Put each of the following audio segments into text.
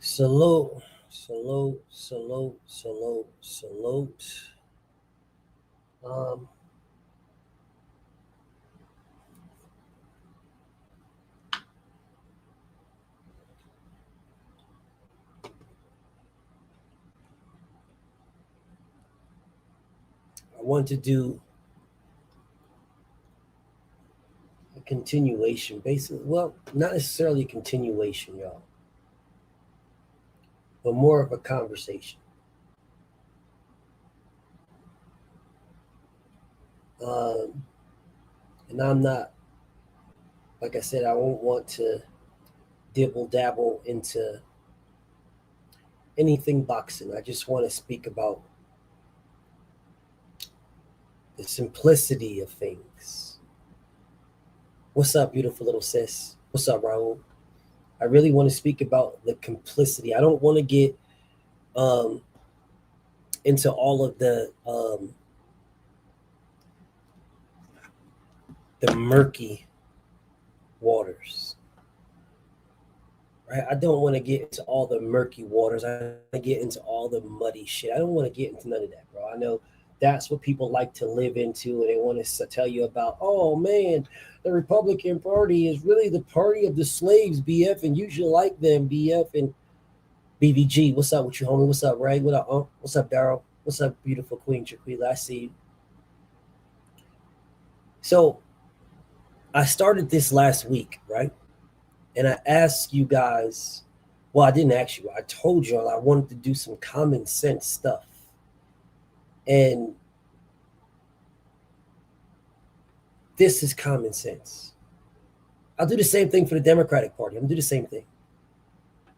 Salute, salute, salute, salute, salute. Um, I want to do a continuation, basically. Well, not necessarily a continuation, y'all, but more of a conversation. Um, and I'm not, like I said, I won't want to dibble dabble into anything boxing. I just want to speak about the simplicity of things. What's up, beautiful little sis? What's up, Raul? I really want to speak about the complicity. I don't want to get um, into all of the murky waters. Right? I don't want to get into all the murky waters. I want to get into all the muddy shit. I don't want to get into none of that, bro. I know that's what people like to live into, and they want to tell you about. Oh man, the Republican Party is really the party of the slaves, BF, and you should like them, BF, and BVG. What's up with you, homie? What's up, Ray? What up, What's up, Daryl? What's up, beautiful Queen Jaquila? I see you. So I started this last week, right? And I asked you guys, well, I didn't ask you, I told you all I wanted to do some common sense stuff. And this is common sense. I'll do the same thing for the Democratic Party. I'm gonna do the same thing.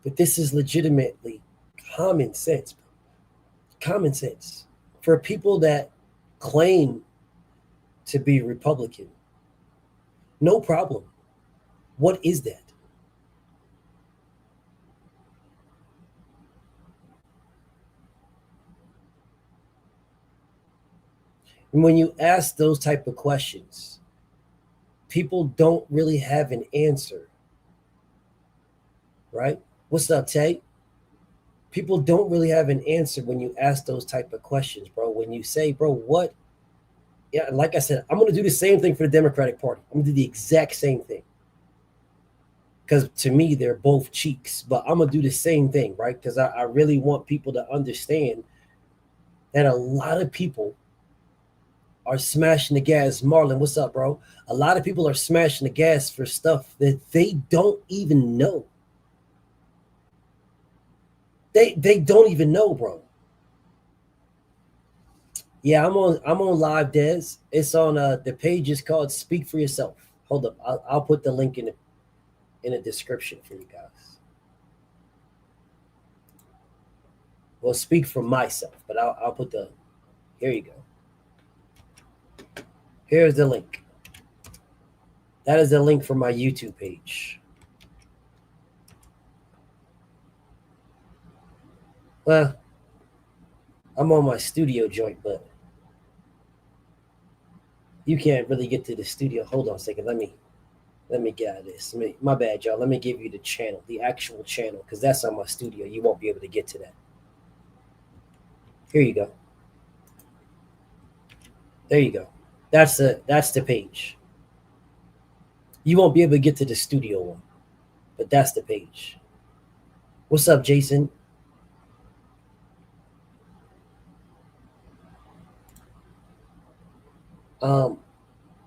But this is legitimately common sense. Common sense. For people that claim to be Republican, no problem. What is that? And when you ask those type of questions, people don't really have an answer, right? What's up, Tay? People don't really have an answer when you ask those type of questions, bro. When you say, bro, what? Yeah, like I said, I'm gonna do the same thing for the Democratic Party. I'm gonna do the exact same thing. Because to me, they're both cheeks, but I'm gonna do the same thing, right? Because I really want people to understand that a lot of people are smashing the gas. Marlon, what's up, bro? A lot of people are smashing the gas for stuff that they don't even know. They don't even know, bro. Yeah, I'm on live, Des. It's on the page is called Speak for Yourself. Hold up, I'll put the link in the description for you guys. Well, speak for myself, but I'll put the. Here you go. Here's the link. That is the link for my YouTube page. Well, I'm on my studio joint, but you can't really get to the studio. Hold on a second. Let me get out of this. My bad, y'all. Let me give you the channel, the actual channel, because that's on my studio. You won't be able to get to that. Here you go. There you go. That's the page. You won't be able to get to the studio one, but that's the page. What's up, Jason? Um,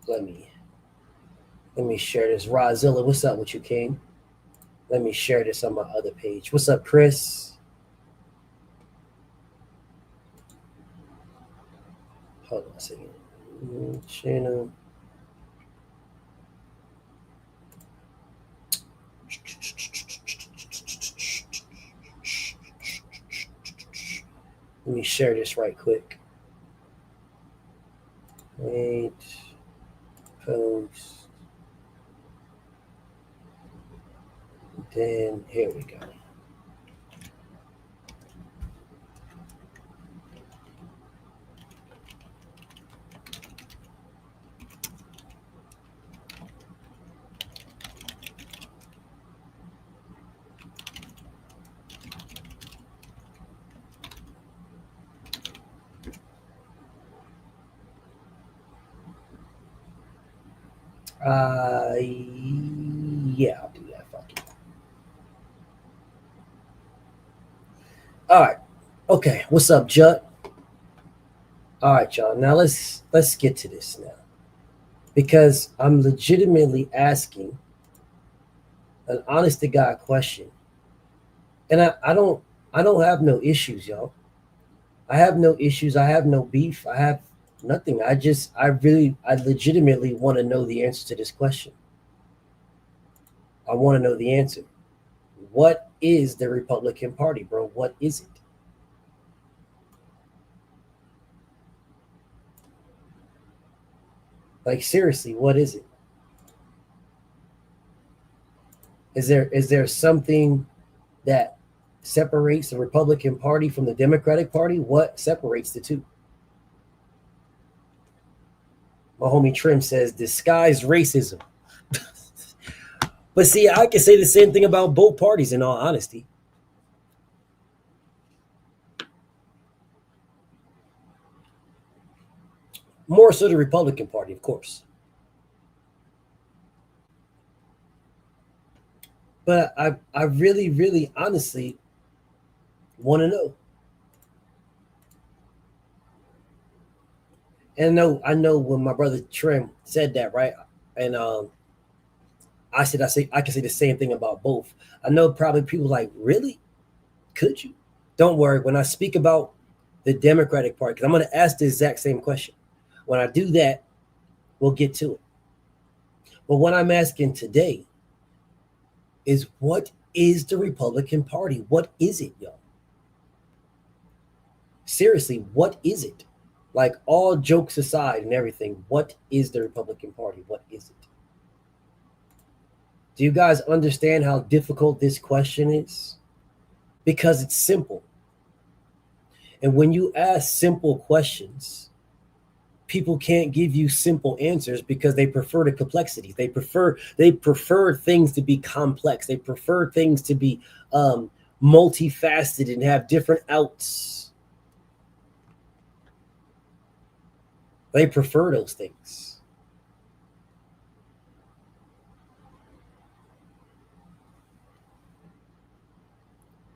let me share this. Rozilla, what's up with you, King? Let me share this on my other page. What's up, Chris? Hold on a second. Channel. Let me share this right quick. Wait. Post. Then here we go. Yeah, I'll do that. Fuck it. All right. Okay. What's up, Judd? All right, y'all. Now let's get to this now because I'm legitimately asking an honest to God question, and I don't have no issues, y'all. I have no issues. I have no beef. I have nothing. I legitimately want to know the answer to this question. I want to know the answer. What is the Republican Party, bro? What is it? Like seriously, what is it? Is there something that separates the Republican Party from the Democratic Party? What separates the two? My homie Trim says disguised racism. But see, I can say the same thing about both parties in all honesty. More so the Republican Party, of course. But I really, really honestly want to know. And I know when my brother Trim said that, right? And I can say the same thing about both. I know probably people like, really? Could you? Don't worry. When I speak about the Democratic Party, because I'm going to ask the exact same question. When I do that, we'll get to it. But what I'm asking today is what is the Republican Party? What is it, y'all? Seriously, what is it? Like all jokes aside and everything, what is the Republican Party? What is it? Do you guys understand how difficult this question is? Because it's simple. And when you ask simple questions, people can't give you simple answers because they prefer the complexities. They prefer things to be complex. They prefer things to be multifaceted and have different outs. They prefer those things.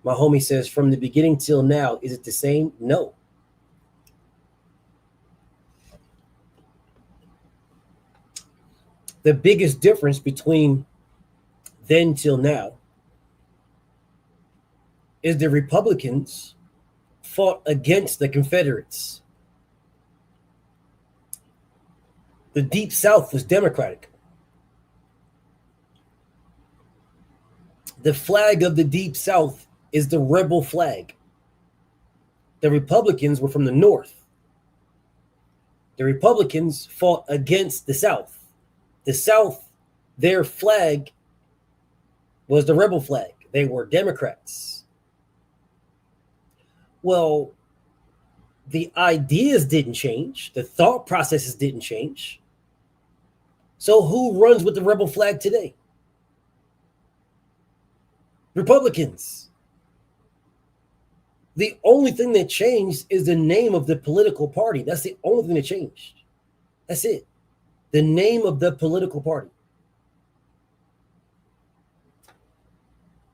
My homie says, from the beginning till now, is it the same? No. The biggest difference between then till now is the Republicans fought against the Confederates. The Deep South was Democratic. The flag of the Deep South is the rebel flag. The Republicans were from the North. The Republicans fought against the South. The South, their flag was the rebel flag. They were Democrats. Well, the ideas didn't change. The thought processes didn't change. So who runs with the rebel flag today? Republicans. The only thing that changed is the name of the political party. That's the only thing that changed. That's it. The name of the political party.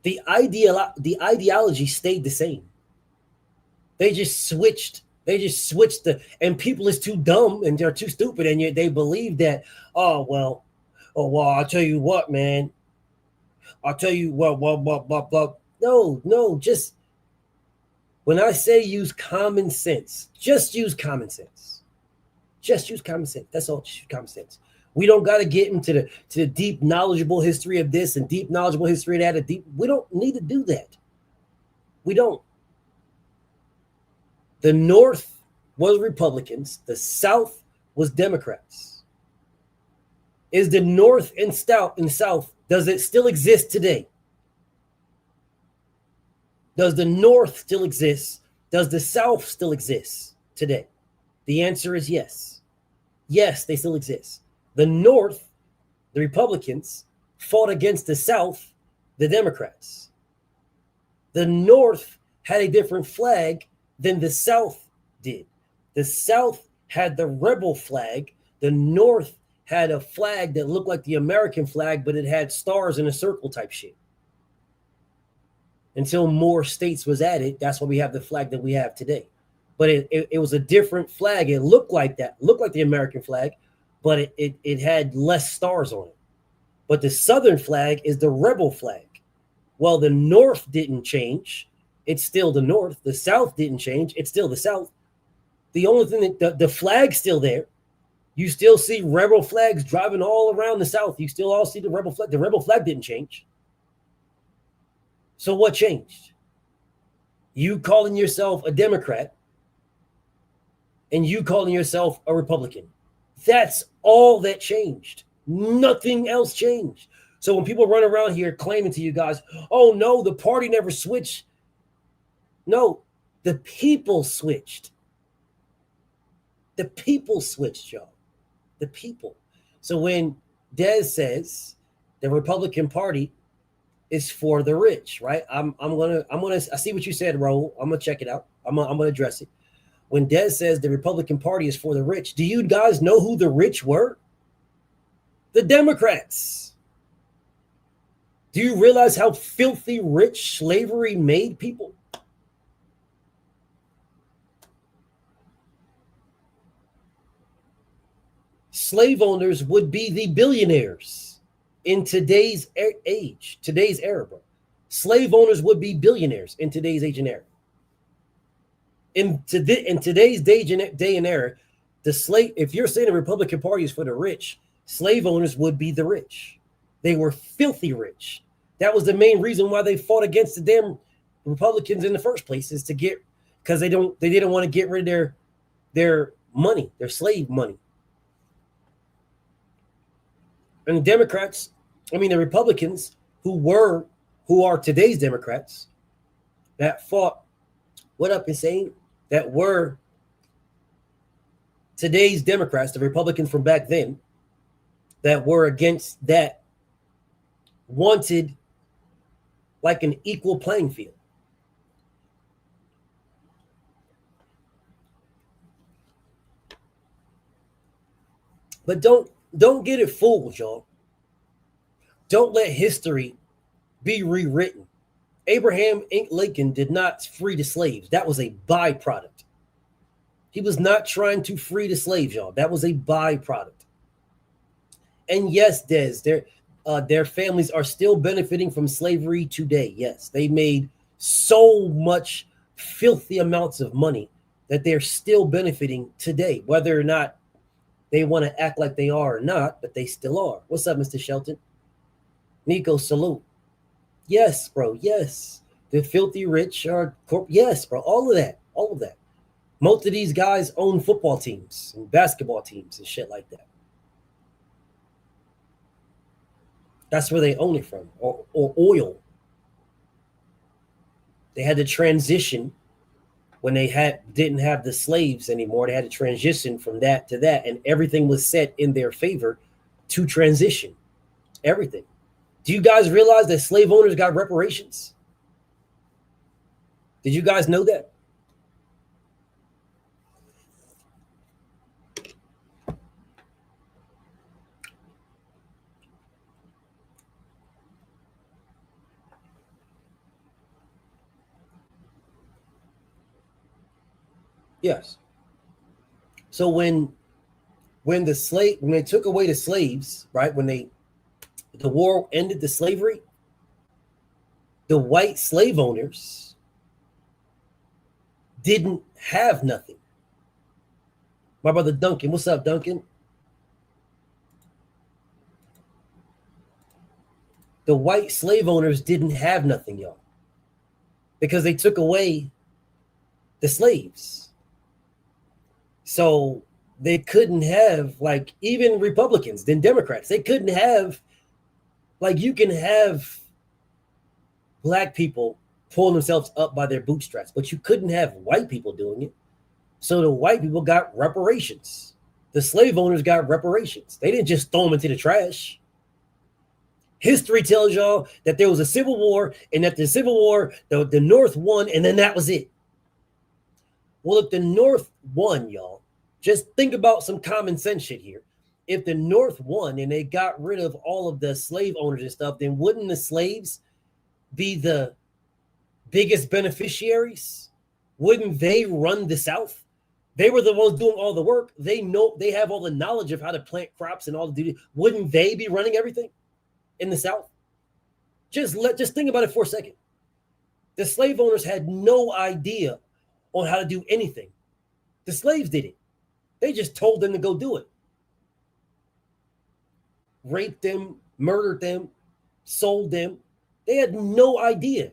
The ideology stayed the same. They just switched. And people is too dumb and they're too stupid, and yet they believe that. Oh well. I'll tell you what, man. I'll tell you what. No. Just when I say use common sense, just use common sense. Just use common sense. That's all. Just use common sense. We don't got to get into the deep knowledgeable history of this and deep knowledgeable history of that. We don't need to do that. We don't. The North was Republicans. The South was Democrats. Is the North and South, does it still exist today? Does the North still exist? Does the South still exist today? The answer is yes. Yes, they still exist. The North, the Republicans, fought against the South, the Democrats. The North had a different flag than the South did. The South had the rebel flag. The North had a flag that looked like the American flag, but it had stars in a circle type shit. Until more states was added, that's why we have the flag that we have today. But it was a different flag. It looked like that, looked like the American flag, but it had less stars on it. But the Southern flag is the rebel flag. Well, the North didn't change. It's still the North. The South didn't change. It's still the South. The only thing that the flag's still there. You still see rebel flags driving all around the South. You still all see the rebel flag. The rebel flag didn't change. So what changed? You calling yourself a Democrat and you calling yourself a Republican. That's all that changed. Nothing else changed. So when people run around here claiming to you guys, oh no, the party never switched. No, the people switched. The people switched, y'all. The people. So when Des says the Republican Party is for the rich, right? I see what you said, Raul. I'm gonna check it out. I'm gonna address it. When Des says the Republican Party is for the rich, do you guys know who the rich were? The Democrats. Do you realize how filthy rich slavery made people? Slave owners would be the billionaires in today's age, today's era, bro. Slave owners would be billionaires in today's age and era. In today's day and era, if you're saying the Republican Party is for the rich, slave owners would be the rich. They were filthy rich. That was the main reason why they fought against the damn Republicans in the first place, is because they didn't want to get rid of their money, their slave money. And the Republicans who are today's Democrats that fought, what up, insane, that were today's Democrats, the Republicans from back then, that were against that, wanted like an equal playing field. But don't get it fooled, y'all. Don't let history be rewritten. Abraham Lincoln did not free the slaves. That was a byproduct. He was not trying to free the slaves, y'all. That was a byproduct. And yes, Des, their families are still benefiting from slavery today. Yes, they made so much filthy amounts of money that they're still benefiting today, whether or not they want to act like they are or not, but they still are. What's up, Mr. Shelton? Nico, salute. Yes, bro. Yes. The filthy rich are yes, bro. All of that. All of that. Most of these guys own football teams and basketball teams and shit like that. That's where they own it from. Or oil. They had to transition when they didn't have the slaves anymore. They had to transition from that to that, and everything was set in their favor to transition. Everything. Do you guys realize that slave owners got reparations? Did you guys know that? Yes. So when they took away the slaves, right? When the war ended the slavery, the white slave owners didn't have nothing. My brother Duncan, what's up, Duncan? The white slave owners didn't have nothing, y'all, because they took away the slaves. So they couldn't have, like, even Republicans, then Democrats, they couldn't have, like, you can have black people pulling themselves up by their bootstraps, but you couldn't have white people doing it. So the white people got reparations. The slave owners got reparations. They didn't just throw them into the trash. History tells y'all that there was a civil war, and that the civil war, the North won, and then that was it. Well, if the North won, y'all, just think about some common sense shit here. if the North won and they got rid of all of the slave owners and stuff, then wouldn't the slaves be the biggest beneficiaries? Wouldn't they run the South? They were the ones doing all the work. They know, they have all the knowledge of how to plant crops and all the duty. Wouldn't they be running everything in the South? Just think about it for a second. The slave owners had no idea on how to do anything. The slaves did it. They just told them to go do it. Raped them, murdered them, sold them. They had no idea,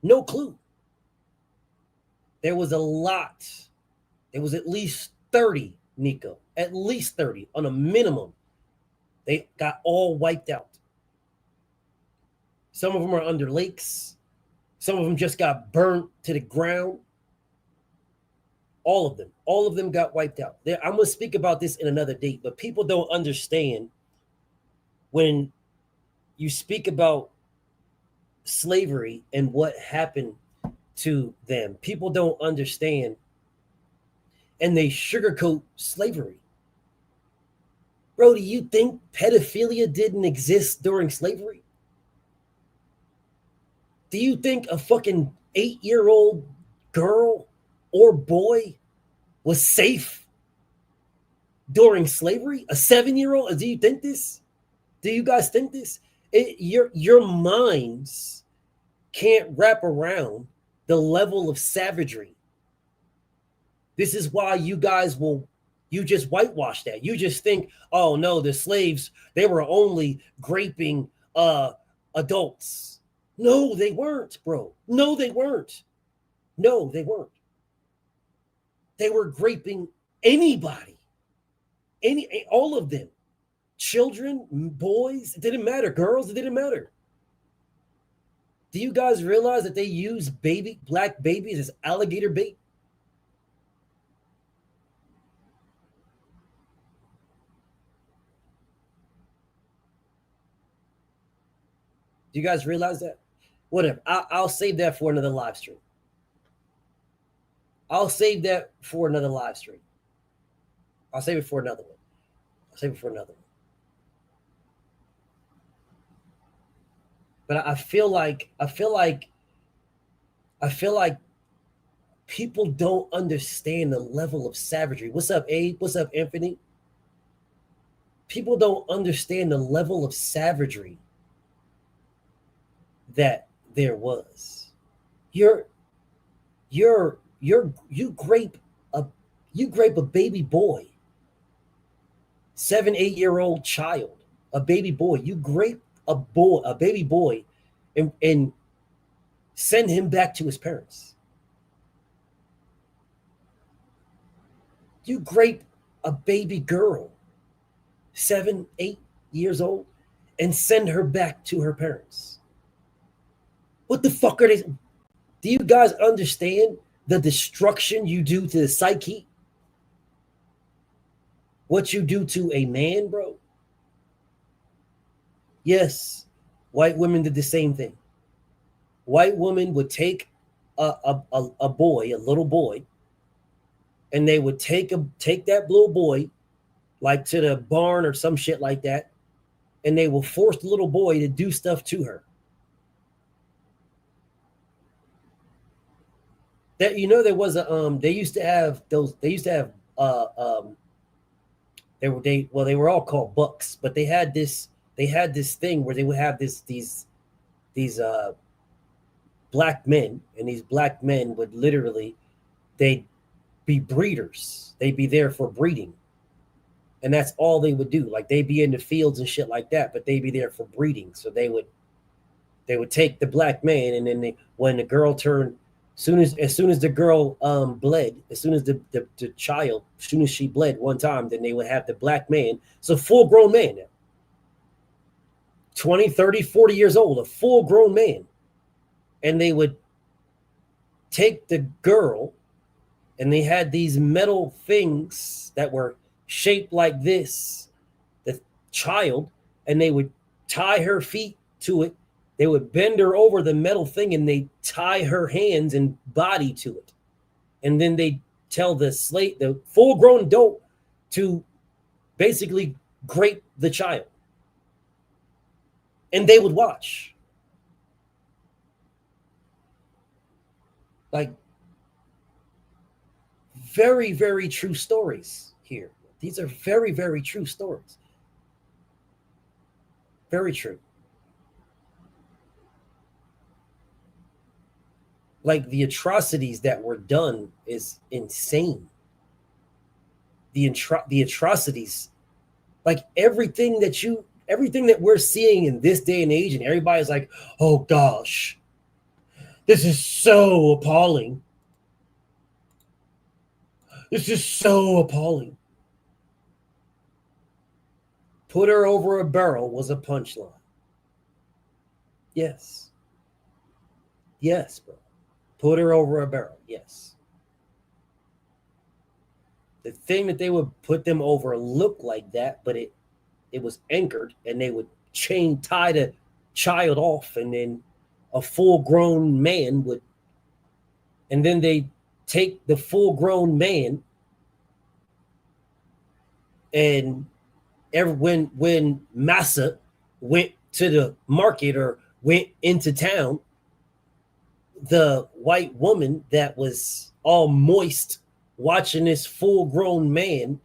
no clue. There was a lot. There was at least 30, Nico, at least 30 on a minimum. They got all wiped out. Some of them are under lakes. Some of them just got burnt to the ground. All of them got wiped out. I'm going to speak about this in another date, but people don't understand when you speak about slavery and what happened to them. People don't understand, and they sugarcoat slavery. Bro, do you think pedophilia didn't exist during slavery? Do you think a fucking 8-year-old girl or boy was safe during slavery? A 7-year-old? Do you think this? Do you guys think this? Your minds can't wrap around the level of savagery. This is why you guys you just whitewash that. You just think, oh no, the slaves, they were only graping adults. No, they weren't, bro. No, they weren't. No, they weren't. They were graping anybody. All of them. Children, boys, it didn't matter. Girls, it didn't matter. Do you guys realize that they use black babies as alligator bait? Do you guys realize that? Whatever. I'll save that for another live stream. I'll save that for another live stream. I'll save it for another one. I'll save it for another one. But I feel like people don't understand the level of savagery. What's up, Abe? What's up, Anthony? People don't understand the level of savagery that there was. You grape a baby boy, 7-8-year-old child, a baby boy. You grape a baby boy, and send him back to his parents. You grape a baby girl, 7-8 years old, and send her back to her parents. What the fuck are they? Do you guys understand the destruction you do to the psyche? What you do to a man, bro? Yes, white women did the same thing. White women would take a boy, a little boy, and they would take that little boy, like to the barn or some shit like that, and they will force the little boy to do stuff to her. That, you know, there was a they used to have they were all called bucks, but they had this thing where they would have these black men, and these black men would literally, they'd be breeders. They'd be there for breeding. And that's all they would do. Like, they'd be in the fields and shit like that, but they'd be there for breeding. So they would take the black man, and then when the girl turned, as soon as the girl bled, as soon as the child, as soon as she bled one time, then they would have the black man. So full grown man now. 20, 30, 40 years old, a full grown man. And they would take the girl, and they had these metal things that were shaped like this, the child, and they would tie her feet to it. They would bend her over the metal thing, and they tie her hands and body to it. And then they tell the full grown adult to basically grape the child. And they would watch. Like, very, very true stories here. These are very, very true stories. Very true. Like, the atrocities that were done is insane. The atrocities, like everything that we're seeing in this day and age, and everybody's like, oh gosh, this is so appalling. This is so appalling. Put her over a barrel was a punchline. Yes. Yes, bro. Put her over a barrel. Yes. The thing that they would put them over looked like that, but it was anchored, and they would tie the child off, and then a full-grown man would, and then they take the full-grown man, and when Massa went to the market or went into town, the white woman that was all moist watching this full-grown man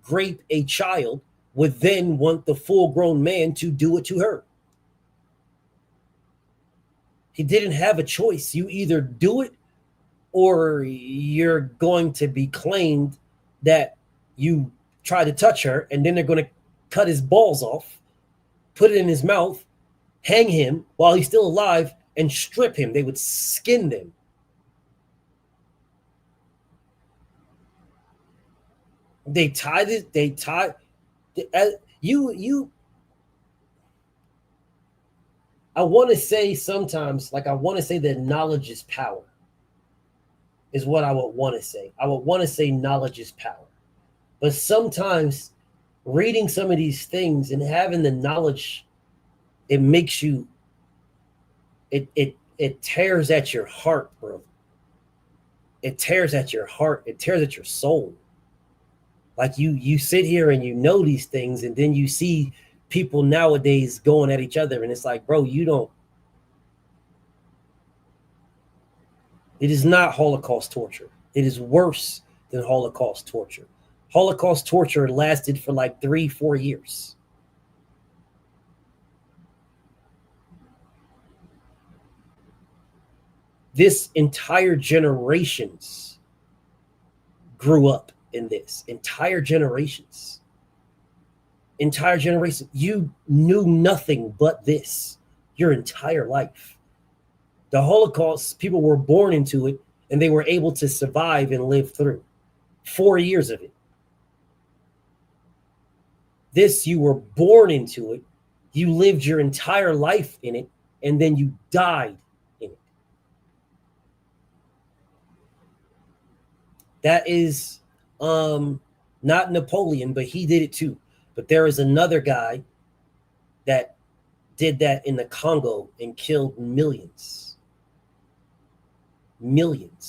grape a child would then want the full-grown man to do it to her. He didn't have a choice. You either do it or you're going to be claimed that you tried to touch her, and then they're going to cut his balls off, put it in his mouth, hang him while he's still alive, and strip him. They would skin them. They tied it. They tied you. I want to say sometimes, like, I want to say that knowledge is power, is what I would want to say. I would want to say knowledge is power. But sometimes reading some of these things and having the knowledge, it makes you, it tears at your heart, bro. It tears at your heart. It tears at your soul. Like, you sit here and you know these things, and then you see people nowadays going at each other, and it's like, bro, you don't. It is not Holocaust torture. It is worse than Holocaust torture. Holocaust torture lasted for like 3-4 years. This entire generations grew up in this. Entire generations. You knew nothing but this your entire life. The Holocaust, people were born into it, and they were able to survive and live through 4 years of it. This, you were born into it, you lived your entire life in it, and then you died in it. That is not Napoleon, but he did it too. But there is another guy that did that in the Congo and killed millions.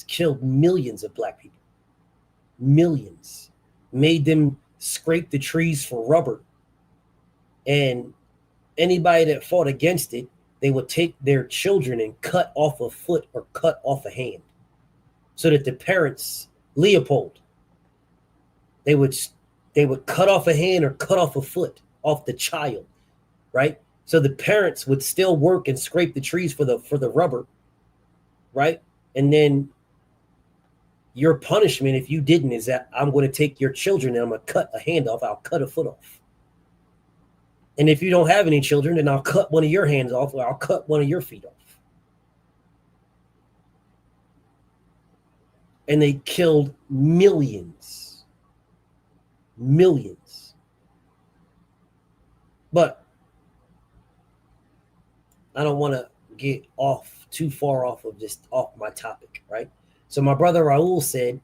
Killed millions of black people. Millions. Made them scrape the trees for rubber. And anybody that fought against it, they would take their children and cut off a foot or cut off a hand. So that the parents, Leopold, they would cut off a hand or cut off a foot off the child, right? So the parents would still work and scrape the trees for the rubber, right? And then your punishment, if you didn't, is that I'm going to take your children and I'm going to cut a hand off. I'll cut a foot off. And if you don't have any children, then I'll cut one of your hands off, or I'll cut one of your feet off. And they killed millions. Millions. But I don't want to get too far off my topic, right? So my brother Raul said,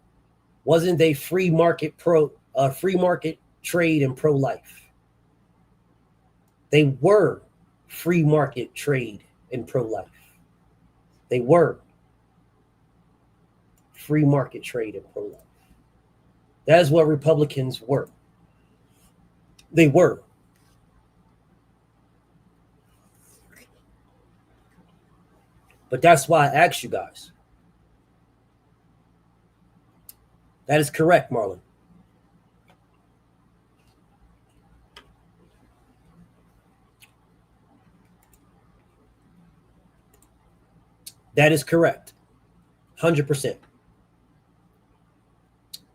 wasn't they free market trade and pro-life? They were free market trade and pro-life. They were free market trade and pro-life. That is what Republicans were. They were. But that's why I asked you guys. That is correct, Marlon. That is correct. 100%.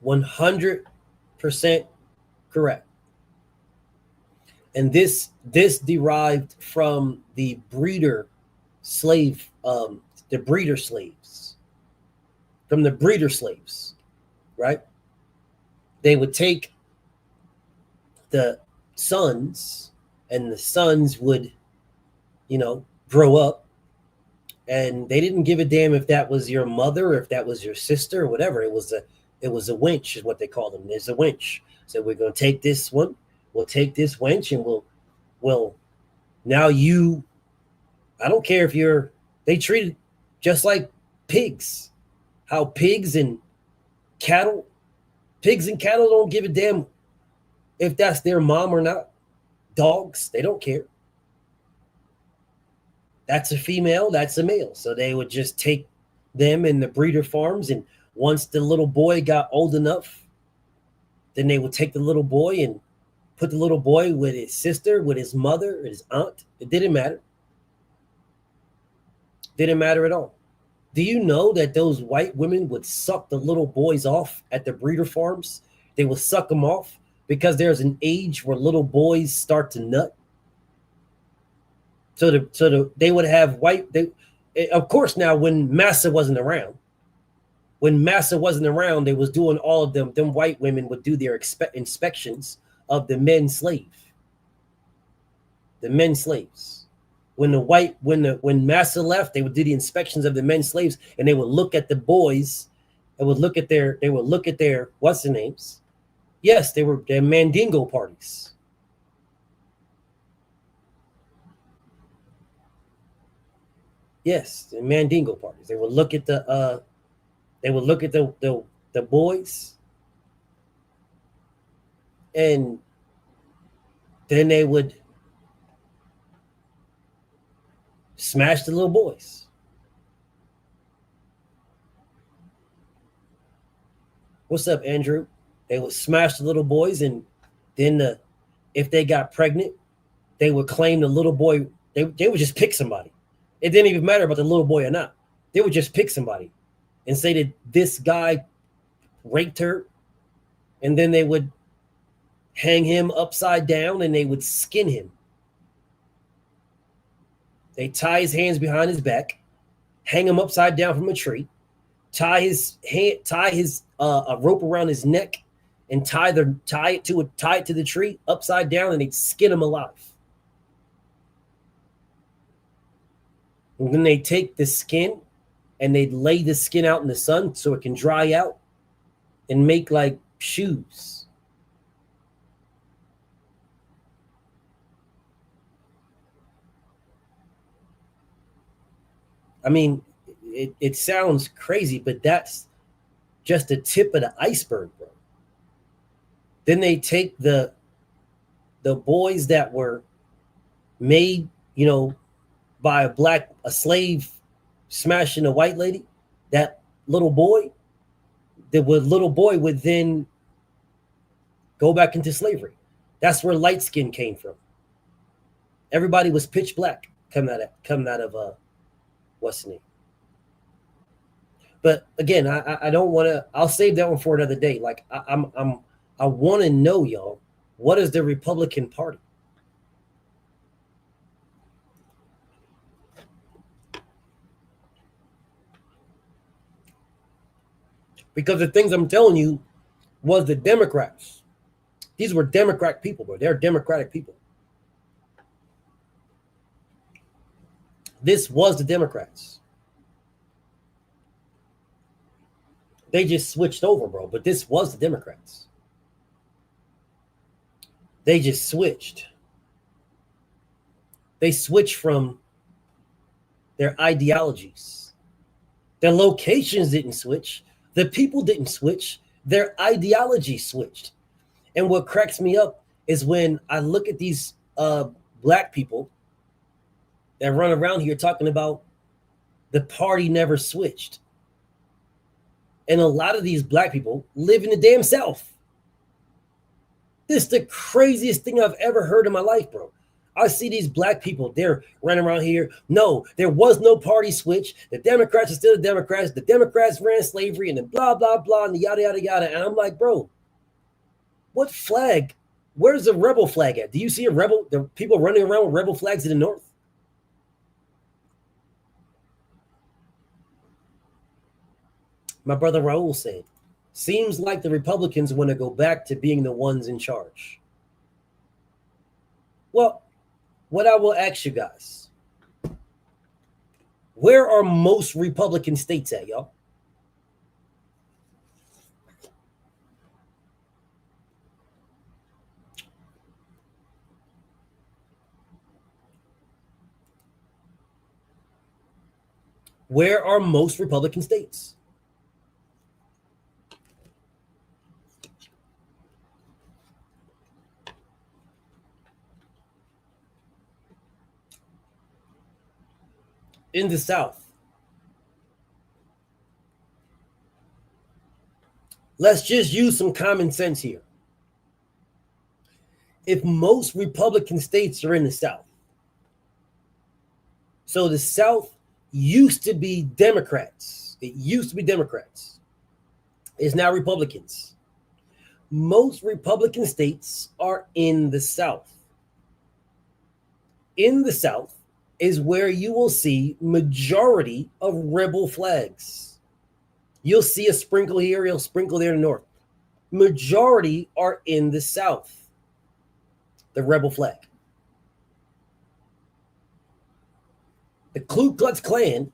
100% correct. And this derived from the breeder slave, the breeder slaves. From the breeder slaves, right? They would take the sons, and the sons would, grow up, and they didn't give a damn if that was your mother or if that was your sister or whatever. It was a winch, is what they call them. There's a winch. So we're gonna take this one, we'll take this wench, and we'll now you. I don't care if they treated just like pigs. How cattle, pigs and cattle don't give a damn if that's their mom or not. Dogs, they don't care. That's a female, that's a male. So they would just take them in the breeder farms. And once the little boy got old enough, then they would take the little boy and put the little boy with his sister, with his mother, his aunt. It didn't matter. Didn't matter at all. Do you know that those white women would suck the little boys off at the breeder farms? They would suck them off because there's an age where little boys start to nut. So they would have of course, now when Massa wasn't around, they was doing all of them. Them white women would do their inspections of the men slaves. When Massa left, they would do the inspections of the men slaves, and they would look at the boys, and would look at their what's the names? Yes, they're Mandingo parties. Yes, the Mandingo parties. They would look at the boys, and then they would smash the little boys. What's up, Andrew? They would smash the little boys, and then if they got pregnant, they would claim the little boy. They would just pick somebody. It didn't even matter about the little boy or not. They would just pick somebody and say that this guy raped her, and then they would hang him upside down and they would skin him. They tie his hands behind his back, hang him upside down from a tree, tie a rope around his neck, and tie it to the tree upside down, and they'd skin him alive. And then they take the skin and they'd lay the skin out in the sun so it can dry out and make like shoes. I mean, it sounds crazy, but that's just the tip of the iceberg, bro. Then they take the boys that were made, by a slave smashing a white lady. That little boy would then go back into slavery. That's where light skin came from. Everybody was pitch black coming out of what's the name. But again, I don't want to. I'll save that one for another day. Like I want to know, y'all, what is the Republican Party? Because the things I'm telling you was the Democrats. These were Democrat people, bro. They're Democratic people. This was the Democrats. They just switched over, bro. But this was the Democrats. They just switched. They switched from their ideologies. Their locations didn't switch. The people didn't switch. Their ideology switched. And what cracks me up is when I look at these black people that run around here talking about The party never switched. And a lot of these black people live in the damn South. This is the craziest thing I've ever heard in my life, bro. I see these black people, they're running around here. No, there was no party switch. The Democrats are still the Democrats. The Democrats ran slavery and then blah, blah, blah, and yada, yada, yada. And I'm like, bro, what flag? Where's the rebel flag at? Do you see a rebel? The people running around with rebel flags in the North? My brother Raul said, seems like the Republicans want to go back to being the ones in charge. Well, what I will ask you guys, where are most Republican states at, y'all? Where are most Republican states? In the South. Let's just use some common sense here. If most Republican states are in the South, so the South used to be Democrats. It used to be Democrats. It's now Republicans. Most Republican states are in the South. In the South is where you will see majority of rebel flags. You'll see a sprinkle here, you'll sprinkle there in the North. Majority are in the South. The rebel flag. The Ku Klux Klan,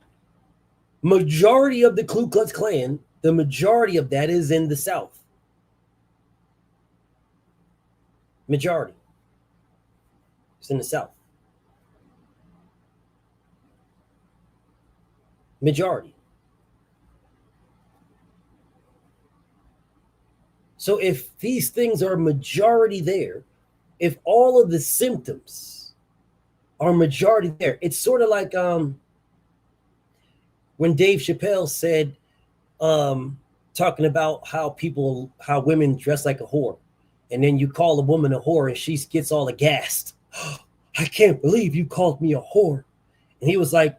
majority of the Ku Klux Klan, the majority of that is in the South. Majority. It's in the South. Majority. So if these things are majority there, if all of the symptoms are majority there, it's sort of like when Dave Chappelle said, talking about how women dress like a whore, and then you call a woman a whore and she gets all aghast. I can't believe you called me a whore. And he was like,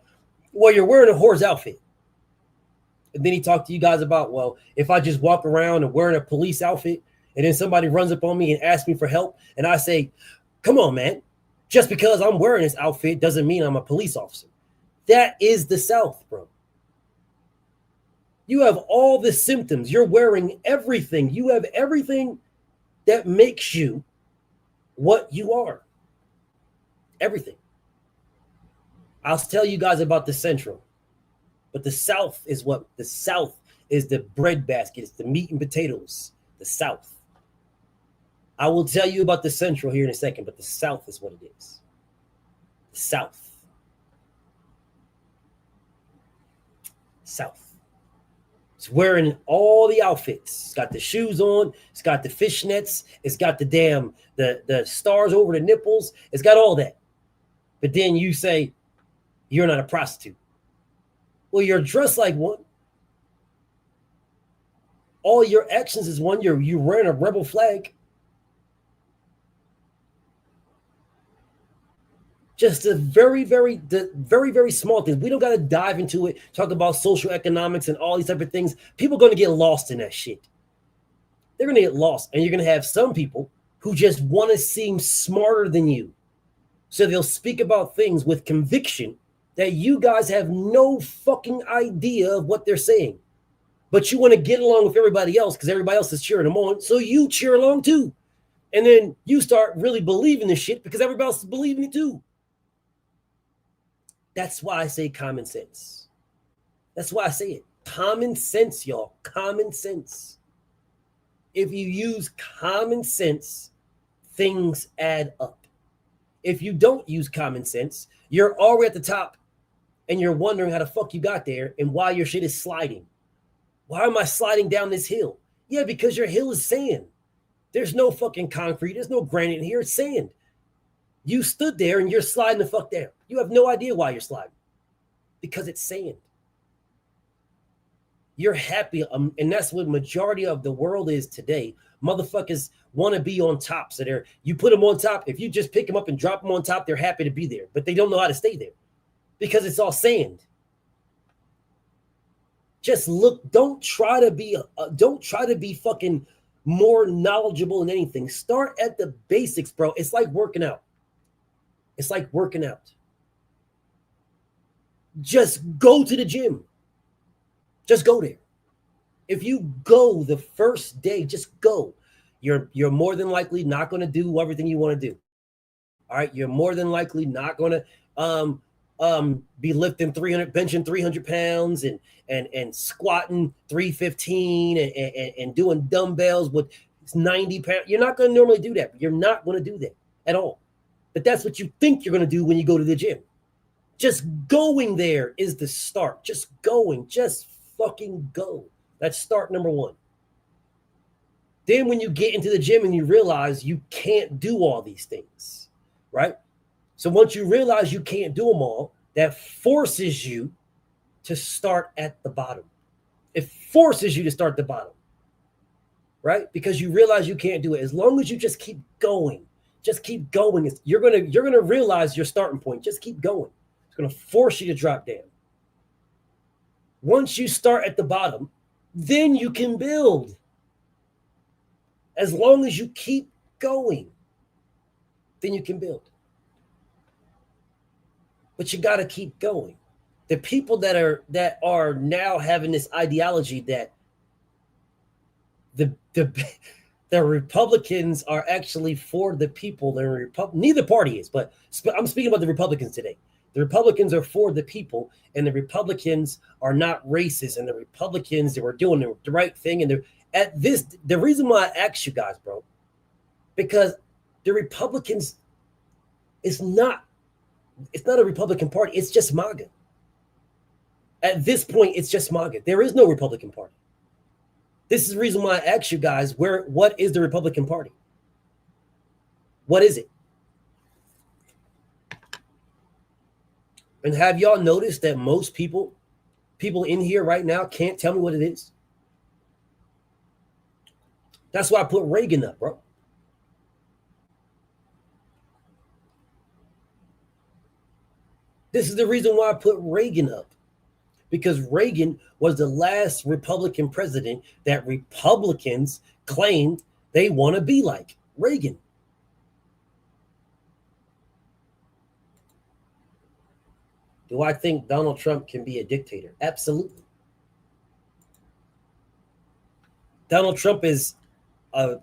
well, you're wearing a whore's outfit. And then he talked to you guys about, well, if I just walk around and wearing a police outfit and then somebody runs up on me and asks me for help and I say, come on, man, just because I'm wearing this outfit doesn't mean I'm a police officer. That is the South, bro. You have all the symptoms. You're wearing everything. You have everything that makes you what you are. Everything. I'll tell you guys about the Central. But the South is the bread basket. It's the meat and potatoes. The South. I will tell you about the Central here in a second, but the South is what it is. The South. South. It's wearing all the outfits. It's got the shoes on. It's got the fishnets. It's got the the stars over the nipples. It's got all that. But then you say, you're not a prostitute. Well, you're dressed like one. All your actions is one. You're wearing a rebel flag. Just a very, very small thing. We don't got to dive into it, talk about social economics and all these type of things. People are going to get lost in that shit. They're going to get lost. And you're going to have some people who just want to seem smarter than you. So they'll speak about things with conviction that you guys have no fucking idea of what they're saying. But you want to get along with everybody else because everybody else is cheering them on. So you cheer along too. And then you start really believing this shit because everybody else is believing it too. That's why I say common sense. That's why I say it. Common sense, y'all. Common sense. If you use common sense, things add up. If you don't use common sense, you're already at the top and you're wondering how the fuck you got there and why your shit is sliding. Why am I sliding down this hill? Yeah, because your hill is sand. There's no fucking concrete. There's no granite in here. It's sand. You stood there and you're sliding the fuck down. You have no idea why you're sliding. because it's sand. You're happy, and that's what majority of the world is today. Motherfuckers want to be on top, so they're you put them on top. If you just pick them up and drop them on top, they're happy to be there, but they don't know how to stay there because it's all sand. Just look. Don't try to be fucking more knowledgeable than anything. Start at the basics, bro. It's like working out. It's like working out. Just go to the gym. Just go there. If you go the first day, just go. You're more than likely not going to do everything you want to do. All right, you're more than likely not going to be lifting 300, benching 300 pounds and squatting 315 and doing dumbbells with 90 pounds. You're not going to normally do that. You're not going to do that at all. But that's what you think you're going to do when you go to the gym. Just going there is the start. Just going. Just fucking go. That's start number one. Then when you get into the gym and you realize you can't do all these things, right? So once you realize you can't do them all, that forces you to start at the bottom. It forces you to start at the bottom, right? Because you realize you can't do it. As long as you just keep going, you're gonna realize your starting point. Just keep going. It's gonna force you to drop down. Once you start at the bottom, then you can build. As long as you keep going, then you can build. But you got to keep going. The people that are now having this ideology that the Republicans are actually for the people. Neither party is, but I'm speaking about the Republicans today. The Republicans are for the people, and the Republicans are not racist, and the Republicans, they were doing the right thing. And the reason why I asked you guys, bro, because the Republicans it's not a Republican party. It's just MAGA. At this point, it's just MAGA. There is no Republican Party. This is the reason why I asked you guys, what is the Republican Party? What is it? And have y'all noticed that most people in here right now can't tell me what it is? That's why I put Reagan up, bro. This is the reason why I put Reagan up. Because Reagan was the last Republican president that Republicans claimed they want to be like. Reagan. Do I think Donald Trump can be a dictator? Absolutely. Donald Trump is a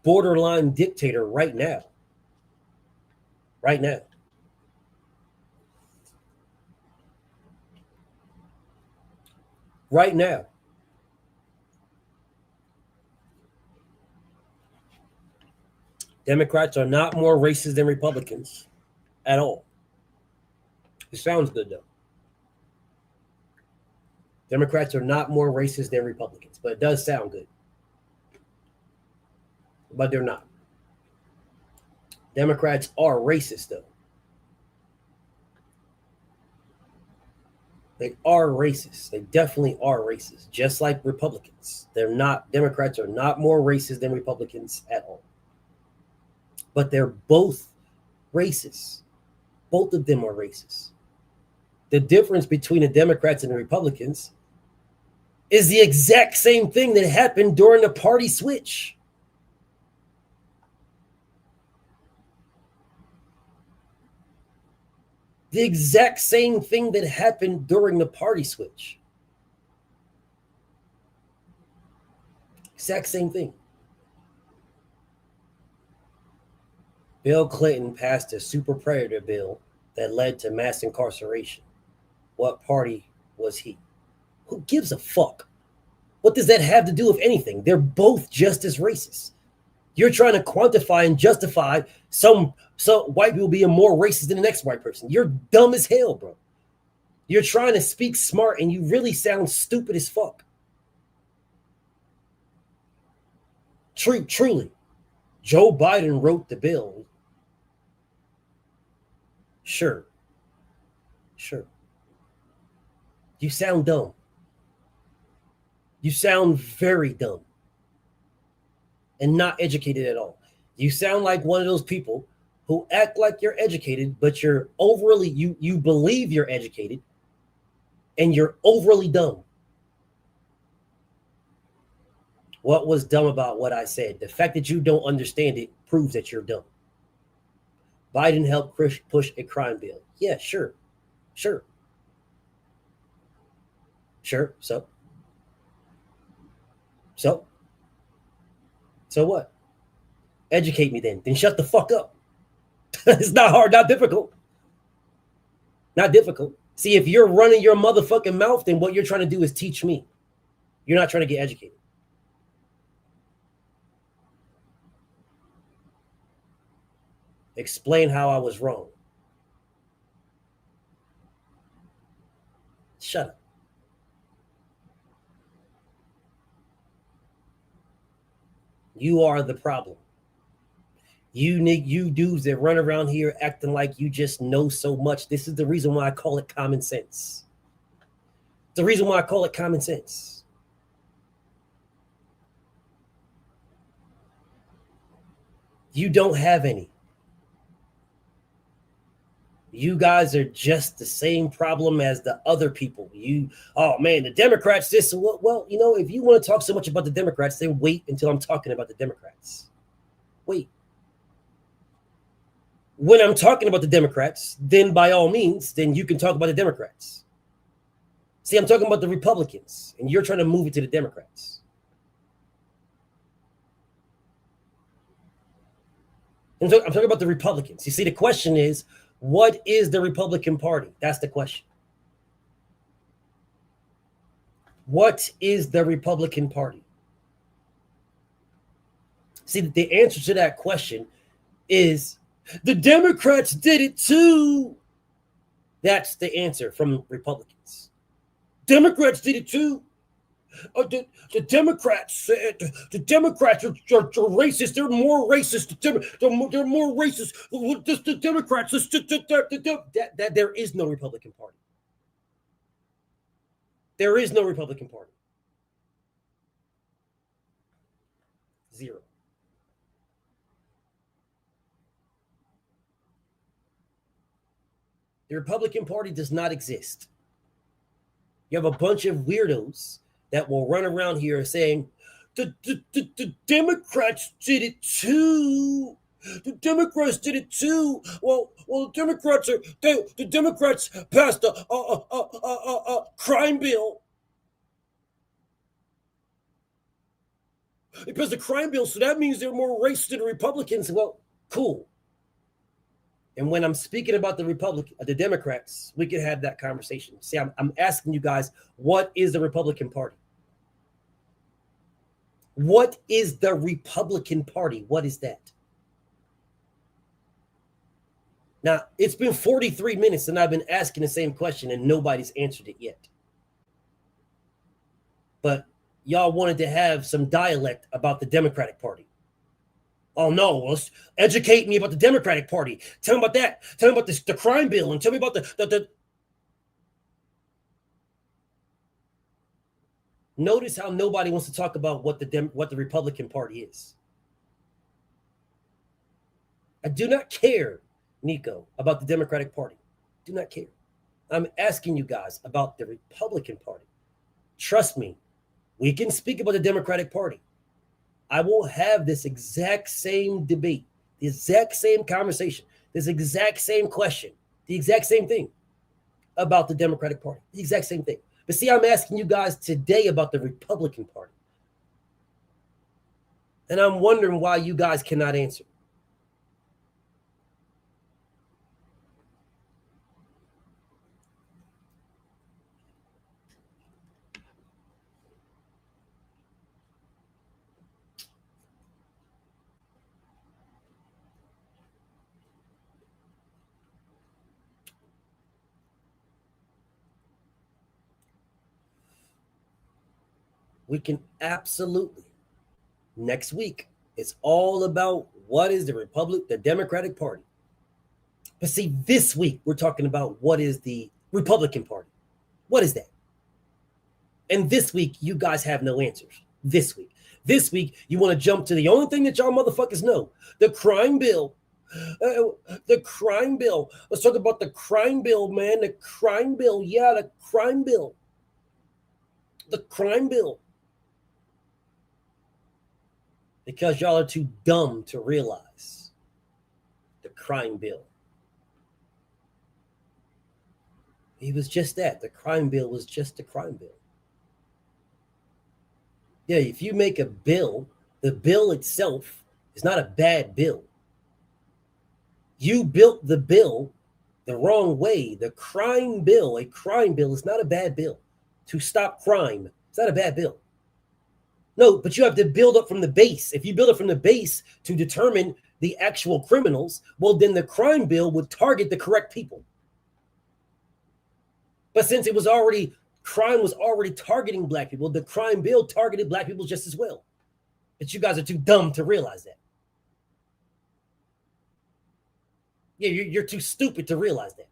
borderline dictator right now. Right now. Right now. Democrats are not more racist than Republicans at all. It sounds good, though. Democrats are not more racist than Republicans, but it does sound good. But they're not. Democrats are racist, though. They are racist. They definitely are racist, just like Republicans. Democrats are not more racist than Republicans at all. But they're both racist. Both of them are racist. The difference between the Democrats and the Republicans is the exact same thing that happened during the party switch. The exact same thing that happened during the party switch. Exact same thing. Bill Clinton passed a super predator bill that led to mass incarceration. What party was he? Who gives a fuck? What does that have to do with anything? They're both just as racist. You're trying to quantify and justify some white people being more racist than the next white person. You're dumb as hell, bro. You're trying to speak smart and you really sound stupid as fuck. Truly. Joe Biden wrote the bill. Sure. You sound dumb. You sound very dumb and not educated at all. You sound like one of those people who act like you're educated, but you're overly, you believe you're educated and you're overly dumb. What was dumb about what I said? The fact that you don't understand it proves that you're dumb. Biden helped push a crime bill. Yeah, sure. Sure. Sure. So what? Educate me then. Then shut the fuck up. It's not hard, not difficult. Not difficult. See, if you're running your motherfucking mouth, then what you're trying to do is teach me. You're not trying to get educated. Explain how I was wrong. Shut up. You are the problem. You dudes that run around here acting like you just know so much. This is the reason why I call it common sense. The reason why I call it common sense. You don't have any. You guys are just the same problem as the other people. Oh man, the Democrats this. Well, if you want to talk so much about the Democrats, then wait until I'm talking about the Democrats. Wait. When I'm talking about the Democrats, then by all means, then you can talk about the Democrats. See, I'm talking about the Republicans, and you're trying to move it to the Democrats. I'm talking about the Republicans. You see, the question is, what is the Republican Party? That's the question. What is the Republican Party? See, the answer to that question is the Democrats did it too. That's the answer from Republicans. Democrats did it too. The Democrats said the Democrats are racist. They're more racist. They're more racist. The Democrats. That there is no Republican Party. There is no Republican Party. Zero. The Republican Party does not exist. You have a bunch of weirdos that will run around here saying, the Democrats did it too. The Democrats did it too. Well, the Democrats passed a crime bill. They passed a crime bill, so that means they're more racist than Republicans. Well, cool. And when I'm speaking about the Democrats, we can have that conversation. See, I'm asking you guys, what is the Republican Party? What is the Republican Party? What is that? Now, it's been 43 minutes and I've been asking the same question and nobody's answered it yet. But y'all wanted to have some dialect about the Democratic Party. Oh no, well, educate me about the Democratic Party. Tell me about that. Tell me about the crime bill and tell me about the Notice how nobody wants to talk about what the Republican Party is. I do not care, Nico, about the Democratic Party. Do not care. I'm asking you guys about the Republican Party. Trust me, we can speak about the Democratic Party. I will have this exact same debate, the exact same conversation, this exact same question, the exact same thing about the Democratic Party, the exact same thing. But see, I'm asking you guys today about the Republican Party. And I'm wondering why you guys cannot answer. We can absolutely, next week, it's all about what is the Democratic Party. But see, this week, we're talking about what is the Republican Party. What is that? And this week, you guys have no answers. This week, you want to jump to the only thing that y'all motherfuckers know: the crime bill. The crime bill. Let's talk about the crime bill, man. The crime bill. Yeah, the crime bill. The crime bill. Because y'all are too dumb to realize the crime bill. It was just that. The crime bill was just a crime bill. Yeah, if you make a bill, the bill itself is not a bad bill. You built the bill the wrong way. The crime bill, a crime bill is not a bad bill. To stop crime, it's not a bad bill. No, but you have to build up from the base. If you build it from the base to determine the actual criminals, well, then the crime bill would target the correct people. But since it was already, crime was already targeting black people, the crime bill targeted black people just as well. But you guys are too dumb to realize that. Yeah, you're too stupid to realize that.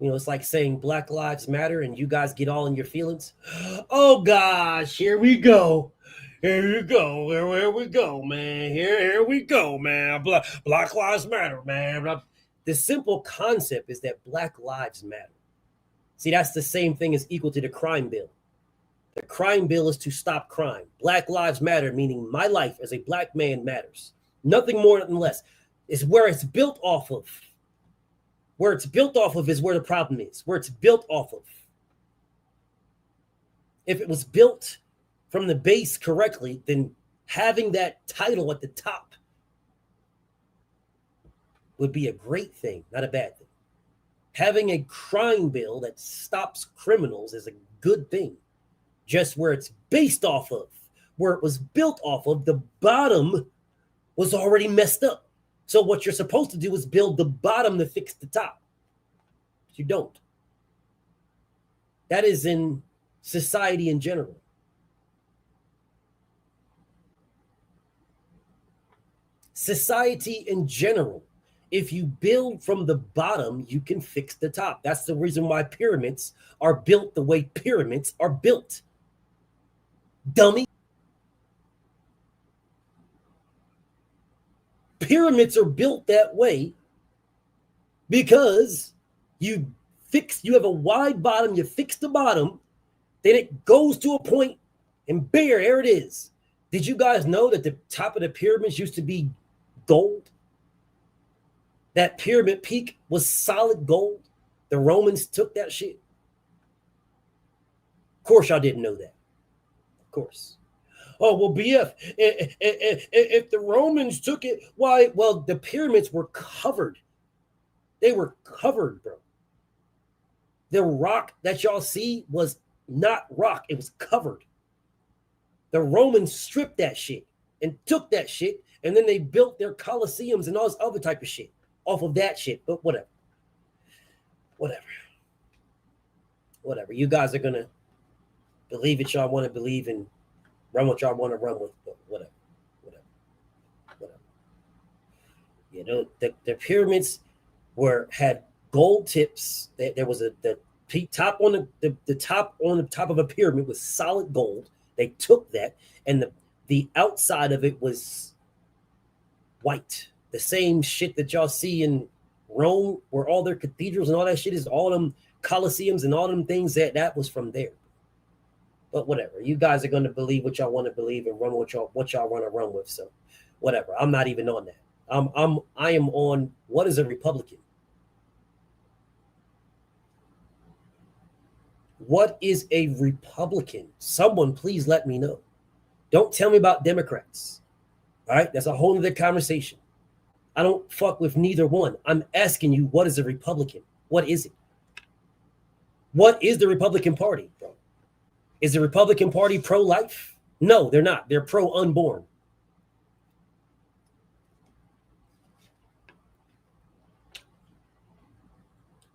You know, it's like saying Black Lives Matter and you guys get all in your feelings. Oh, gosh, here we go. Here you go. Here we go, man. Here we go, man. Black Lives Matter, man. The simple concept is that Black Lives Matter. See, that's the same thing as equal to the crime bill. The crime bill is to stop crime. Black Lives Matter, meaning my life as a black man matters. Nothing more, nothing less. It's where it's built off of. Where it's built off of is where the problem is. Where it's built off of. If it was built from the base correctly, then having that title at the top would be a great thing, not a bad thing. Having a crime bill that stops criminals is a good thing. Just where it's based off of, where it was built off of, the bottom was already messed up. So what you're supposed to do is build the bottom to fix the top. But you don't. That is in society in general. Society in general. If you build from the bottom, you can fix the top. That's the reason why pyramids are built the way pyramids are built. Dummy. Pyramids are built that way because you have a wide bottom, you fix the bottom, then it goes to a point and there it is. Did you guys know that the top of the pyramids used to be gold? That pyramid peak was solid gold. The Romans took that shit. Of course, y'all didn't know that. Of course. Oh, well, BF, if the Romans took it, why? Well, the pyramids were covered. They were covered, bro. The rock that y'all see was not rock. It was covered. The Romans stripped that shit and took that shit, and then they built their Colosseums and all this other type of shit off of that shit. But whatever. Whatever. You guys are going to believe what y'all want to believe and run what y'all want to run with, but whatever. You know, the pyramids had gold tips. There was the top on the top of a pyramid was solid gold. They took that, and the outside of it was white. The same shit that y'all see in Rome, where all their cathedrals and all that shit is, all them Colosseums and all them things that was from there. But whatever, you guys are going to believe what y'all want to believe and run what y'all want to run with. So whatever, I'm not even on that. I am on what is a Republican? What is a Republican? Someone please let me know. Don't tell me about Democrats. All right, that's a whole other conversation. I don't fuck with neither one. I'm asking you, what is a Republican? What is it? What is the Republican Party, bro? Is the Republican Party pro-life? No, they're not. They're pro-unborn.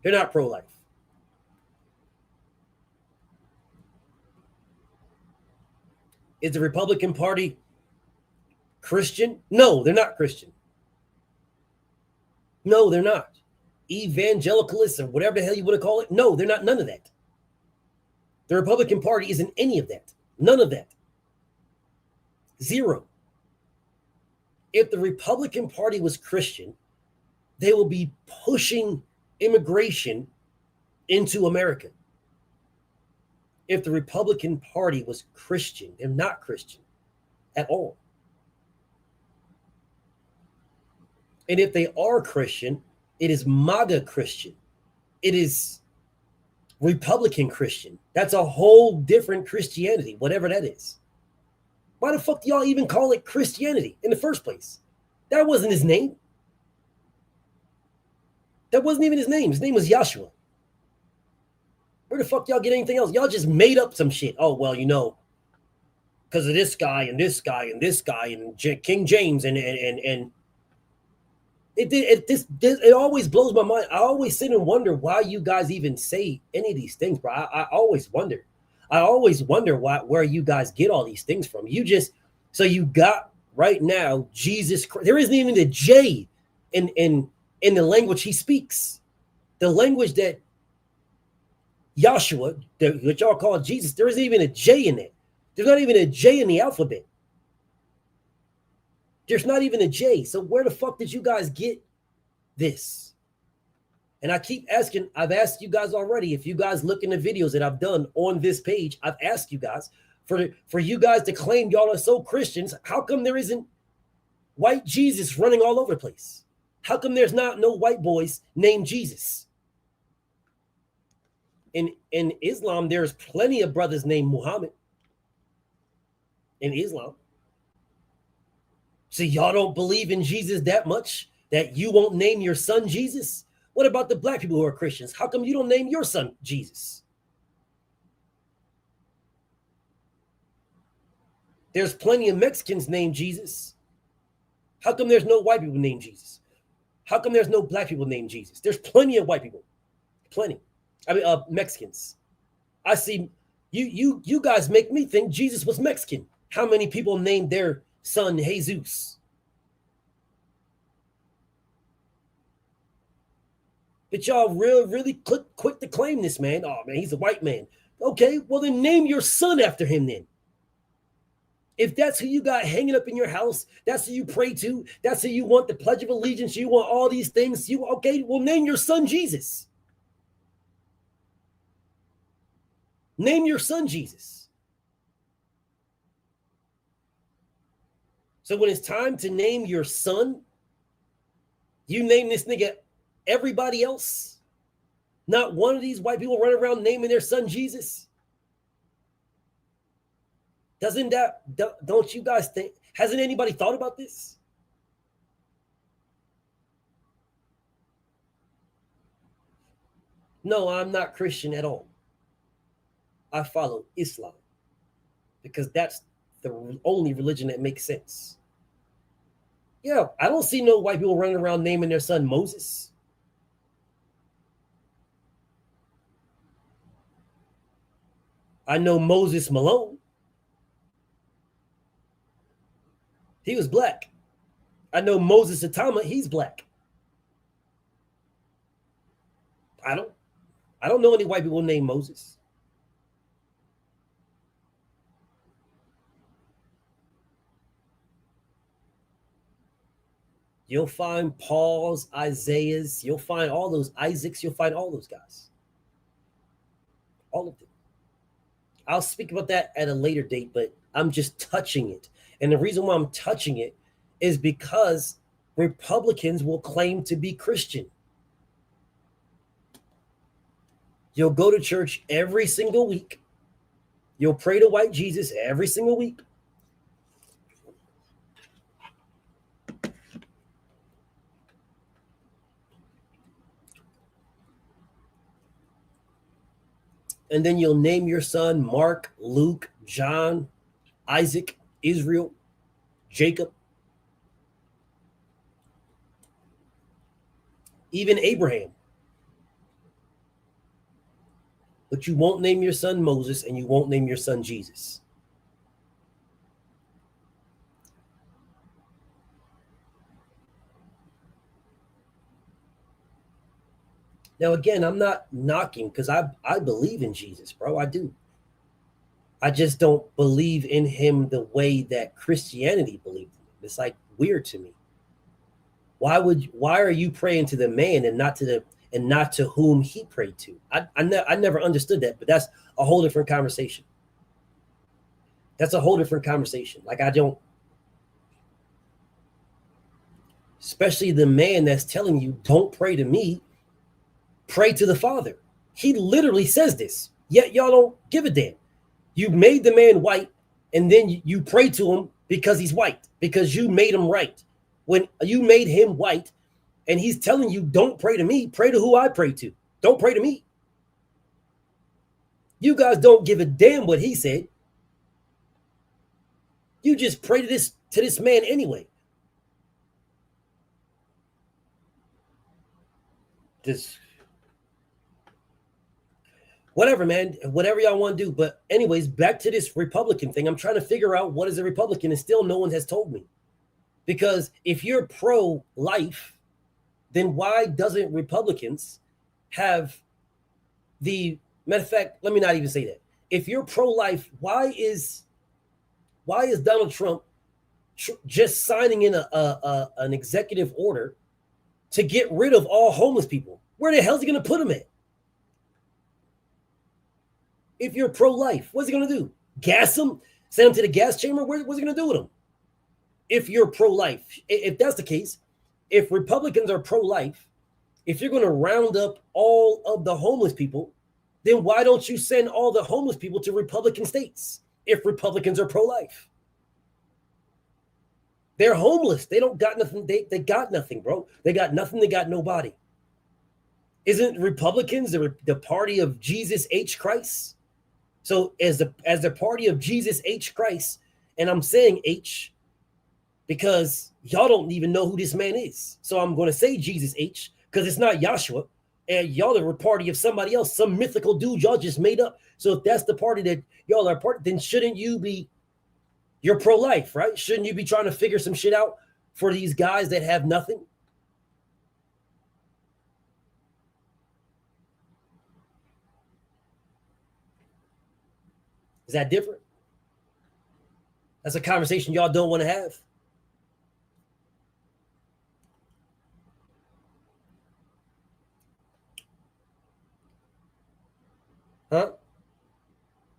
They're not pro-life. Is the Republican Party Christian? No, they're not Christian. No, they're not. evangelicalists or whatever the hell you want to call it. No, they're not none of that. The Republican Party isn't any of that. None of that. Zero. If the Republican Party was Christian, they will be pushing immigration into America. If the Republican Party was Christian, they're not Christian at all. And if they are Christian, it is MAGA Christian. It is Republican Christian. That's a whole different Christianity, whatever that is. Why the fuck do y'all even call it Christianity in the first place? That wasn't his name. That wasn't even his name. His name was Joshua. Where the fuck y'all get anything else? Y'all just made up some shit. Oh, well, you know, because of this guy and this guy and this guy and King James and it always blows my mind. I always sit and wonder why you guys even say any of these things, bro. I always wonder. I always wonder where you guys get all these things from. So you got right now Jesus Christ. There isn't even a J in the language he speaks. The language that Joshua, what y'all call Jesus, there isn't even a J in it. There's not even a J in the alphabet. There's not even a J. So where the fuck did you guys get this? And I keep asking, I've asked you guys already, if you guys look in the videos that I've done on this page, I've asked you guys, for you guys to claim y'all are so Christians, how come there isn't white Jesus running all over the place? How come there's not no white boys named Jesus? In Islam, there's plenty of brothers named Muhammad in Islam. So y'all don't believe in Jesus that much that you won't name your son Jesus? What about the black people who are Christians? How come you don't name your son Jesus? There's plenty of Mexicans named Jesus. How come there's no white people named Jesus? How come there's no black people named Jesus? There's plenty of white people. Plenty. I mean, Mexicans. I see you guys make me think Jesus was Mexican. How many people named their son Jesus? But y'all really quick to claim this man. Oh man, he's a white man. Okay, well then name your son after him then. If that's who you got hanging up in your house, that's who you pray to, that's who you want the Pledge of Allegiance, you want all these things, okay, well name your son Jesus. Name your son Jesus. So when it's time to name your son, you name this nigga everybody else. Not one of these white people running around naming their son Jesus. Don't you guys think, hasn't anybody thought about this? No, I'm not Christian at all. I follow Islam because that's the only religion that makes sense. Yeah, I don't see no white people running around naming their son Moses. I know Moses Malone. He was black. I know Moses Atama, he's black. I don't know any white people named Moses. You'll find Paul's, Isaiah's, you'll find all those Isaacs, you'll find all those guys. All of them. I'll speak about that at a later date, but I'm just touching it. And the reason why I'm touching it is because Republicans will claim to be Christian. You'll go to church every single week. You'll pray to white Jesus every single week. And then you'll name your son Mark, Luke, John, Isaac, Israel, Jacob, even Abraham. But you won't name your son Moses and you won't name your son Jesus. Now, again, I'm not knocking because I believe in Jesus, bro. I do. I just don't believe in him the way that Christianity believed in him. It's like weird to me. Why are you praying to the man and not to whom he prayed to? I never understood that, but that's a whole different conversation. That's a whole different conversation. Like I don't, especially the man that's telling you don't pray to me, pray to the Father. He literally says this. Yet y'all don't give a damn. You made the man white, and then you pray to him because he's white, because you made him right. When you made him white, and he's telling you, don't pray to me, pray to who I pray to. Don't pray to me. You guys don't give a damn what he said. You just pray to this man anyway. Just whatever, man, whatever y'all want to do. But anyways, back to this Republican thing. I'm trying to figure out what is a Republican, and still no one has told me. Because if you're pro-life, then why doesn't Republicans have the matter of fact? Let me not even say that. If you're pro-life, why is Donald Trump just signing in an executive order to get rid of all homeless people? Where the hell is he going to put them at? If you're pro-life, what's he going to do? Gas them? Send them to the gas chamber? What's he going to do with them? If you're pro-life, if that's the case, if Republicans are pro-life, if you're going to round up all of the homeless people, then why don't you send all the homeless people to Republican states if Republicans are pro-life? They're homeless. They don't got nothing. They got nothing, bro. They got nothing. They got nobody. Isn't Republicans the party of Jesus H. Christ? So as the party of Jesus H. Christ, and I'm saying H because y'all don't even know who this man is. So I'm going to say Jesus H because it's not Yahshua. And y'all are a party of somebody else, some mythical dude y'all just made up. So if that's the party that y'all are part, then shouldn't you be, you're pro-life, right? Shouldn't you be trying to figure some shit out for these guys that have nothing? Is that different? That's a conversation y'all don't want to have. Huh?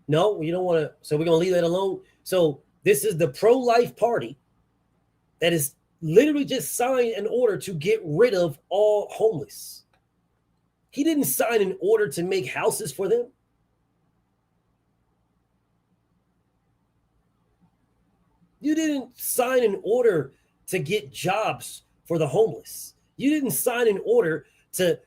No, you don't want to. So we're going to leave that alone. So this is the pro-life party that is literally just signed an order to get rid of all homeless. He didn't sign an order to make houses for them. You didn't sign an order to get jobs for the homeless. You didn't sign an order to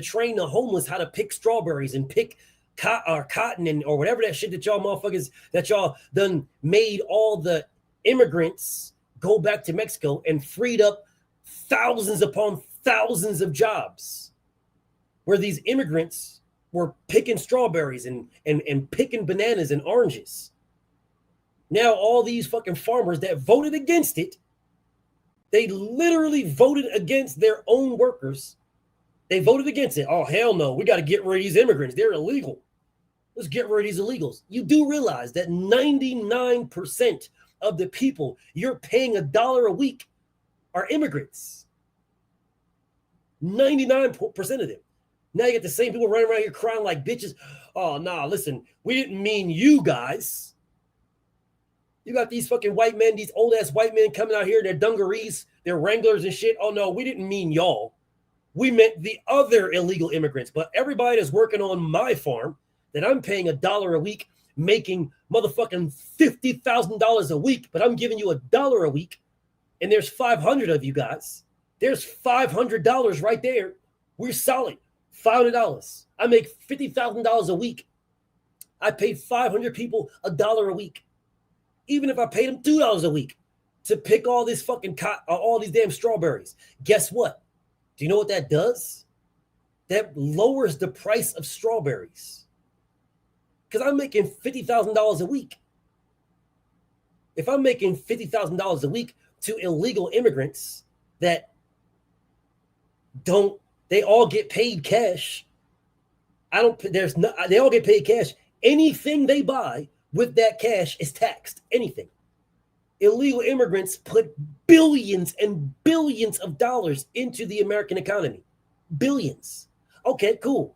train the homeless how to pick strawberries and pick cotton and or whatever that shit that y'all motherfuckers that y'all done made all the immigrants go back to Mexico and freed up thousands upon thousands of jobs where these immigrants were picking strawberries and picking bananas and oranges. Now all these fucking farmers that voted against it, they literally voted against their own workers. They voted against it. Oh, hell no. We got to get rid of these immigrants. They're illegal. Let's get rid of these illegals. You do realize that 99% of the people you're paying $1 a week are immigrants. 99% of them. Now you get the same people running around here crying like bitches. Oh, nah, listen, we didn't mean you guys. You got these fucking white men, these old ass white men coming out here in their dungarees, their Wranglers and shit. Oh no, we didn't mean y'all. We meant the other illegal immigrants. But everybody that's working on my farm that I'm paying $1 a week, making motherfucking $50,000 a week, but I'm giving you $1 a week, and there's 500 of you guys. There's $500 right there. We're solid. $500. I make $50,000 a week. I pay 500 people $1 a week. Even if I paid them $2 a week to pick all this fucking all these damn strawberries. Guess what? Do you know what that does? That lowers the price of strawberries. Because I'm making $50,000 a week. If I'm making $50,000 a week to illegal immigrants that don't They all get paid cash. They all get paid cash. Anything they buy with that cash is taxed. Anything. Illegal immigrants put billions and billions of dollars into the American economy. Billions. Okay, cool.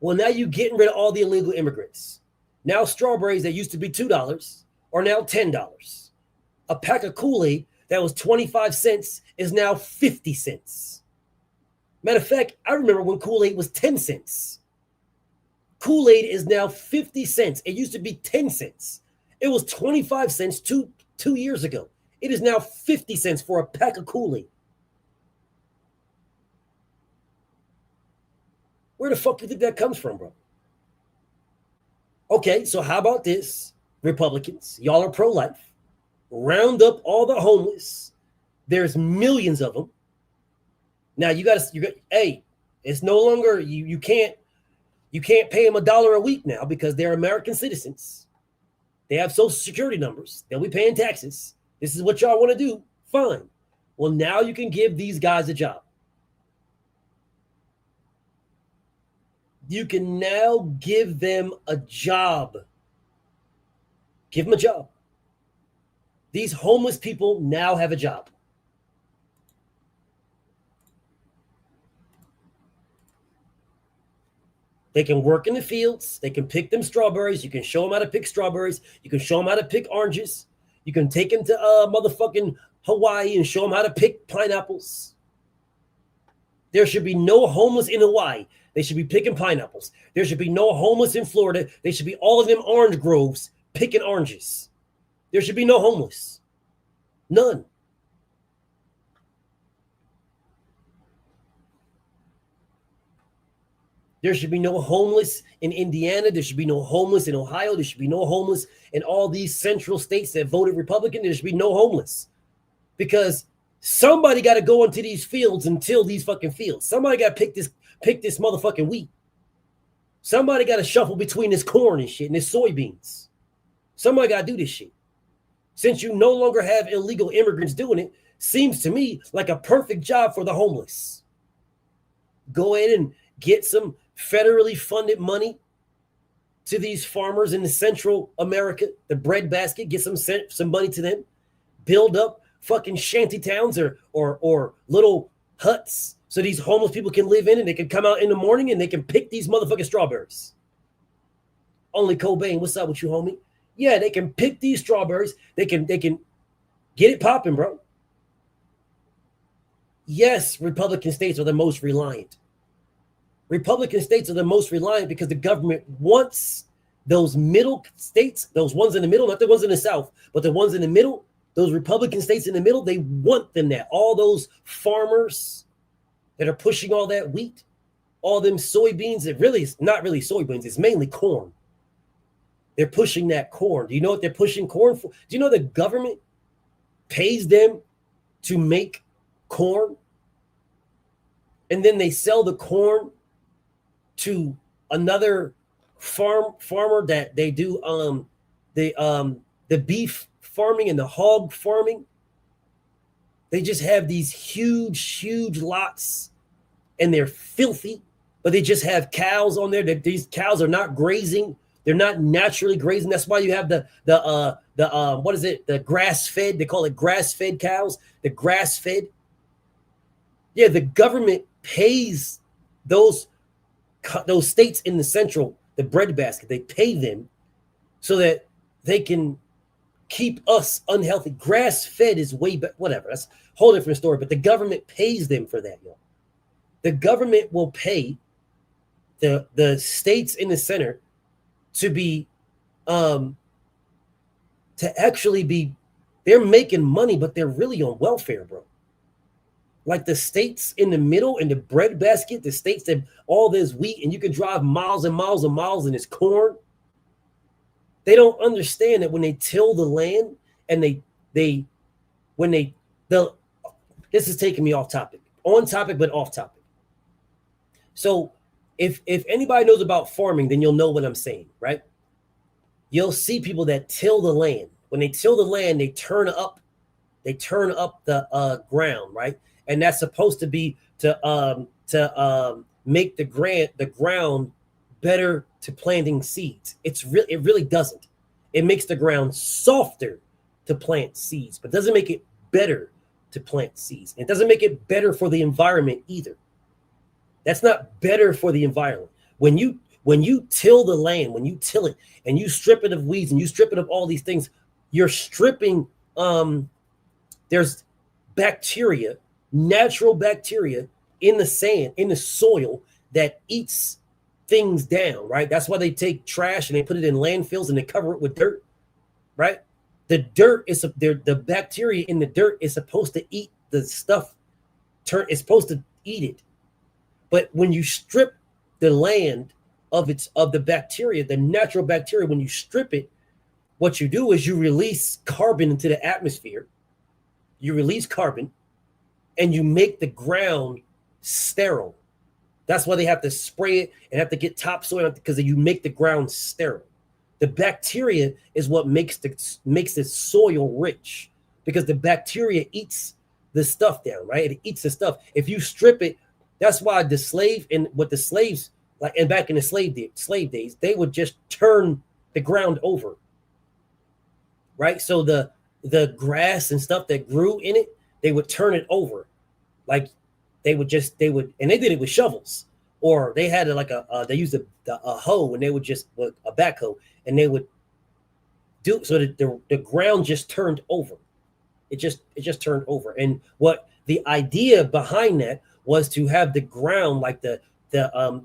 Well, now you're getting rid of all the illegal immigrants. Now strawberries that used to be $2 are now $10. A pack of Kool-Aid that was 25 cents is now 50 cents. Matter of fact, I remember when Kool-Aid was 10 cents. Kool-Aid is now 50 cents. It used to be 10 cents. It was 25 cents two years ago. It is now 50 cents for a pack of Kool-Aid. Where the fuck do you think that comes from, bro? Okay, so how about this? Republicans, y'all are pro-life. Round up all the homeless. There's millions of them. Now you got, hey, it's no longer, you can't pay them $1 a week now because they're American citizens. They have social security numbers. They'll be paying taxes. This is what y'all want to do. Fine. Well, now you can give these guys a job. You can now give them a job. Give them a job. These homeless people now have a job. They can work in the fields. They can pick them strawberries. You can show them how to pick strawberries. You can show them how to pick oranges. You can take them to motherfucking Hawaii and show them how to pick pineapples. There should be no homeless in Hawaii. They should be picking pineapples. There should be no homeless in Florida. They should be all of them orange groves picking oranges. There should be no homeless. None. There should be no homeless in Indiana. There should be no homeless in Ohio. There should be no homeless in all these central states that voted Republican. There should be no homeless because somebody got to go into these fields and till these fucking fields. Somebody got to pick this motherfucking wheat. Somebody got to shuffle between this corn and shit and this soybeans. Somebody got to do this shit. Since you no longer have illegal immigrants doing it, seems to me like a perfect job for the homeless. Go ahead and get some federally funded money to these farmers in the Central America, the bread basket, get some money to them, build up fucking shanty towns or little huts so these homeless people can live in and they can come out in the morning and they can pick these motherfucking strawberries. Only Cobain, what's up with you, homie? Yeah, they can pick these strawberries. They can get it popping, bro. Yes, Republican states are the most reliant. Republican states are the most reliant because the government wants those middle states, those ones in the middle, not the ones in the South, but the ones in the middle, those Republican states in the middle, they want them that. All those farmers that are pushing all that wheat, all them soybeans, it really is not really soybeans, it's mainly corn. They're pushing that corn. Do you know what they're pushing corn for? Do you know the government pays them to make corn? And then they sell the corn to another farmer that they do the beef farming and the hog farming. They just have these huge lots and they're filthy, but they just have cows on there. These cows are not grazing. They're not naturally grazing. That's why you have the what is it? The grass fed. They call it grass fed cows. The grass fed. Yeah, the government pays those states in the central, the bread basket. They pay them so that they can keep us unhealthy. Grass fed is way better. Whatever. That's a whole different story. But the government pays them for that, y'all. The government will pay the states in the center to be to actually be, they're making money, but they're really on welfare, bro. Like the states in the middle in the bread basket, the states that all this wheat and you can drive miles and miles and miles in this corn. They don't understand that when they till the land and this is taking me off topic, on topic, but off topic. So if anybody knows about farming, then you'll know what I'm saying, right? You'll see people that till the land. When they till the land, they turn up the ground, right? And that's supposed to be to to make the ground better to planting seeds. It really doesn't. It makes the ground softer to plant seeds, but doesn't make it better to plant seeds. It doesn't make it better for the environment either. That's not better for the environment. When you till the land, when you till it and you strip it of weeds and you strip it of all these things, you're stripping. There's bacteria, natural bacteria in the sand, in the soil that eats things down, right? That's why they take trash and they put it in landfills and they cover it with dirt, right? The dirt is the bacteria in the dirt is supposed to eat the stuff. It's supposed to eat it. But when you strip the land of the bacteria, the natural bacteria, when you strip it, what you do is you release carbon into the atmosphere. You release carbon and you make the ground sterile. That's why they have to spray it and have to get topsoil because you make the ground sterile. The bacteria is what makes the soil rich because the bacteria eats the stuff down, right? It eats the stuff. If you strip it, that's why the slaves, like, and back in the slave days, they would just turn the ground over, right? So the grass and stuff that grew in it, they would turn it over, like and they did it with shovels, or they had they used a hoe and they would just a backhoe and they would do so that the ground just turned over. It just turned over. And what the idea behind that was to have the ground like the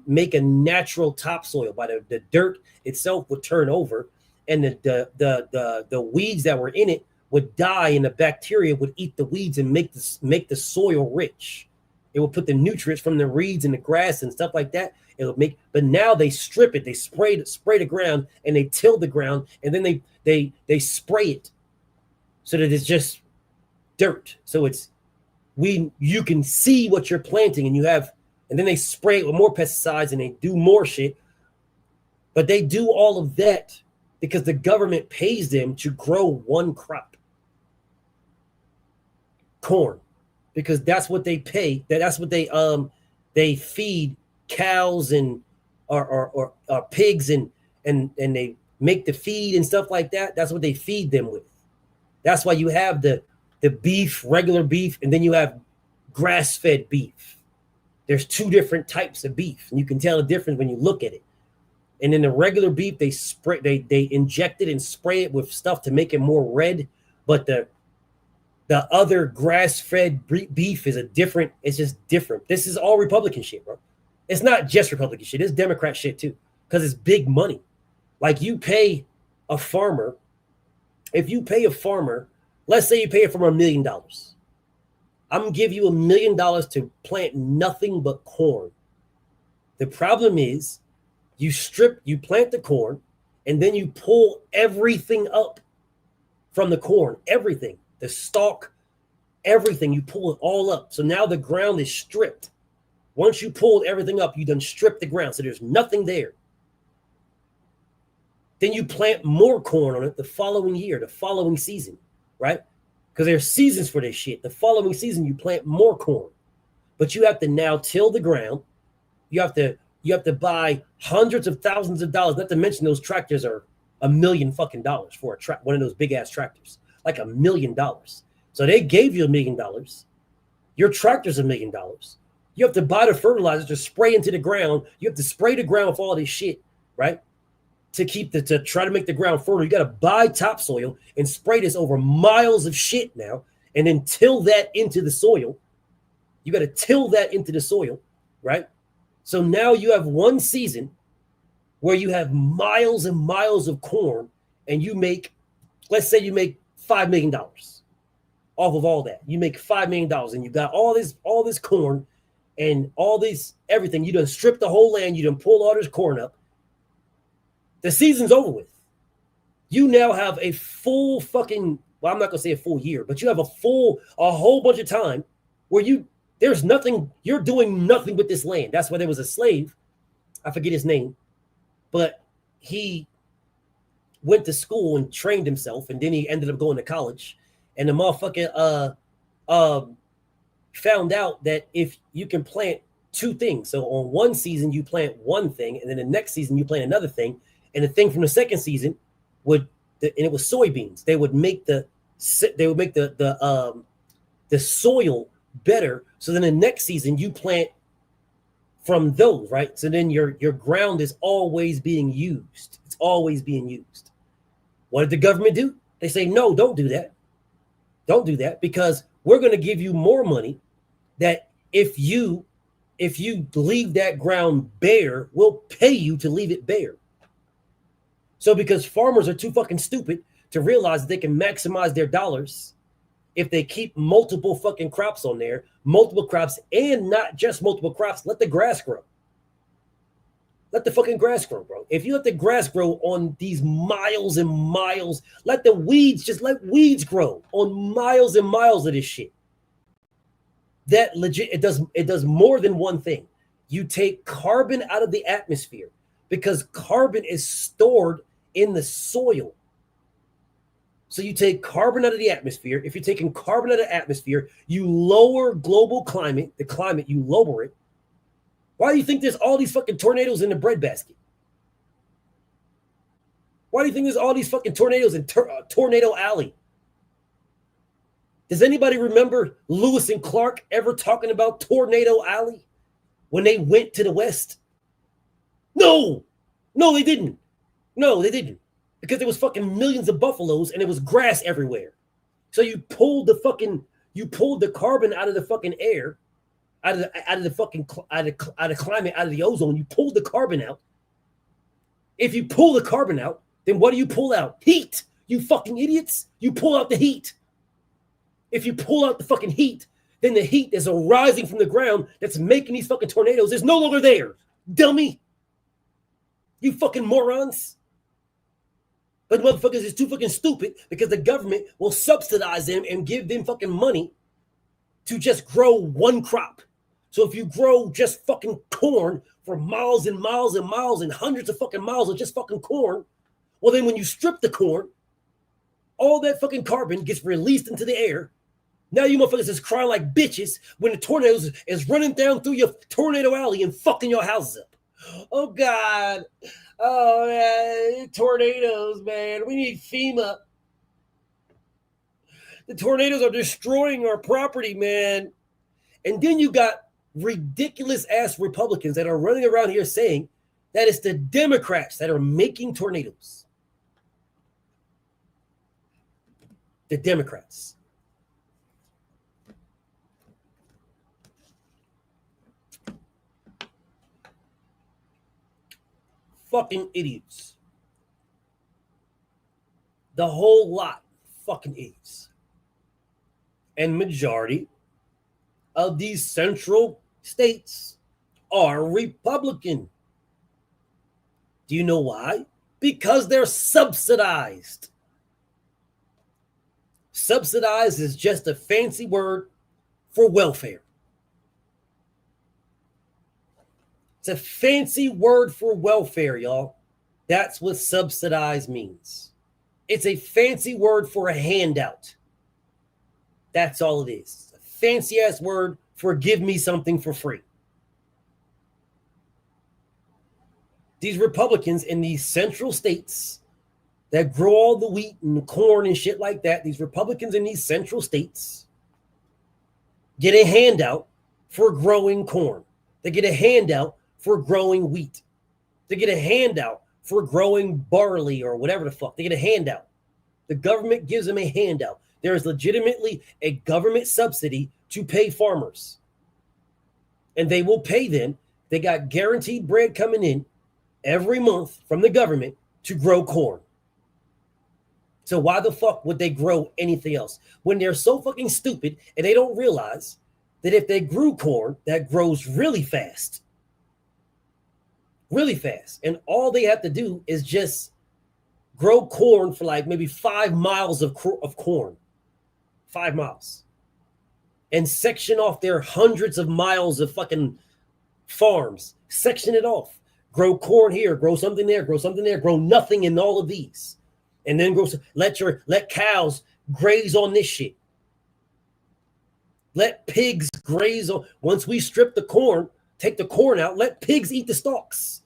make a natural topsoil by the dirt itself would turn over, and the weeds that were in it would die, and the bacteria would eat the weeds and make the soil rich. It would put the nutrients from the reeds and the grass and stuff like that. It would make, but now they strip it, they spray the ground, and they till the ground, and then they spray it so that it's just dirt. So you can see what you're planting, and then they spray it with more pesticides and they do more shit. But they do all of that because the government pays them to grow one crop. Corn. Because that's what they pay. That's what they feed cows and or pigs and they make the feed and stuff like that. That's what they feed them with. That's why you have the beef, regular beef, and then you have grass-fed beef. There's two different types of beef, and you can tell the difference when you look at it. And in the regular beef, they inject it and spray it with stuff to make it more red, but the other grass-fed beef is it's just different. This is all Republican shit, bro. It's not just Republican shit. It's Democrat shit too, because it's big money. Like you pay a farmer, if you pay a farmer, let's say you pay a farmer $1 million. I'm going to give you $1 million to plant nothing but corn. The problem is you plant the corn, and then you pull everything up from the corn, everything. The stalk, everything, you pull it all up. So now the ground is stripped. Once you pulled everything up, you done stripped the ground. So there's nothing there. Then you plant more corn on it the following year, the following season, right? Because there's seasons for this shit. The following season, you plant more corn. But you have to now till the ground. You have to buy hundreds of thousands of dollars. Not to mention those tractors are $1 million fucking dollars for one of those big ass tractors. Like $1 million. So they gave you $1 million. Your tractor's $1 million. You have to buy the fertilizer to spray into the ground. You have to spray the ground with all this shit, right? To try to make the ground fertile. You got to buy topsoil and spray this over miles of shit now, and then till that into the soil. You got to till that into the soil, right? So now you have one season where you have miles and miles of corn, and let's say you make $5 million off of all that. You make $5 million, and you got all this corn and all this everything. You done stripped the whole land. You done pulled all this corn up. The season's over with. You now have a full fucking, well, I'm not gonna say a full year, but you have a whole bunch of time where there's nothing, you're doing nothing with this land. That's why there was a slave, I forget his name, but he went to school and trained himself, and then he ended up going to college. And the motherfucker found out that if you can plant two things. So on one season you plant one thing, and then the next season you plant another thing, and the thing from the second season and it was soybeans. They would make the soil better. So then the next season you plant from those, right? So then your ground is always being used. It's always being used. What did the government do? They say, no, don't do that. Don't do that, because we're going to give you more money that if you leave that ground bare, we'll pay you to leave it bare. So because farmers are too fucking stupid to realize that they can maximize their dollars if they keep multiple fucking crops on there, multiple crops, and not just multiple crops, let the grass grow. Let the fucking grass grow, bro. If you let the grass grow on these miles and miles, let weeds grow on miles and miles of this shit. That legit, it does more than one thing. You take carbon out of the atmosphere because carbon is stored in the soil. So you take carbon out of the atmosphere. If you're taking carbon out of the atmosphere, you lower global climate, the climate, you lower it. Why do you think there's all these fucking tornadoes in the breadbasket? Why do you think there's all these fucking tornadoes in Tornado Alley? Does anybody remember Lewis and Clark ever talking about Tornado Alley when they went to the West? No, they didn't. No, they didn't. Because there was fucking millions of buffaloes and there was grass everywhere. So you pulled the carbon out of the fucking air, out of the climate, out of the ozone. You pulled the carbon out. If you pull the carbon out, then what do you pull out? Heat. You fucking idiots. You pull out the heat. If you pull out the fucking heat, then the heat that's arising from the ground that's making these fucking tornadoes is no longer there. Dummy. You fucking morons. But motherfuckers is too fucking stupid because the government will subsidize them and give them fucking money to just grow one crop. So if you grow just fucking corn for miles and miles and miles and hundreds of fucking miles of just fucking corn, well then when you strip the corn, all that fucking carbon gets released into the air. Now you motherfuckers is crying like bitches when the tornadoes is running down through your tornado alley and fucking your houses up. Oh God. Oh man, tornadoes, man. We need FEMA. The tornadoes are destroying our property, man. And then you got ridiculous ass Republicans that are running around here saying that it's the Democrats that are making tornadoes. The Democrats. Fucking idiots. The whole lot. Fucking idiots. And majority of these central states are Republican. Do you know why? Because they're subsidized. Subsidized is just a fancy word for welfare. It's a fancy word for welfare, y'all. That's what subsidized means. It's a fancy word for a handout. That's all it is. A fancy ass word for give me something for free. These Republicans in these central states that grow all the wheat and the corn and shit like that, these Republicans in these central states get a handout for growing corn. They get a handout for growing wheat. They get a handout for growing barley or whatever the fuck. They get a handout. The government gives them a handout. There is legitimately a government subsidy to pay farmers. And they will pay them. They got guaranteed bread coming in every month from the government to grow corn. So why the fuck would they grow anything else? When they're so fucking stupid and they don't realize that if they grew corn, that grows really fast. Really fast. And all they have to do is just grow corn for like maybe 5 miles of corn. 5 miles. And section off their hundreds of miles of fucking farms. Section it off. Grow corn here, grow something there, grow something there, grow nothing in all of these. And then let cows graze on this shit. Let pigs graze on. Once we strip the corn, Take the corn out, let pigs eat the stalks.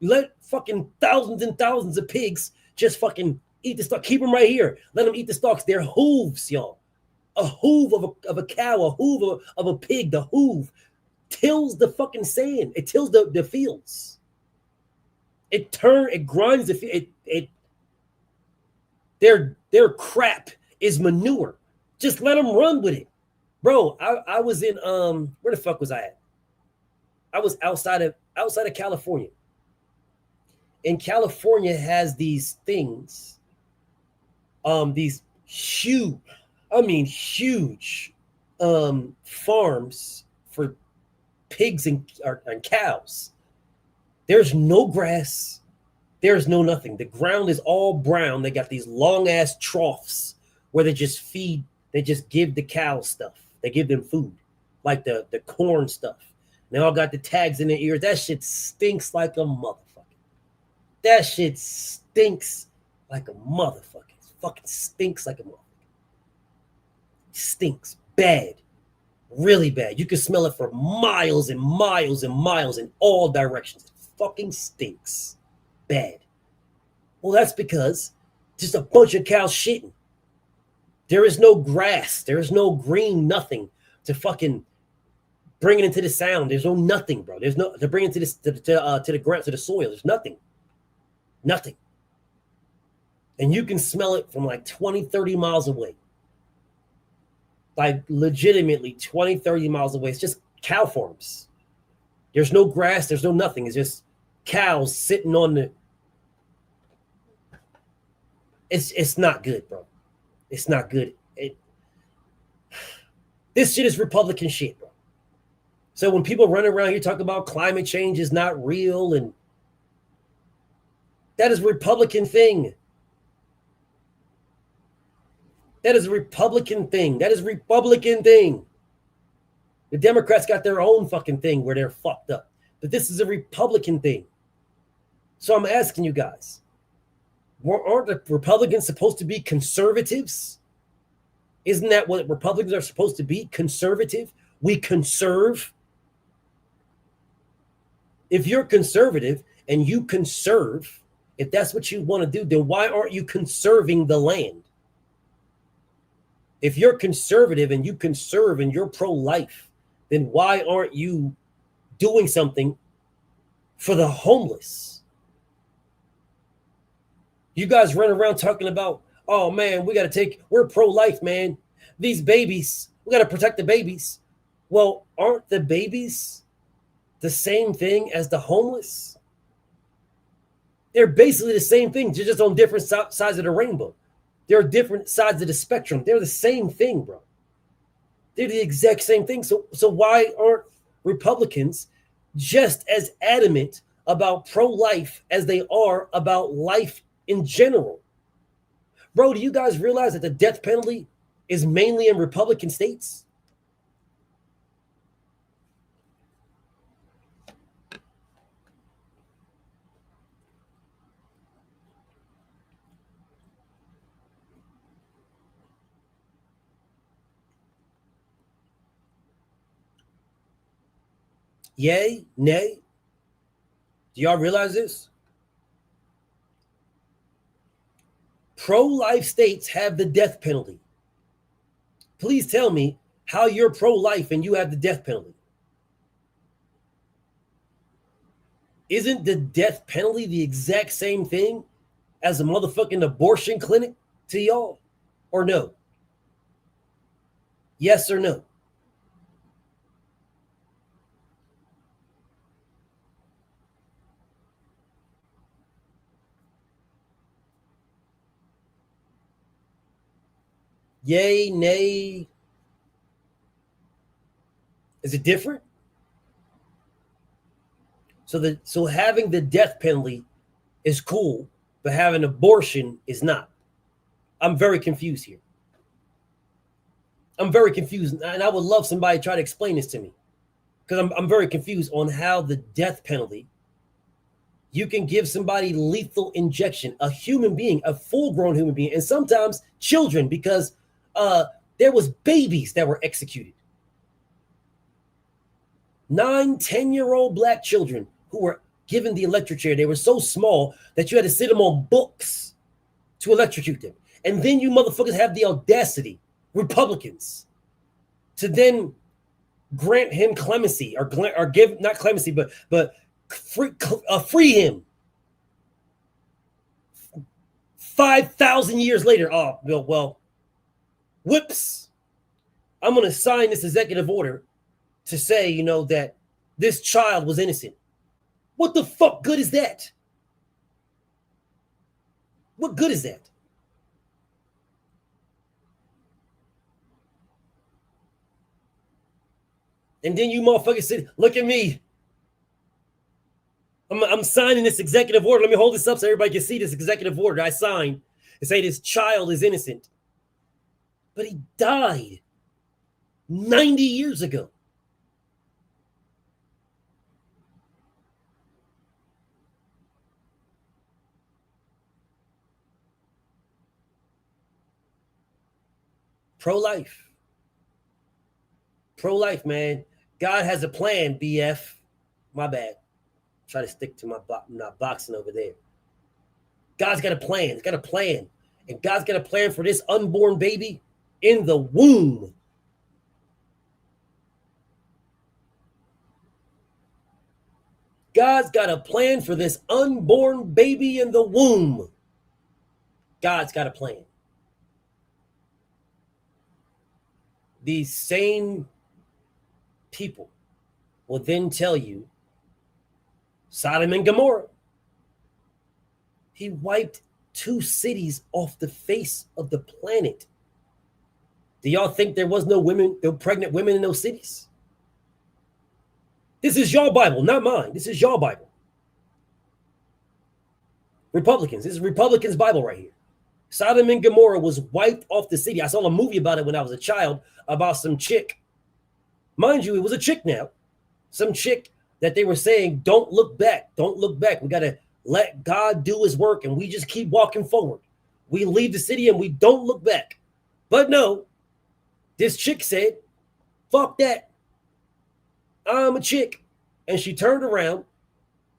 Let fucking thousands and thousands of pigs just fucking eat the stalk. Keep them right here. Let them eat the stalks. They're hooves, y'all. A hoof of a cow, a hoof of a pig, the hoof tills the fucking sand. It tills the fields. It grinds the field. Their crap is manure. Just let them run with it. Bro, I was in where the fuck was I at? I was outside of California. And California has these things, these huge farms for pigs and cows. There's no grass. There's no nothing. The ground is all brown. They got these long ass troughs where they just give the cows stuff. They give them food, like the corn stuff. They all got the tags in their ears. That shit stinks like a motherfucker. That shit stinks like a motherfucker. It fucking stinks like a motherfucker. Stinks bad, really bad. You can smell it for miles and miles and miles in all directions. It fucking stinks bad. Well, that's because just a bunch of cows shitting. There is no grass. There is no green nothing to fucking bring it into the sound. There's no nothing, bro. There's no to bring it to the ground, to the soil. There's nothing. Nothing. And you can smell it from like 20, 30 miles away. Like legitimately 20, 30 miles away. It's just cow farms. There's no grass. There's no nothing. It's just cows sitting on the... It's not good, bro. It's not good. This shit is Republican shit, bro. So when people run around here talking about climate change is not real, and that is a Republican thing. That is a Republican thing. That is a Republican thing. The Democrats got their own fucking thing where they're fucked up. But this is a Republican thing. So I'm asking you guys, aren't the Republicans supposed to be conservatives? Isn't that what Republicans are supposed to be? Conservative? We conserve. If you're conservative and you conserve, if that's what you want to do, then why aren't you conserving the land? If you're conservative and you conserve and you're pro-life, then why aren't you doing something for the homeless? You guys run around talking about, oh man, we're pro-life, man. These babies, we got to protect the babies. Well, aren't the babies the same thing as the homeless? They're basically the same thing. They're just on different sides of the rainbow. They're different sides of the spectrum. They're the same thing, bro. They're the exact same thing. So why aren't Republicans just as adamant about pro-life as they are about life in general? Bro, do you guys realize that the death penalty is mainly in Republican states? Yay, nay? Do y'all realize this? Pro-life states have the death penalty. Please tell me how you're pro-life and you have the death penalty. Isn't the death penalty the exact same thing as a motherfucking abortion clinic to y'all? Or no? Yes or no? Yay, nay? Is it different? So having the death penalty is cool, but having abortion is not. I'm very confused here. I'm very confused, and I would love somebody to try to explain this to me, because I'm very confused on how the death penalty, you can give somebody lethal injection, a human being, a full-grown human being, and sometimes children, because there was babies that were executed. 9, 10-year-old black children who were given the electric chair. They were so small that you had to sit them on books to electrocute them. And then you motherfuckers have the audacity, Republicans, to then grant him clemency or give, not clemency, but free him. 5,000 years later, oh, well, whoops, I'm going to sign this executive order to say, that this child was innocent. What the fuck good is that? What good is that? And then you motherfuckers say, look at me. I'm signing this executive order. Let me hold this up so everybody can see this executive order I signed and say this child is innocent. But he died 90 years ago. Pro-life. Pro-life, man. God has a plan, BF. My bad. Try to stick to my not boxing over there. God's got a plan. He's got a plan. And God's got a plan for this unborn baby in the womb. God's got a plan for this unborn baby in the womb. God's got a plan. These same people will then tell you Sodom and Gomorrah. He wiped 2 cities off the face of the planet. Do y'all think there was no pregnant women in those cities? This is your Bible, not mine. This is your Bible. Republicans. This is Republicans' Bible right here. Sodom and Gomorrah was wiped off the city. I saw a movie about it when I was a child about some chick. Mind you, it was a chick now. Some chick that they were saying, don't look back. Don't look back. We got to let God do his work and we just keep walking forward. We leave the city and we don't look back. But no, this chick said, fuck that. I'm a chick. And she turned around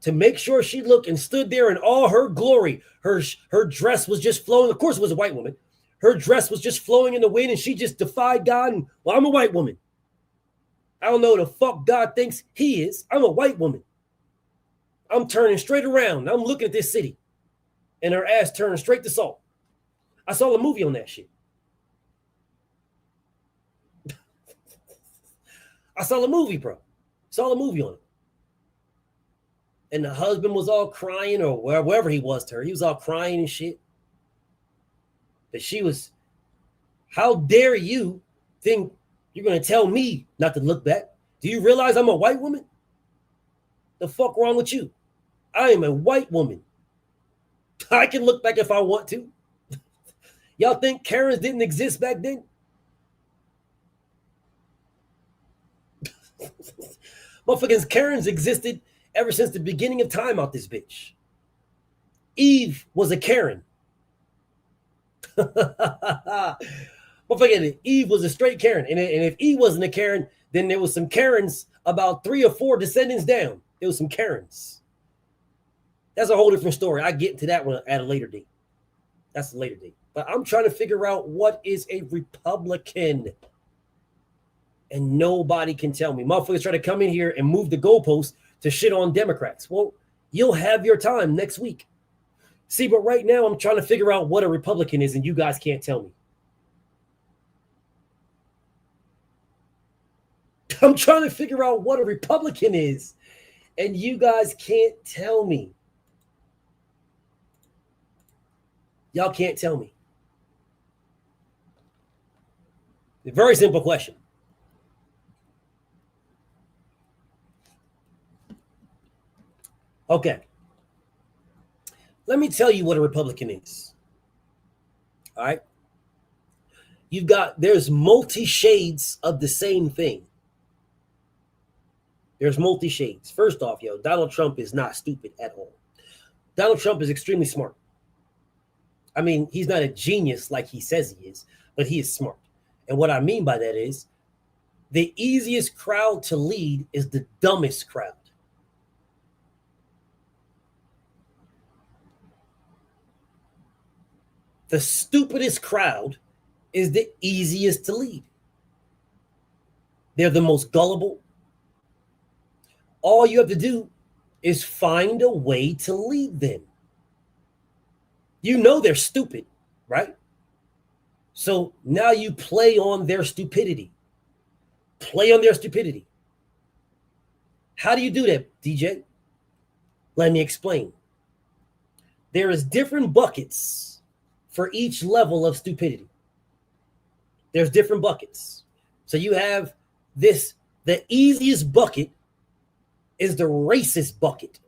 to make sure she looked and stood there in all her glory. Her dress was just flowing. Of course, it was a white woman. Her dress was just flowing in the wind and she just defied God. And, well, I'm a white woman. I don't know what the fuck God thinks he is. I'm a white woman. I'm turning straight around. I'm looking at this city. And her ass turning straight to salt. I saw a movie on that shit. I saw a movie, bro. Saw a movie on it. And the husband was all crying, or wherever he was to her. He was all crying and shit. But she was, how dare you think you're going to tell me not to look back? Do you realize I'm a white woman? The fuck wrong with you? I am a white woman. I can look back if I want to. Y'all think Karens didn't exist back then? Motherfuckers, Karens existed ever since the beginning of time out this bitch. Eve was a Karen. Motherfucker, Eve was a straight Karen. And if Eve wasn't a Karen, then there was some Karens about 3 or 4 descendants down. There was some Karens. That's a whole different story. I get into that one at a later date. That's a later date. But I'm trying to figure out what is a Republican. And nobody can tell me. Motherfuckers try to come in here and move the goalposts to shit on Democrats. Well, you'll have your time next week. See, but right now I'm trying to figure out what a Republican is, and you guys can't tell me. I'm trying to figure out what a Republican is, and you guys can't tell me. Y'all can't tell me. A very simple question. Okay. Let me tell you what a Republican is. All right. There's multi shades of the same thing. There's multi shades. First off, Donald Trump is not stupid at all. Donald Trump is extremely smart. I mean, he's not a genius like he says he is, but he is smart. And what I mean by that is The easiest crowd to lead is the dumbest crowd. The stupidest crowd is the easiest to lead. They're the most gullible. All you have to do is find a way to lead them. You know they're stupid, right? So now you play on their stupidity. Play on their stupidity. How do you do that, DJ? Let me explain. There is different buckets for each level of stupidity. There's different buckets. So you have this, the easiest bucket is the racist bucket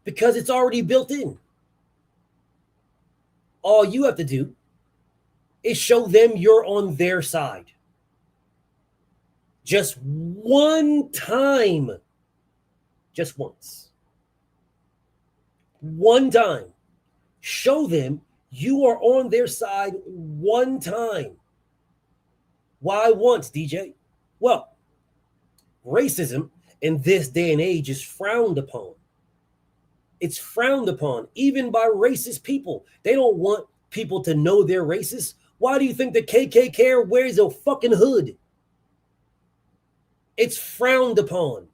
because it's already built in. All you have to do is show them you're on their side. Just one time. Just once. One time. Show them you are on their side one time. Why once, DJ? Well, racism in this day and age is frowned upon. It's frowned upon, even by racist people. They don't want people to know they're racist. Why do you think the KKK wears a fucking hood? It's frowned upon.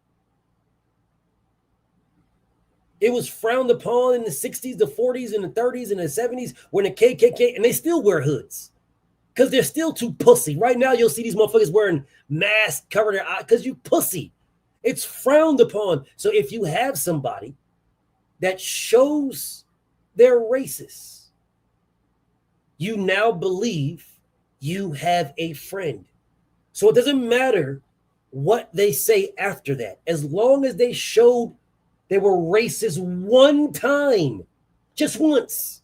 It was frowned upon in the 60s, the 40s, and the 30s, and the 70s when the KKK, and they still wear hoods because they're still too pussy. Right now, you'll see these motherfuckers wearing masks, covering their eyes because you pussy. It's frowned upon. So if you have somebody that shows they're racist, you now believe you have a friend. So it doesn't matter what they say after that. As long as they showed they were racist one time, just once.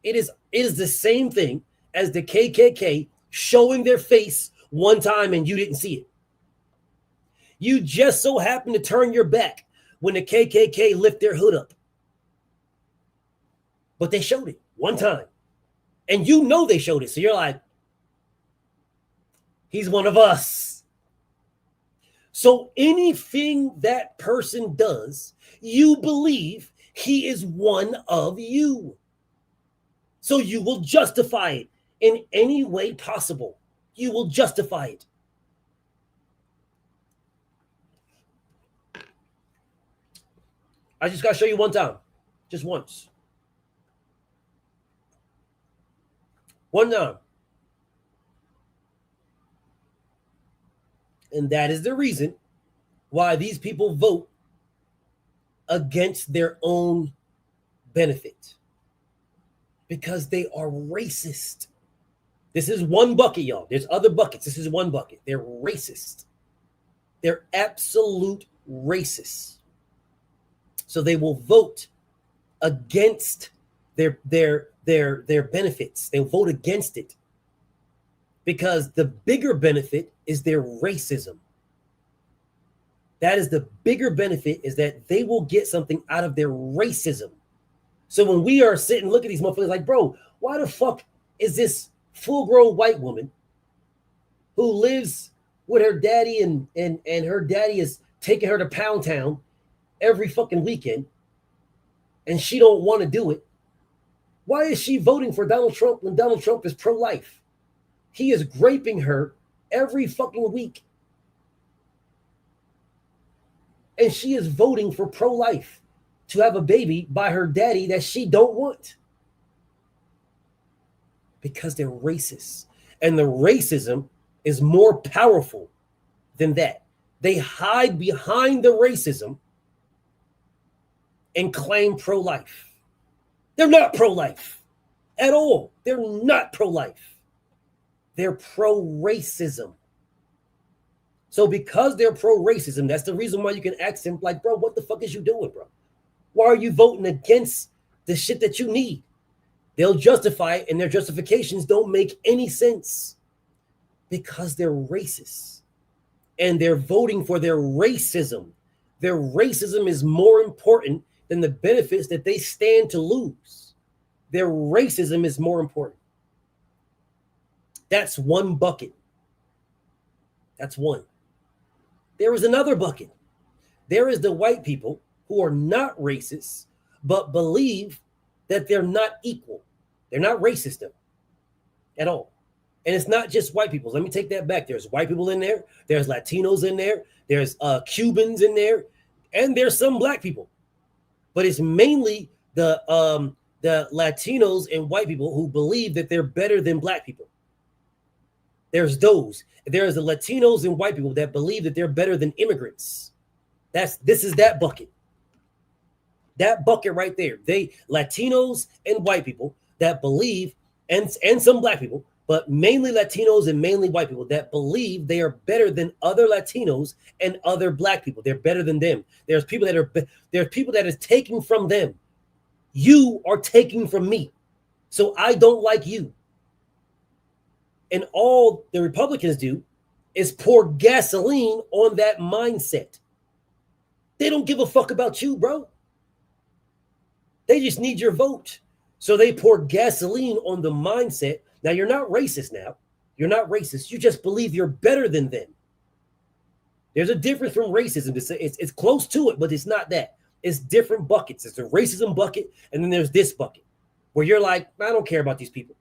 It is the same thing as the KKK showing their face one time and you didn't see it. You just so happen to turn your back when the KKK lift their hood up. But they showed it one time. And you know they showed it. So you're like, he's one of us. So anything that person does, you believe he is one of you. So you will justify it in any way possible. You will justify it. I just got to show you one time. Just once. One time. And that is the reason why these people vote against their own benefit. Because they are racist. This is one bucket, y'all. There's other buckets. This is one bucket. They're racist. They're absolute racists. So they will vote against their benefits. They'll vote against it. Because the bigger benefit is their racism. That is the bigger benefit, is that they will get something out of their racism. So when we are sitting, look at these motherfuckers like, bro, why the fuck is this full-grown white woman who lives with her daddy and her daddy is taking her to Pound Town every fucking weekend and she don't want to do it? Why is she voting for Donald Trump when Donald Trump is pro-life? He is raping her every fucking week. And she is voting for pro-life to have a baby by her daddy that she don't want. Because they're racist. And the racism is more powerful than that. They hide behind the racism and claim pro-life. They're not pro-life at all. They're not pro-life. They're pro-racism. So because they're pro-racism, that's the reason why you can ask them, like, bro, what the fuck is you doing, bro? Why are you voting against the shit that you need? They'll justify it, and their justifications don't make any sense because they're racist. And they're voting for their racism. Their racism is more important than the benefits that they stand to lose. Their racism is more important. That's one bucket. That's one. There is another bucket. There is the white people who are not racist, but believe that they're not equal. They're not racist though, at all. And it's not just white people. Let me take that back. There's white people in there. There's Latinos in there. There's Cubans in there. And there's some black people. But it's mainly the Latinos and white people who believe that they're better than black people. There's those. There's the Latinos and white people that believe that they're better than immigrants. This is that bucket. That bucket right there. They Latinos and white people that believe, and some black people, but mainly Latinos and mainly white people that believe they are better than other Latinos and other black people. They're better than them. There's people that is taking from them. You are taking from me. So I don't like you. And all the Republicans do is pour gasoline on that mindset. They don't give a fuck about you, bro. They just need your vote. So they pour gasoline on the mindset. Now, you're not racist now. You're not racist. You just believe you're better than them. There's a difference from racism. It's close to it, but it's not that. It's different buckets. It's the racism bucket, and then there's this bucket where you're like, I don't care about these people.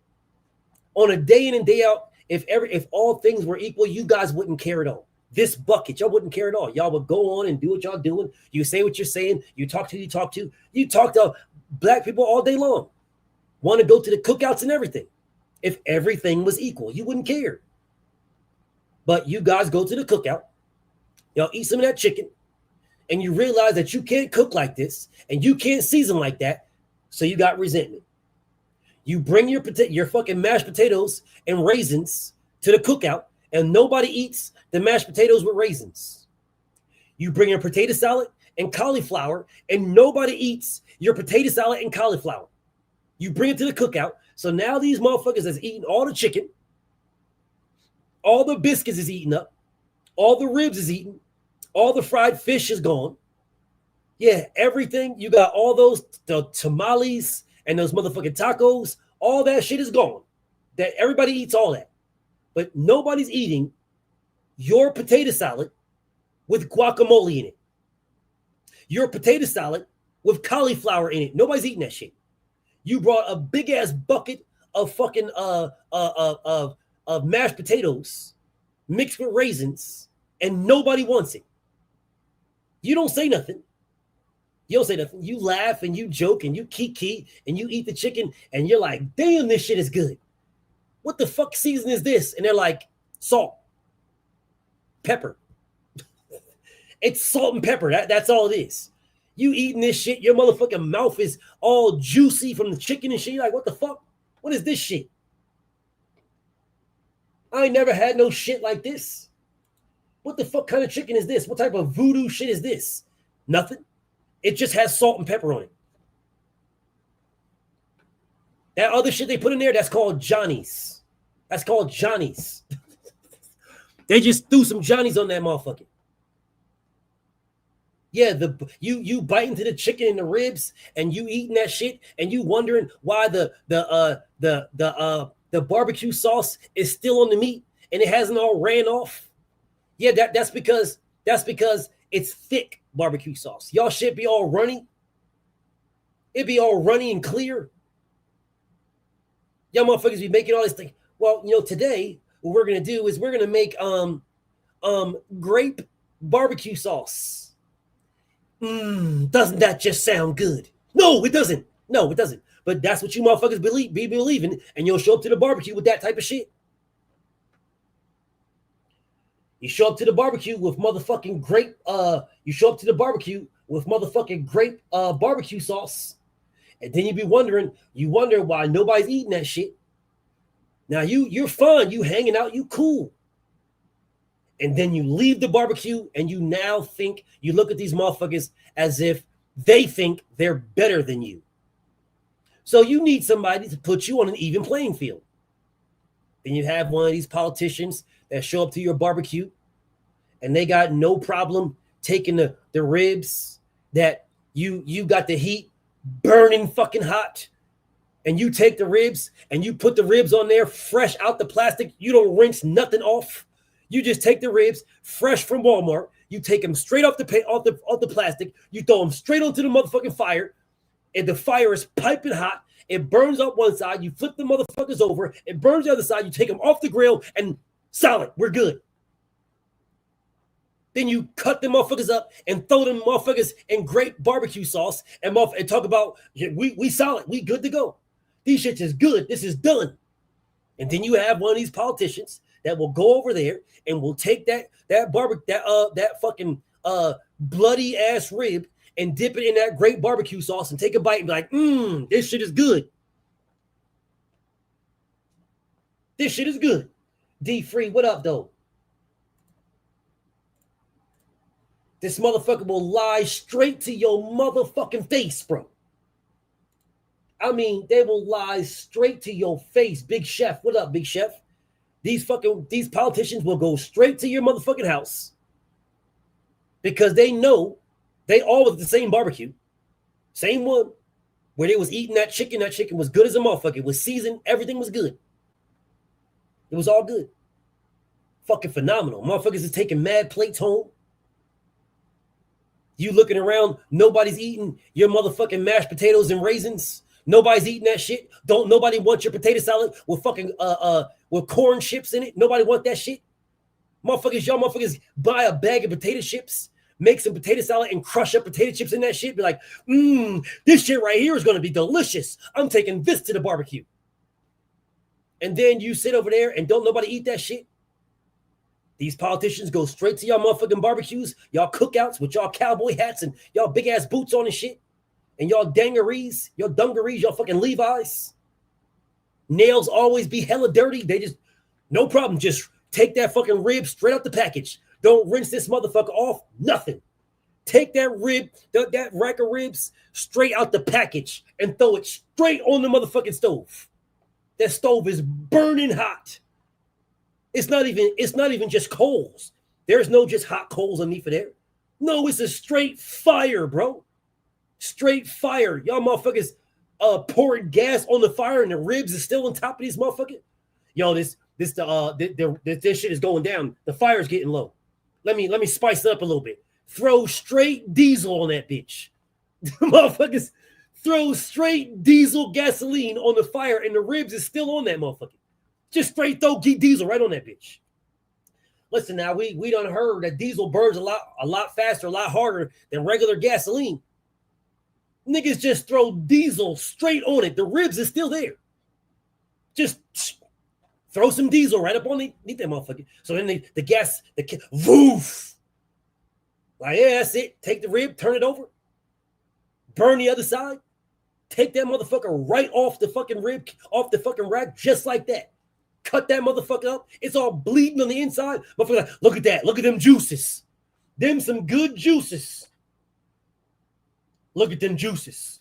On a day in and day out, if all things were equal, you guys wouldn't care at all. This bucket, y'all wouldn't care at all. Y'all would go on and do what y'all doing. You say what you're saying. You talk to. You talk to black people all day long. Want to go to the cookouts and everything. If everything was equal, you wouldn't care. But you guys go to the cookout. Y'all eat some of that chicken. And you realize that you can't cook like this. And you can't season like that. So you got resentment. You bring your fucking mashed potatoes and raisins to the cookout. And nobody eats the mashed potatoes with raisins. You bring your potato salad and cauliflower, and nobody eats your potato salad and cauliflower. You bring it to the cookout. So now these motherfuckers is eating all the chicken. All the biscuits is eaten up. All the ribs is eaten. All the fried fish is gone. Yeah, everything. You got all the tamales and those motherfucking tacos. All that shit is gone. That everybody eats all that. But nobody's eating your potato salad with guacamole in it. Your potato salad with cauliflower in it. Nobody's eating that shit. You brought a big ass bucket of fucking of mashed potatoes mixed with raisins, and nobody wants it. You don't say nothing. You don't say nothing. You laugh and you joke and you kiki and you eat the chicken and you're like, damn, this shit is good. What the fuck season is this? And they're like, salt, pepper. It's salt and pepper. That's all it is. You eating this shit, your motherfucking mouth is all juicy from the chicken and shit. You're like, what the fuck? What is this shit? I ain't never had no shit like this. What the fuck kind of chicken is this? What type of voodoo shit is this? Nothing. It just has salt and pepper on it. That other shit they put in there, that's called Johnny's. That's called Johnny's. They just threw some Johnny's on that motherfucker. Yeah, you bite into the chicken and the ribs, and you eating that shit, and you wondering why the barbecue sauce is still on the meat and it hasn't all ran off. Yeah, that's because it's thick barbecue sauce. Y'all shit be all runny. It be all runny and clear. Y'all motherfuckers be making all this thing. Well, today what we're gonna do is we're gonna make grape barbecue sauce. Doesn't that just sound good? No, it doesn't. No, it doesn't. But that's what you motherfuckers be believing, and you'll show up to the barbecue with that type of shit. You show up to the barbecue with motherfucking grape. You show up to the barbecue with motherfucking grape barbecue sauce, and then you wonder why nobody's eating that shit. Now you're fun, you hanging out, you cool. And then you leave the barbecue and you now you look at these motherfuckers as if they think they're better than you. So you need somebody to put you on an even playing field. Then you have one of these politicians that show up to your barbecue and they got no problem taking the ribs that you got the heat burning fucking hot. And you take the ribs and you put the ribs on there fresh out the plastic. You don't rinse nothing off. You just take the ribs fresh from Walmart. You take them straight off the plastic. You throw them straight onto the motherfucking fire, and the fire is piping hot. It burns up one side. You flip the motherfuckers over. It burns the other side. You take them off the grill, and solid. We're good. Then you cut them motherfuckers up and throw them motherfuckers in great barbecue sauce and talk about we solid. We good to go. These shits is good. This is done. And then you have one of these politicians that will go over there and will take that fucking bloody ass rib and dip it in that great barbecue sauce and take a bite and be like, this shit is good. This shit is good. D-Free, what up, though? This motherfucker will lie straight to your motherfucking face, bro. I mean, they will lie straight to your face. Big Chef, what up, Big Chef? These politicians will go straight to your motherfucking house because they know they all was the same barbecue, same one where they was eating that chicken. That chicken was good as a motherfucker. It was seasoned. Everything was good. It was all good. Fucking phenomenal. Motherfuckers is taking mad plates home. You looking around, nobody's eating your motherfucking mashed potatoes and raisins. Nobody's eating that shit. Don't nobody want your potato salad with fucking with corn chips in it. Nobody want that shit. Y'all motherfuckers buy a bag of potato chips, make some potato salad and crush up potato chips in that shit. Be like, this shit right here is gonna be delicious. I'm taking this to the barbecue. And then you sit over there and don't nobody eat that shit. These politicians go straight to y'all motherfucking barbecues, y'all cookouts with y'all cowboy hats and y'all big ass boots on and shit. And y'all dungarees, y'all fucking Levi's. Nails always be hella dirty. They just, no problem. Just take that fucking rib straight out the package. Don't rinse this motherfucker off. Nothing. Take that rib, that rack of ribs straight out the package and throw it straight on the motherfucking stove. That stove is burning hot. It's not even just coals. There's no just hot coals underneath of there. No, it's a straight fire, bro. Straight fire. Y'all motherfuckers pouring gas on the fire and the ribs is still on top of these motherfuckers. Yo, this shit is going down. The fire's getting low. Let me spice it up a little bit. Throw straight diesel on that bitch. Motherfuckers throw straight diesel gasoline on the fire and the ribs is still on that motherfucker. Just straight throw diesel right on that bitch. Listen now, we done heard that diesel burns a lot faster, a lot harder than regular gasoline. Niggas just throw diesel straight on it. The ribs is still there. Just throw some diesel right up on that motherfucker. So then the woof. Like, yeah, that's it. Take the rib, turn it over. Burn the other side. Take that motherfucker right off the fucking rib, off the fucking rack, just like that. Cut that motherfucker up. It's all bleeding on the inside. Motherfucker, look at that. Look at them juices. Them some good juices. Look at them juices.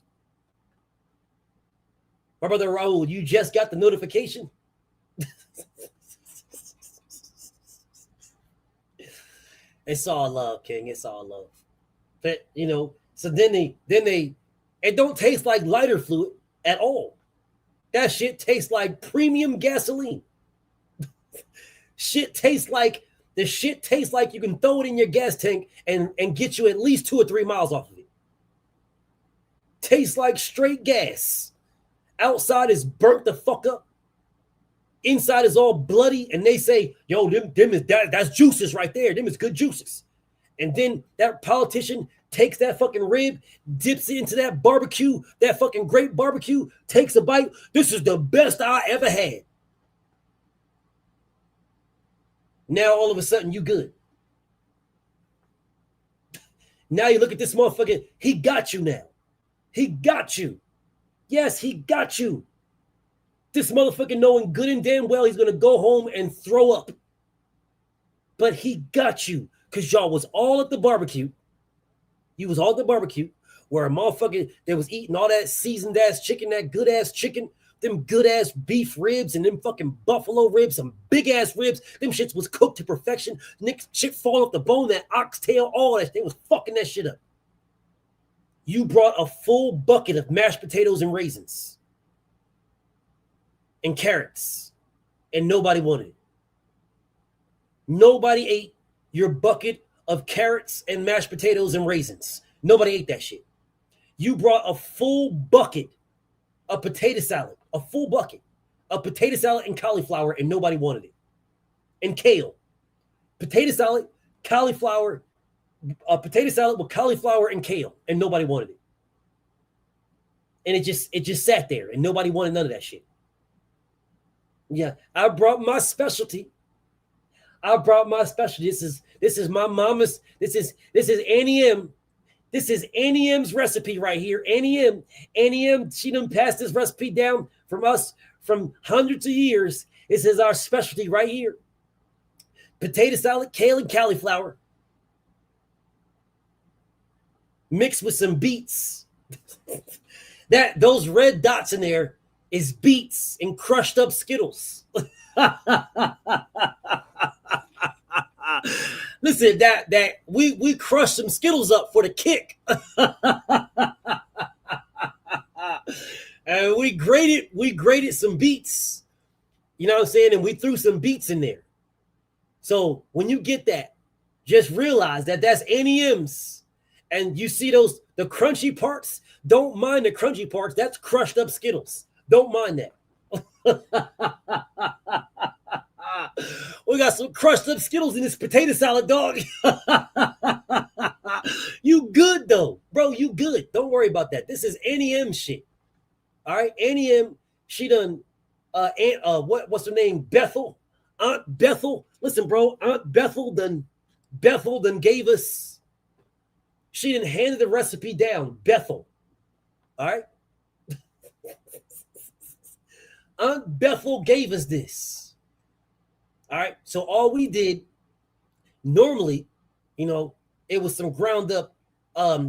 My brother Raul, you just got the notification? It's all love, King. It's all love. But, so then they, it don't taste like lighter fluid at all. That shit tastes like premium gasoline. Shit tastes like you can throw it in your gas tank and get you at least 2 or 3 miles off of it. Tastes like straight gas. Outside is burnt the fuck up. Inside is all bloody, and they say, yo, that's juices right there. Them is good juices. And then that politician takes that fucking rib, dips it into that barbecue, that fucking great barbecue, takes a bite. This is the best I ever had. Now all of a sudden you good. Now you look at this motherfucker. He got you now. He got you. Yes, he got you. This motherfucker knowing good and damn well he's going to go home and throw up. But he got you because y'all was all at the barbecue. You was all at the barbecue where a motherfucker that was eating all that seasoned ass chicken, that good ass chicken, them good ass beef ribs and them fucking buffalo ribs, some big ass ribs. Them shits was cooked to perfection. Nick shit falling off the bone, that oxtail, all that. They was fucking that shit up. You brought a full bucket of mashed potatoes and raisins and carrots, and nobody wanted it. Nobody ate your bucket of carrots and mashed potatoes and raisins. Nobody ate that shit. You brought a full bucket of potato salad, a full bucket of potato salad and cauliflower, and nobody wanted it. And kale. Potato salad, cauliflower, potato salad with cauliflower and kale, and nobody wanted it. And it just sat there, and nobody wanted none of that shit. Yeah, I brought my specialty. This is my mama's. This is Annie M. This is Annie M's recipe right here. Annie M. She done passed this recipe down from us from hundreds of years. This is our specialty right here. Potato salad, kale, and cauliflower mixed with some beets. Those red dots in there is beets and crushed up Skittles. Listen, that we crushed some Skittles up for the kick. And we grated some beets. You know what I'm saying? And we threw some beets in there. So when you get that, just realize that that's Annie M's. And you see the crunchy parts, don't mind the crunchy parts. That's crushed up Skittles. Don't mind that. We got some crushed up Skittles in this potato salad, dog. You good though, bro. You good. Don't worry about that. This is Annie M shit. All right, Annie M. She done. What's her name? Bethel. Aunt Bethel. Listen, bro. Aunt Bethel done gave us. She done handed the recipe down. Bethel. All right. Aunt Bethel gave us this. All right. So all we did normally, it was some ground up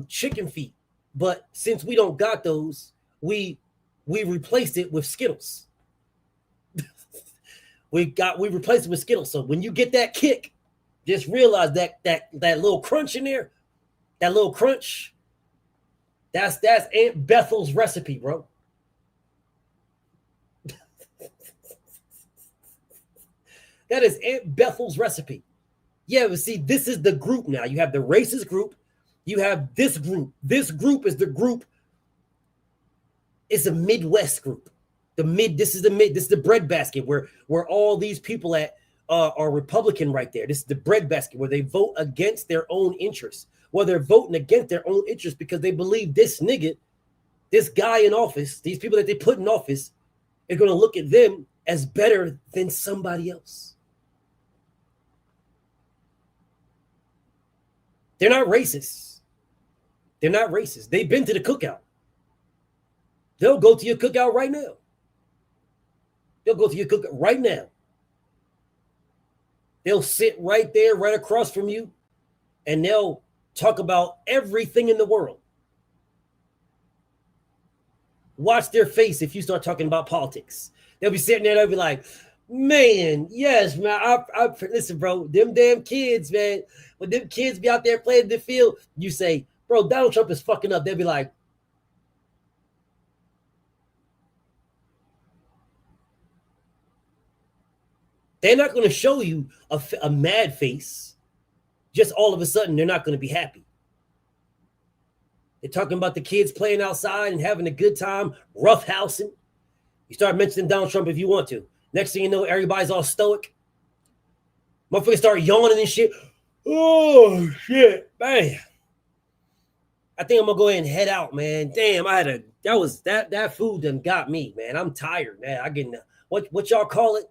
chicken feet. But since we don't got those, we replaced it with Skittles. we replaced it with Skittles. So when you get that kick, just realize that little crunch in there, that little crunch, that's Aunt Bethel's recipe, bro. That is Aunt Bethel's recipe. Yeah, but see, this is the group now. You have the racist group. You have this group. This group is the group. It's a Midwest group. This is the breadbasket where all these people are Republican right there. This is the breadbasket where they vote against their own interests. Well, they're voting against their own interests because they believe this nigga, this guy in office, these people that they put in office, are going to look at them as better than somebody else. They're not racist. They're not racist. They've been to the cookout. They'll go to your cookout right now. They'll go to your cookout right now. They'll sit right there, right across from you, and they'll talk about everything in the world. Watch their face if you start talking about politics. They'll be sitting there, they'll be like, man, yes, man. I listen, bro, them damn kids, man. When them kids be out there playing the field, you say, bro, Donald Trump is fucking up. They'll be like, they're not going to show you a mad face. Just all of a sudden, they're not going to be happy. They're talking about the kids playing outside and having a good time, roughhousing. You start mentioning Donald Trump if you want to. Next thing you know, everybody's all stoic. Motherfuckers start yawning and shit. Oh, shit, man. I think I'm going to go ahead and head out, man. Damn, that food done got me, man. I'm tired, man. I get what y'all call it?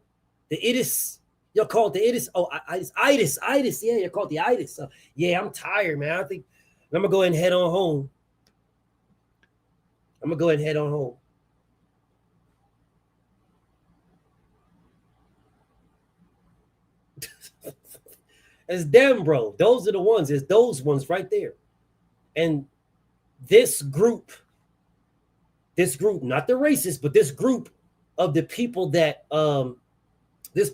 The itis. Y'all call it the itis. Oh, itis. Yeah, you call it the itis. Yeah, I'm tired, man. I think I'm going to go ahead and head on home. It's them, bro. Those are the ones. It's those ones right there. And this group, not the racists, but this group of the people that this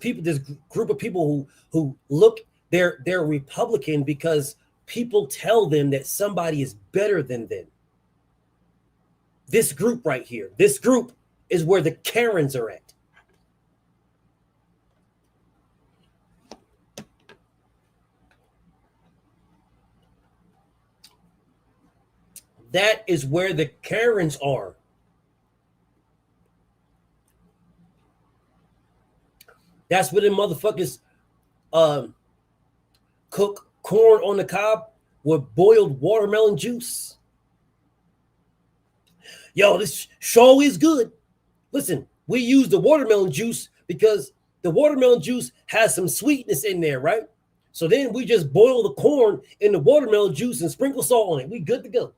group of people who look, they're Republican because people tell them that somebody is better than them. This group right here, this group is where the Karens are at. That is where the Karens are. That's where the motherfuckers cook corn on the cob with boiled watermelon juice. Yo, this show is good. Listen, we use the watermelon juice because the watermelon juice has some sweetness in there, right? So then we just boil the corn in the watermelon juice and sprinkle salt on it. We good to go.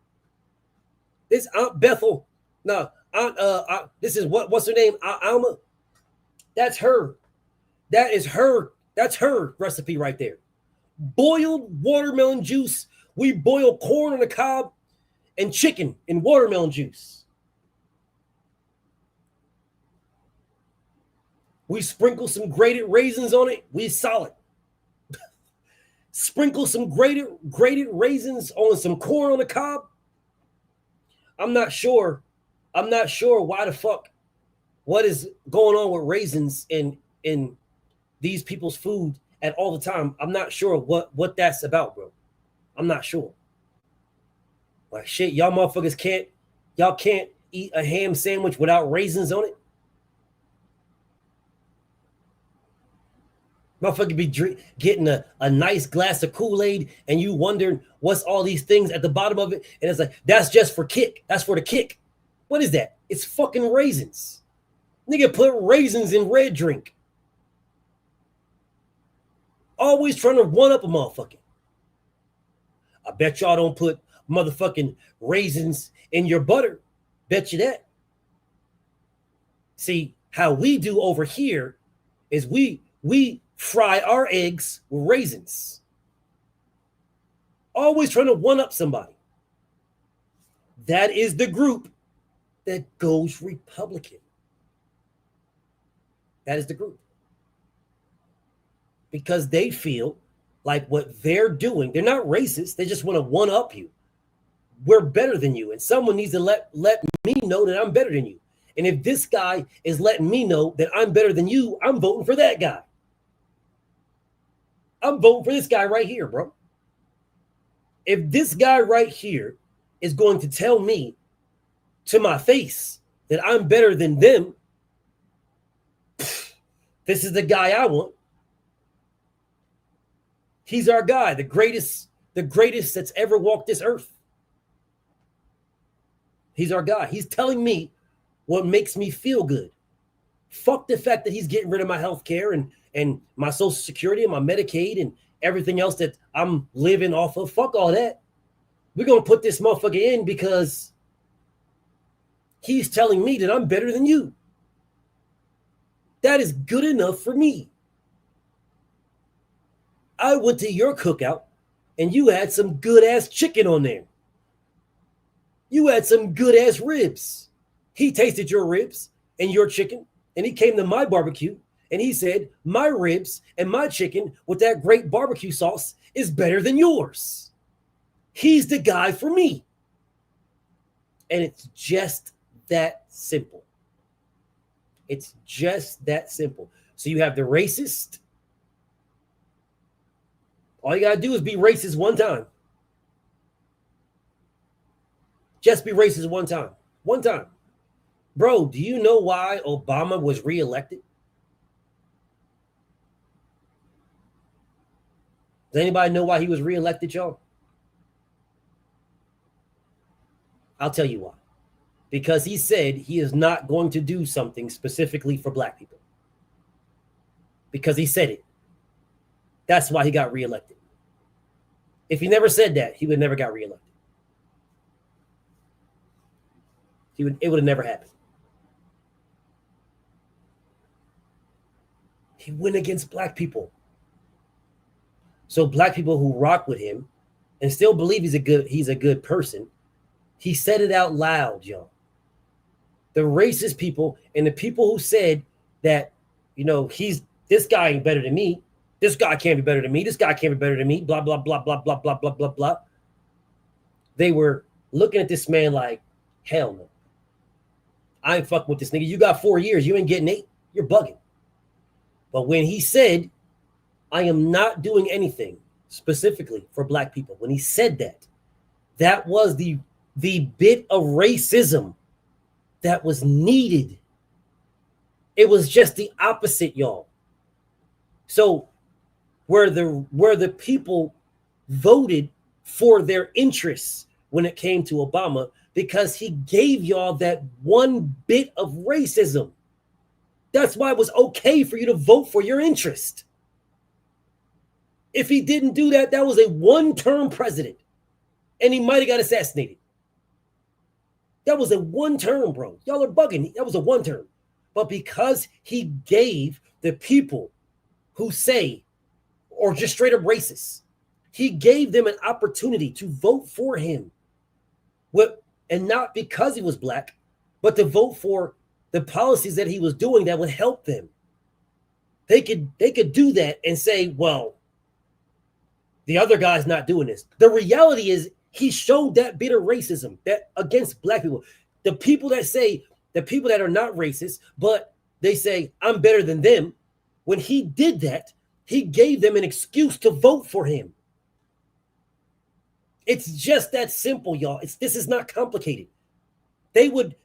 This Aunt Bethel, no, this is what's her name? Alma. That's her. That is her. That's her recipe right there. Boiled watermelon juice. We boil corn on the cob and chicken in watermelon juice. We sprinkle some grated raisins on it. We solid. Sprinkle some grated raisins on some corn on the cob. I'm not sure why the fuck what is going on with raisins in these people's food at all the time. I'm not sure what that's about, bro. I'm not sure. Like shit, y'all motherfuckers can't eat a ham sandwich without raisins on it. Motherfucker be getting a nice glass of Kool-Aid and you wondering what's all these things at the bottom of it. And it's like, that's just for kick. That's for the kick. What is that? It's fucking raisins. Nigga put raisins in red drink. Always trying to one up a motherfucker. I bet y'all don't put motherfucking raisins in your butter. Bet you that. See, how we do over here is we fry our eggs with raisins. Always trying to one up somebody. That is the group that goes Republican. That is the group. Because they feel like what they're doing, they're not racist. They just want to one up you. We're better than you. And someone needs to let me know that I'm better than you. And if this guy is letting me know that I'm better than you, I'm voting for that guy. I'm voting for this guy right here, bro. If this guy right here is going to tell me to my face that I'm better than them, this is the guy I want. He's our guy, the greatest that's ever walked this earth. He's our guy. He's telling me what makes me feel good. Fuck the fact that he's getting rid of my health care and my Social Security and my Medicaid and everything else that I'm living off of. Fuck all that. We're going to put this motherfucker in because he's telling me that I'm better than you. That is good enough for me. I went to your cookout and you had some good ass chicken on there. You had some good ass ribs. He tasted your ribs and your chicken, and he came to my barbecue and he said, my ribs and my chicken with that great barbecue sauce is better than yours. He's the guy for me. And it's just that simple. It's just that simple. So you have the racist. All you got to do is be racist one time. Just be racist one time. One time. Bro, do you know why Obama was reelected? Does anybody know why he was reelected, y'all? I'll tell you why. Because he said he is not going to do something specifically for black people. Because he said it. That's why he got reelected. If he never said that, he would never got reelected. It would have never happened. He went against black people. So black people who rock with him and still believe he's a good person, he said it out loud, y'all. The racist people and the people who said that, this guy ain't better than me. This guy can't be better than me. This guy can't be better than me. Blah, blah, blah, blah, blah, blah, blah, blah, blah. They were looking at this man like, hell no. I ain't fucking with this nigga. You got 4 years. You ain't getting 8. You're bugging. But when he said, I am not doing anything specifically for black people, when he said that, that was the the bit of racism that was needed. It was just the opposite, y'all. So where the people voted for their interests when it came to Obama, because he gave y'all that one bit of racism. That's why it was okay for you to vote for your interest. If he didn't do that, that was a one-term president, and he might have got assassinated. That was a one term, bro. Y'all are bugging. That was a one term. But because he gave the people who say, or just straight up racist, he gave them an opportunity to vote for him. And not because he was black, but to vote for the policies that he was doing that would help them. They could do that and say, well, the other guy's not doing this. The reality is, he showed that bit of racism that against black people. The people that are not racist, but they say, I'm better than them. When he did that, he gave them an excuse to vote for him. It's just that simple, y'all. This is not complicated.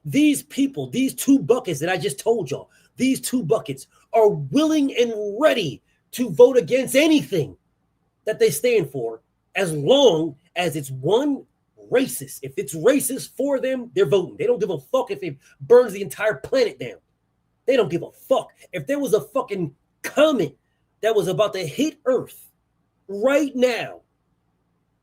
These people, these two buckets that I just told y'all, these two buckets are willing and ready to vote against anything that they stand for, as long as it's one racist. If it's racist for them, they're voting. They don't give a fuck if it burns the entire planet down. They don't give a fuck. If there was a fucking comet that was about to hit Earth right now,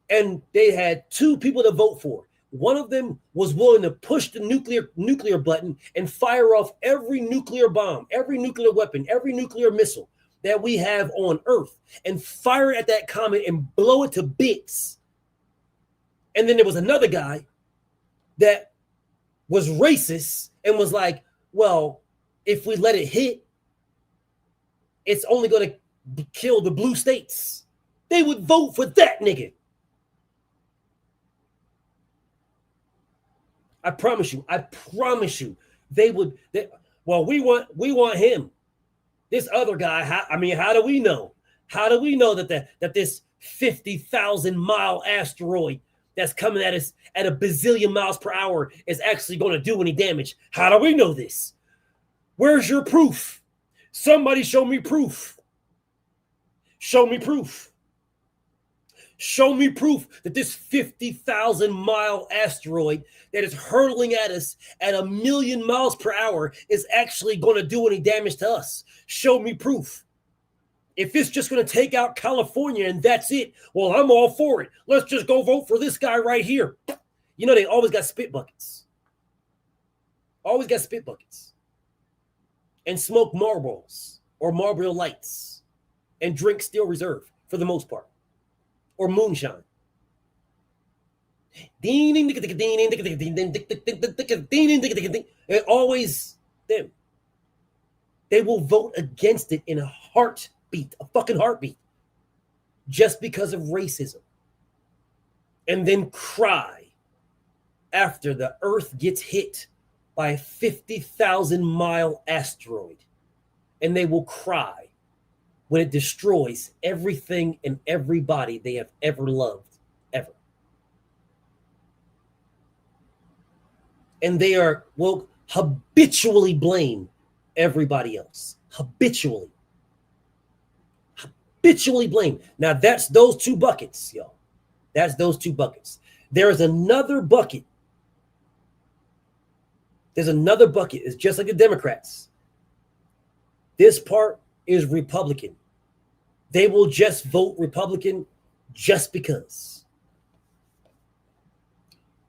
and they had two people to vote for, one of them was willing to push the nuclear button and fire off every nuclear bomb, every nuclear weapon, every nuclear missile that we have on Earth, and fire it at that comet and blow it to bits. And then there was another guy that was racist and was like, well, if we let it hit, it's only going to kill the blue states. They would vote for that nigga. I promise you. They would. We want him. This other guy, how do we know? How do we know that this 50,000 mile asteroid that's coming at us at a bazillion miles per hour is actually going to do any damage? How do we know this? Where's your proof? Somebody show me proof. Show me proof. Show me proof that this 50,000 mile asteroid that is hurtling at us at 1,000,000 miles per hour is actually going to do any damage to us. Show me proof. If it's just going to take out California and that's it, well, I'm all for it. Let's just go vote for this guy right here. You know, they always got spit buckets. Always got spit buckets. And smoke Marlboros or Marlboro Lights and drink Steel Reserve for the most part. Or moonshine. It's always them. They will vote against it in a heartbeat, a fucking heartbeat, just because of racism. And then cry after the Earth gets hit by a 50,000 mile asteroid. And they will cry when it destroys everything and everybody they have ever loved, ever. And they will habitually blame everybody else. Habitually blame. Now that's those two buckets, y'all. That's those two buckets. There is another bucket. There's another bucket. It's just like the Democrats. This part is Republican. They will just vote Republican just because.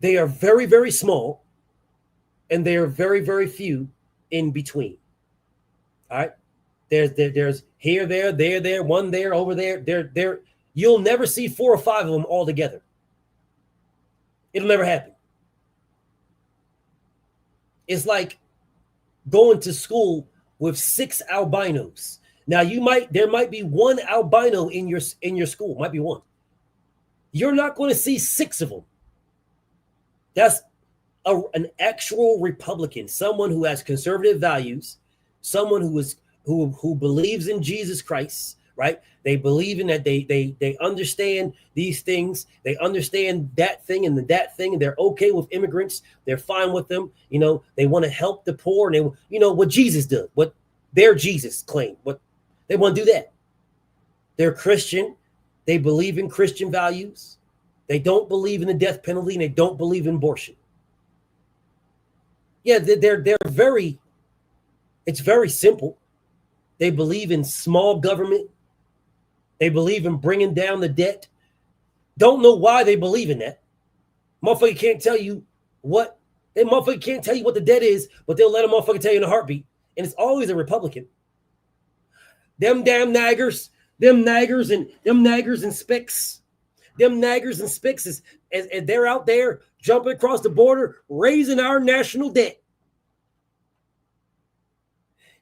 They are very, very small, and they are very, very few in between. All right? There's here, there, one there, over there. You'll never see 4 or 5 of them all together. It'll never happen. It's like going to school with 6 albinos. Now there might be one albino in your school, might be one. You're not going to see 6 of them. That's an actual Republican, someone who has conservative values, someone who believes in Jesus Christ, right? They believe in that. They understand these things. They understand that thing and that thing, and they're okay with immigrants. They're fine with them. You know, they want to help the poor, and they, you know, what Jesus did, what their Jesus claimed, what they want to do that. They're Christian. They believe in Christian values. They don't believe in the death penalty, and they don't believe in abortion. Yeah, they're very. It's very simple. They believe in small government. They believe in bringing down the debt. Don't know why they believe in that. Motherfucker can't tell you what. That motherfucker can't tell you what the debt is, but they'll let a motherfucker tell you in a heartbeat. And it's always a Republican. Them damn naggers, them naggers and spicks. Them naggers and spicks is they're out there jumping across the border, raising our national debt.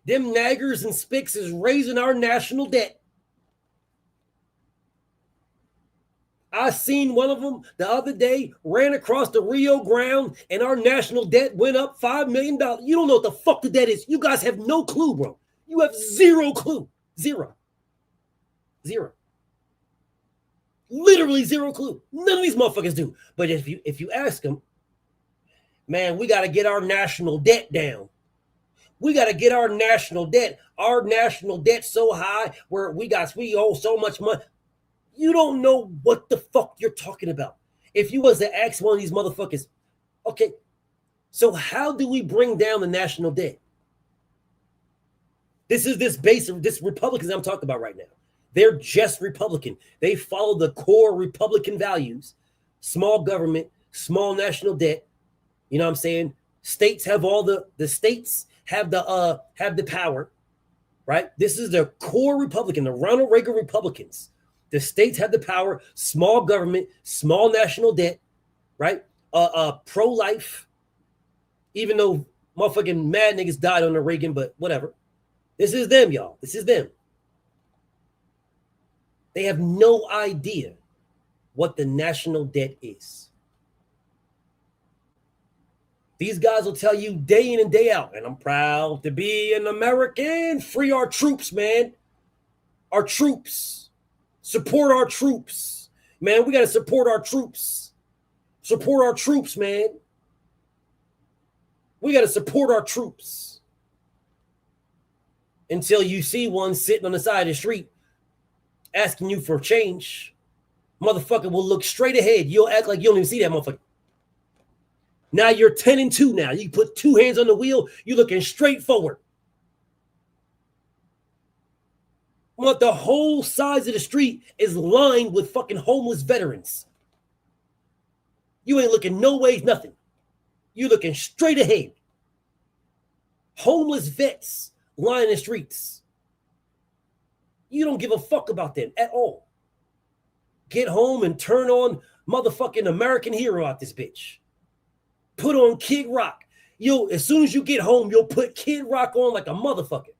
Them naggers and spicks is raising our national debt. I seen one of them the other day ran across the Rio Grande and our national debt went up $5 million. You don't know what the fuck the debt is. You guys have no clue, bro. You have zero clue. Zero. Literally zero clue. None of these motherfuckers do. But if you ask them, man, we got to get our national debt down. We got to get our national debt so high where we owe so much money. You don't know what the fuck you're talking about. If you was to ask one of these motherfuckers, okay, so how do we bring down the national debt? This is this Republicans I'm talking about right now. They're just Republican. They follow the core Republican values: small government, small national debt. You know what I'm saying? States have all the states have the power, right? This is the core Republican, the Ronald Reagan Republicans. The states have the power, small government, small national debt, right? Pro-life, even though motherfucking mad niggas died under Reagan, but whatever. This is them, y'all. This is them. They have no idea what the national debt is. These guys will tell you day in and day out, and I'm proud to be an American. Free our troops, man. Our troops. Support our troops. Man, we got to support our troops. Support our troops, man. We got to support our troops. Until you see one sitting on the side of the street asking you for change, motherfucker will look straight ahead. You'll act like you don't even see that motherfucker. Now you're 10-2 now. You put two hands on the wheel. You're looking straight forward. What the whole sides of the street is lined with fucking homeless veterans. You ain't looking no ways, nothing. You looking straight ahead. Homeless vets lining the streets. You don't give a fuck about them at all. Get home and turn on motherfucking American Hero out this bitch. Put on Kid Rock. As soon as you get home, you'll put Kid Rock on like a motherfucker.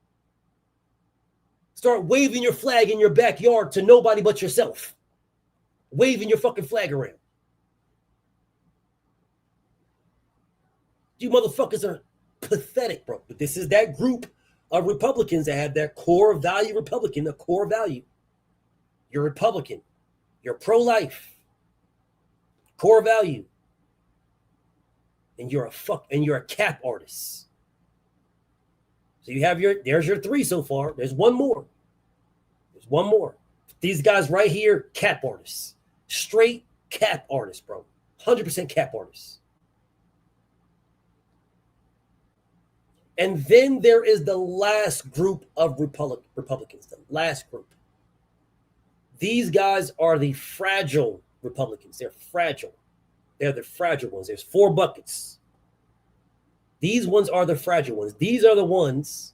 Start waving your flag in your backyard to nobody but yourself. Waving your fucking flag around. You motherfuckers are pathetic, bro. But this is that group of Republicans that have that core value Republican, the core value. You're Republican. You're pro-life. Core value. And you're a cap artist. So you have there's your three so far. There's one more. These guys right here, cap artists. Straight cap artists, bro. 100% cap artists. And then there is the last group of Republicans, the last group. These guys are the fragile Republicans. They're fragile. They're the fragile ones. There's 4 buckets. These ones are the fragile ones. These are the ones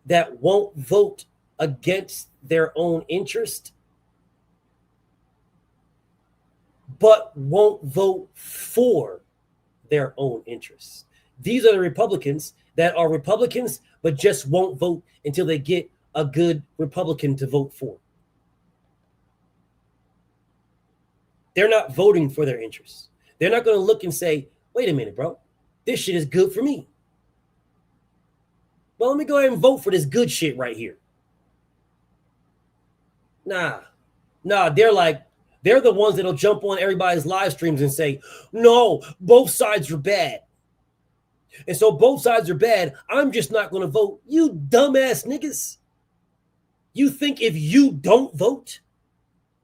that won't vote against their own interest, but won't vote for their own interests. These are the Republicans that are Republicans, but just won't vote until they get a good Republican to vote for. They're not voting for their interests. They're not going to look and say, wait a minute, bro, this shit is good for me. Well, let me go ahead and vote for this good shit right here. Nah, they're the ones that'll jump on everybody's live streams and say, no, both sides are bad. And so both sides are bad. I'm just not going to vote. You dumbass niggas. You think if you don't vote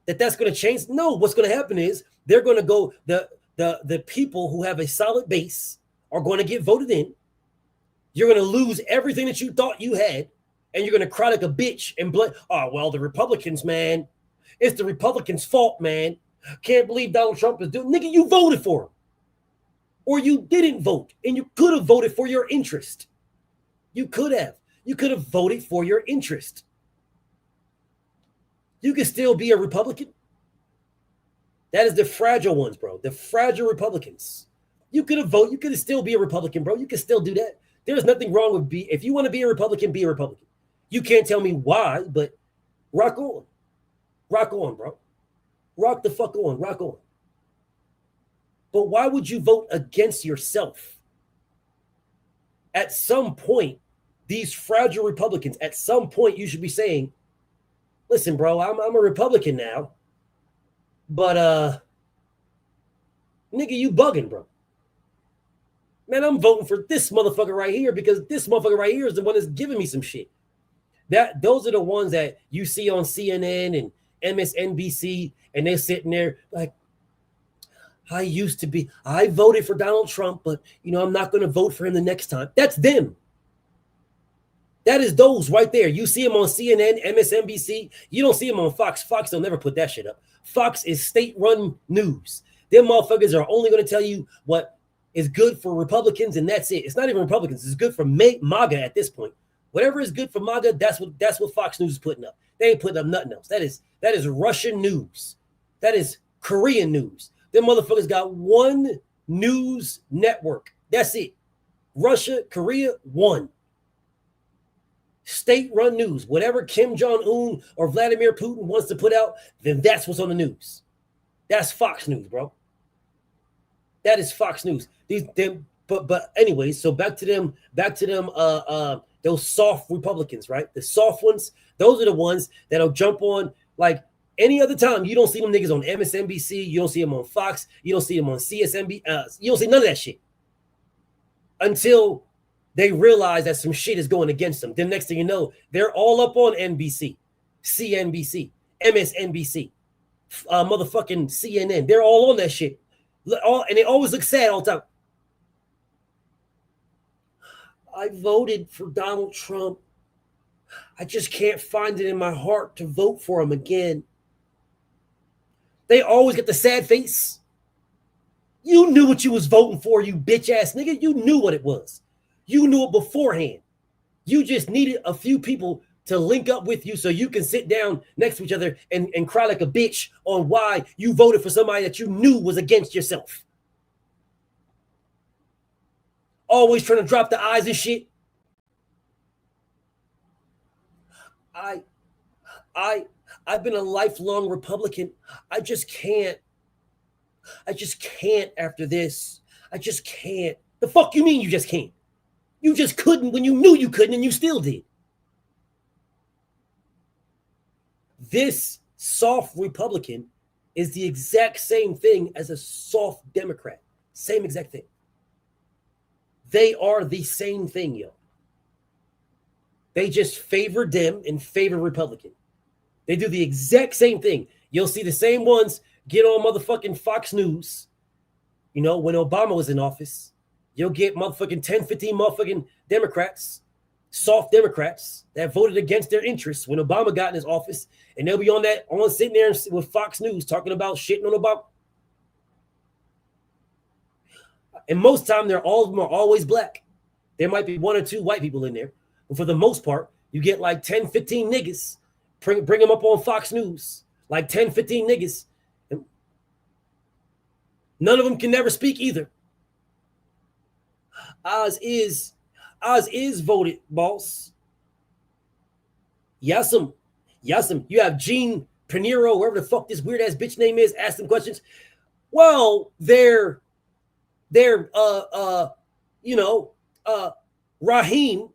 that's going to change? No, what's going to happen is they're going to go, the people who have a solid base are going to get voted in. You're going to lose everything that you thought you had, and you're going to cry like a bitch and blame, oh, well, the Republicans, man. It's the Republicans' fault, man. Can't believe Donald Trump is doing. Nigga, you voted for him. Or you didn't vote, and you could have voted for your interest. You could have. You could have voted for your interest. You can still be a Republican. That is the fragile ones, bro. The fragile Republicans. You could have voted. You could still be a Republican, bro. You can still do that. There's nothing wrong with if you want to be a Republican, be a Republican. You can't tell me why, but rock on. Rock on, bro. Rock the fuck on. Rock on. But why would you vote against yourself? At some point, these fragile Republicans, at some point, you should be saying, listen, bro, I'm a Republican now, but nigga, you bugging, bro. Man, I'm voting for this motherfucker right here because this motherfucker right here is the one that's giving me some shit. Those are the ones that you see on CNN and MSNBC, and they're sitting there like, I voted for Donald Trump, but I'm not going to vote for him the next time. That's them. That is those right there. You see them on CNN, MSNBC. You don't see them on Fox. Fox don't never put that shit up. Fox is state-run news. Them motherfuckers are only going to tell you what is good for Republicans, and that's it. It's not even Republicans. It's good for MAGA at this point. Whatever is good for MAGA, that's what Fox News is putting up. They ain't putting up nothing else. That is Russian news. That is Korean news. Them motherfuckers got one news network. That's it. Russia, Korea, one. State-run news. Whatever Kim Jong-un or Vladimir Putin wants to put out, then that's what's on the news. That's Fox News, bro. That is Fox News. But anyways, so back to them, those soft Republicans, right? The soft ones, those are the ones that'll jump on like any other time. You don't see them niggas on MSNBC, you don't see them on Fox, you don't see them on CSNB, you don't see none of that shit. Until they realize that some shit is going against them. Then next thing you know, they're all up on NBC, CNBC, MSNBC, motherfucking CNN. They're all on that shit. And they always look sad all the time. I voted for Donald Trump. I just can't find it in my heart to vote for him again. They always get the sad face. You knew what you was voting for, you bitch ass nigga. You knew what it was. You knew it beforehand. You just needed a few people to link up with you so you can sit down next to each other and cry like a bitch on why you voted for somebody that you knew was against yourself. Always trying to drop the I's and shit. I've been a lifelong Republican. I just can't after this. I just can't. The fuck you mean you just can't? You just couldn't when you knew you couldn't, and you still did. This soft Republican is the exact same thing as a soft Democrat. Same exact thing. They are the same thing, yo. They just favor Dem and favor Republican. They do the exact same thing. You'll see the same ones get on motherfucking Fox News, when Obama was in office. You'll get motherfucking 10, 15 motherfucking Democrats, soft Democrats that voted against their interests when Obama got in his office, and they'll be sitting there with Fox News talking about shitting on Obama. And most time, they're always black. There might be one or two white people in there, but for the most part, you get like 10, 15 niggas. Bring them up on Fox News, like 10, 15 niggas. And none of them can never speak either. Oz is voted, boss. Yasum. You have Gene Pinero, whoever the fuck this weird ass bitch name is, ask them questions. Well, they're Raheem,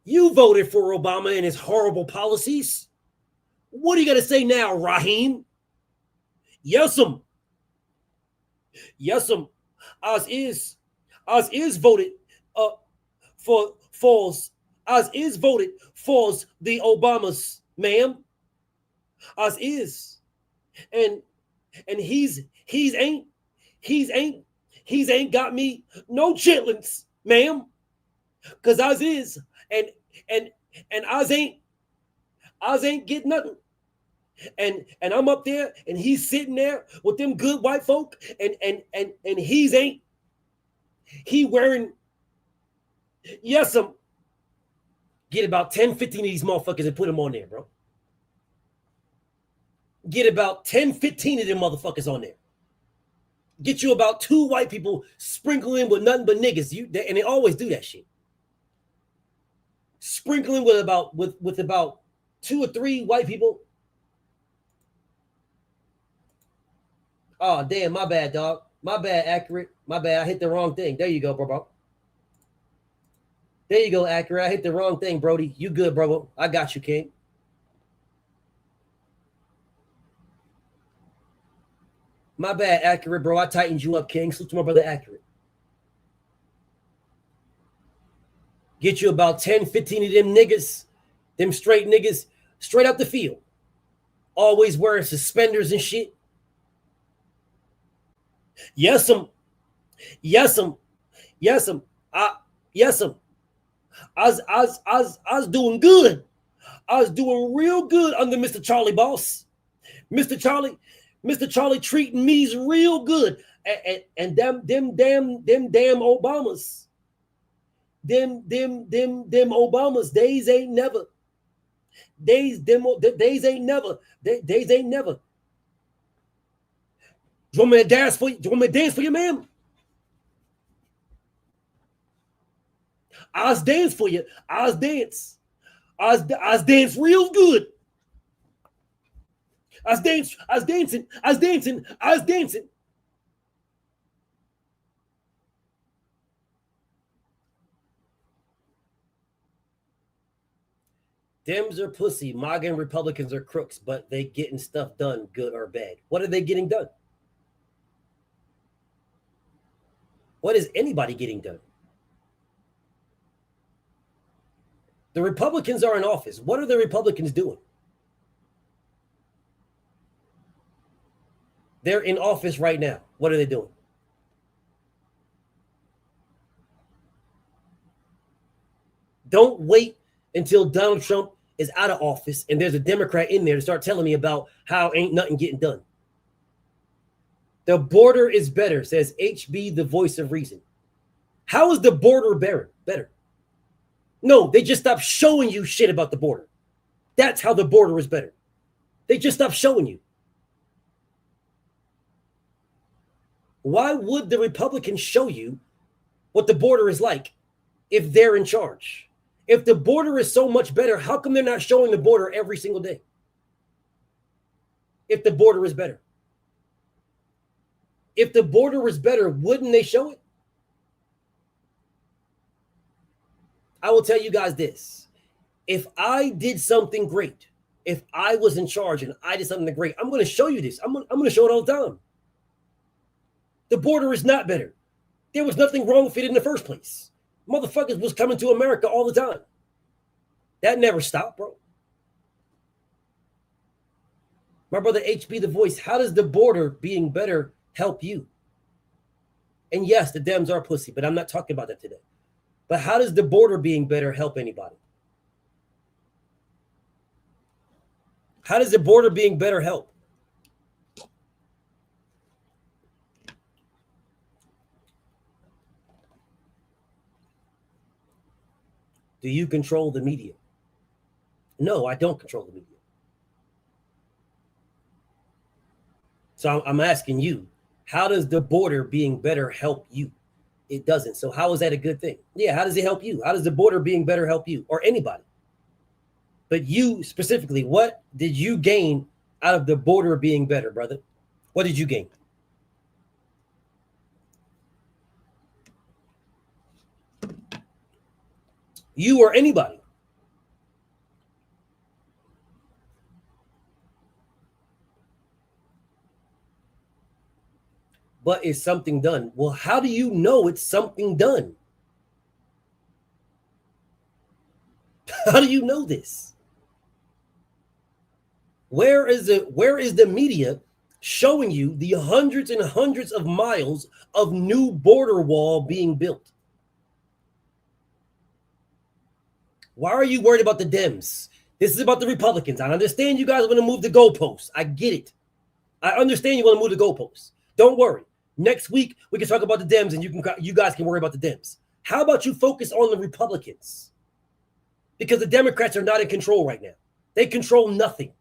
you voted for Obama and his horrible policies. What are you going to say now, Raheem? Yes'm. Yes'm. As is voted for falls. As is voted falls the Obamas, ma'am. As is. And he's ain't got me no chitlins, ma'am. Cause as is. And Oz ain't getting nothing. And I'm up there and he's sitting there with them good white folk and he wearing get about 10, 15 of these motherfuckers and put them on there, bro. Get about 10, 15 of them motherfuckers on there. Get you about 2 white people sprinkling with nothing but niggas. And they always do that shit. Sprinkling with about 2 or 3 white people. Oh, damn, my bad, dog. My bad, Accurate. My bad, I hit the wrong thing. There you go, bro. There you go, Accurate. I hit the wrong thing, Brody. You good, bro. I got you, King. My bad, Accurate, bro. I tightened you up, King. Salute to my brother, Accurate. Get you about 10, 15 of them niggas, them straight niggas, straight out the field. Always wearing suspenders and shit. Yes'm. Yes'm. Yes'm. Yes'm. I was doing good. I was doing real good under Mr. Charlie Boss. Mr. Charlie treating me's real good. And them damn Obamas. Them Obamas, days ain't never. Days ain't never. Days ain't never. Do you want me to dance for you? Do you want me to dance for you, ma'am? I'll dance for you. I'll dance. I'll dance real good. I was dancing. Dems are pussy. MAGA and Republicans are crooks, but they getting stuff done, good or bad. What are they getting done? What is anybody getting done? The Republicans are in office. What are the Republicans doing? They're in office right now. What are they doing? Don't wait until Donald Trump is out of office and there's a Democrat in there to start telling me about how ain't nothing getting done. The border is better, says HB, the voice of reason. How is the border better? No, they just stopped showing you shit about the border. That's how the border is better. They just stopped showing you. Why would the Republicans show you what the border is like if they're in charge? If the border is so much better, how come they're not showing the border every single day? If the border is better. If the border was better, wouldn't they show it? I will tell you guys this. If I did something great, if I was in charge and I did something great, I'm going to show you this. I'm going to show it all the time. The border is not better. There was nothing wrong with it in the first place. Motherfuckers was coming to America all the time. That never stopped, bro. My brother HB the voice, how does the border being better help you? And yes, the Dems are pussy, but I'm not talking about that today. But how does the border being better help anybody? How does the border being better help? Do you control the media? No, I don't control the media. So I'm asking you, how does the border being better help you? It doesn't. So how is that a good thing? Yeah, how does it help you? How does the border being better help you or anybody? But you specifically, what did you gain out of the border being better, brother? What did you gain? You or anybody? but is something done? Well, how do you know it's something done? How do you know this? Where is the media showing you the hundreds and hundreds of miles of new border wall being built? Why are you worried about the Dems? This is about the Republicans. I understand you guys want to move the goalposts. I get it. I understand you want to move the goalposts. Don't worry. Next week we can talk about the Dems, and you guys can worry about the Dems. How about you focus on the Republicans? Because the Democrats are not in control right now. They control nothing.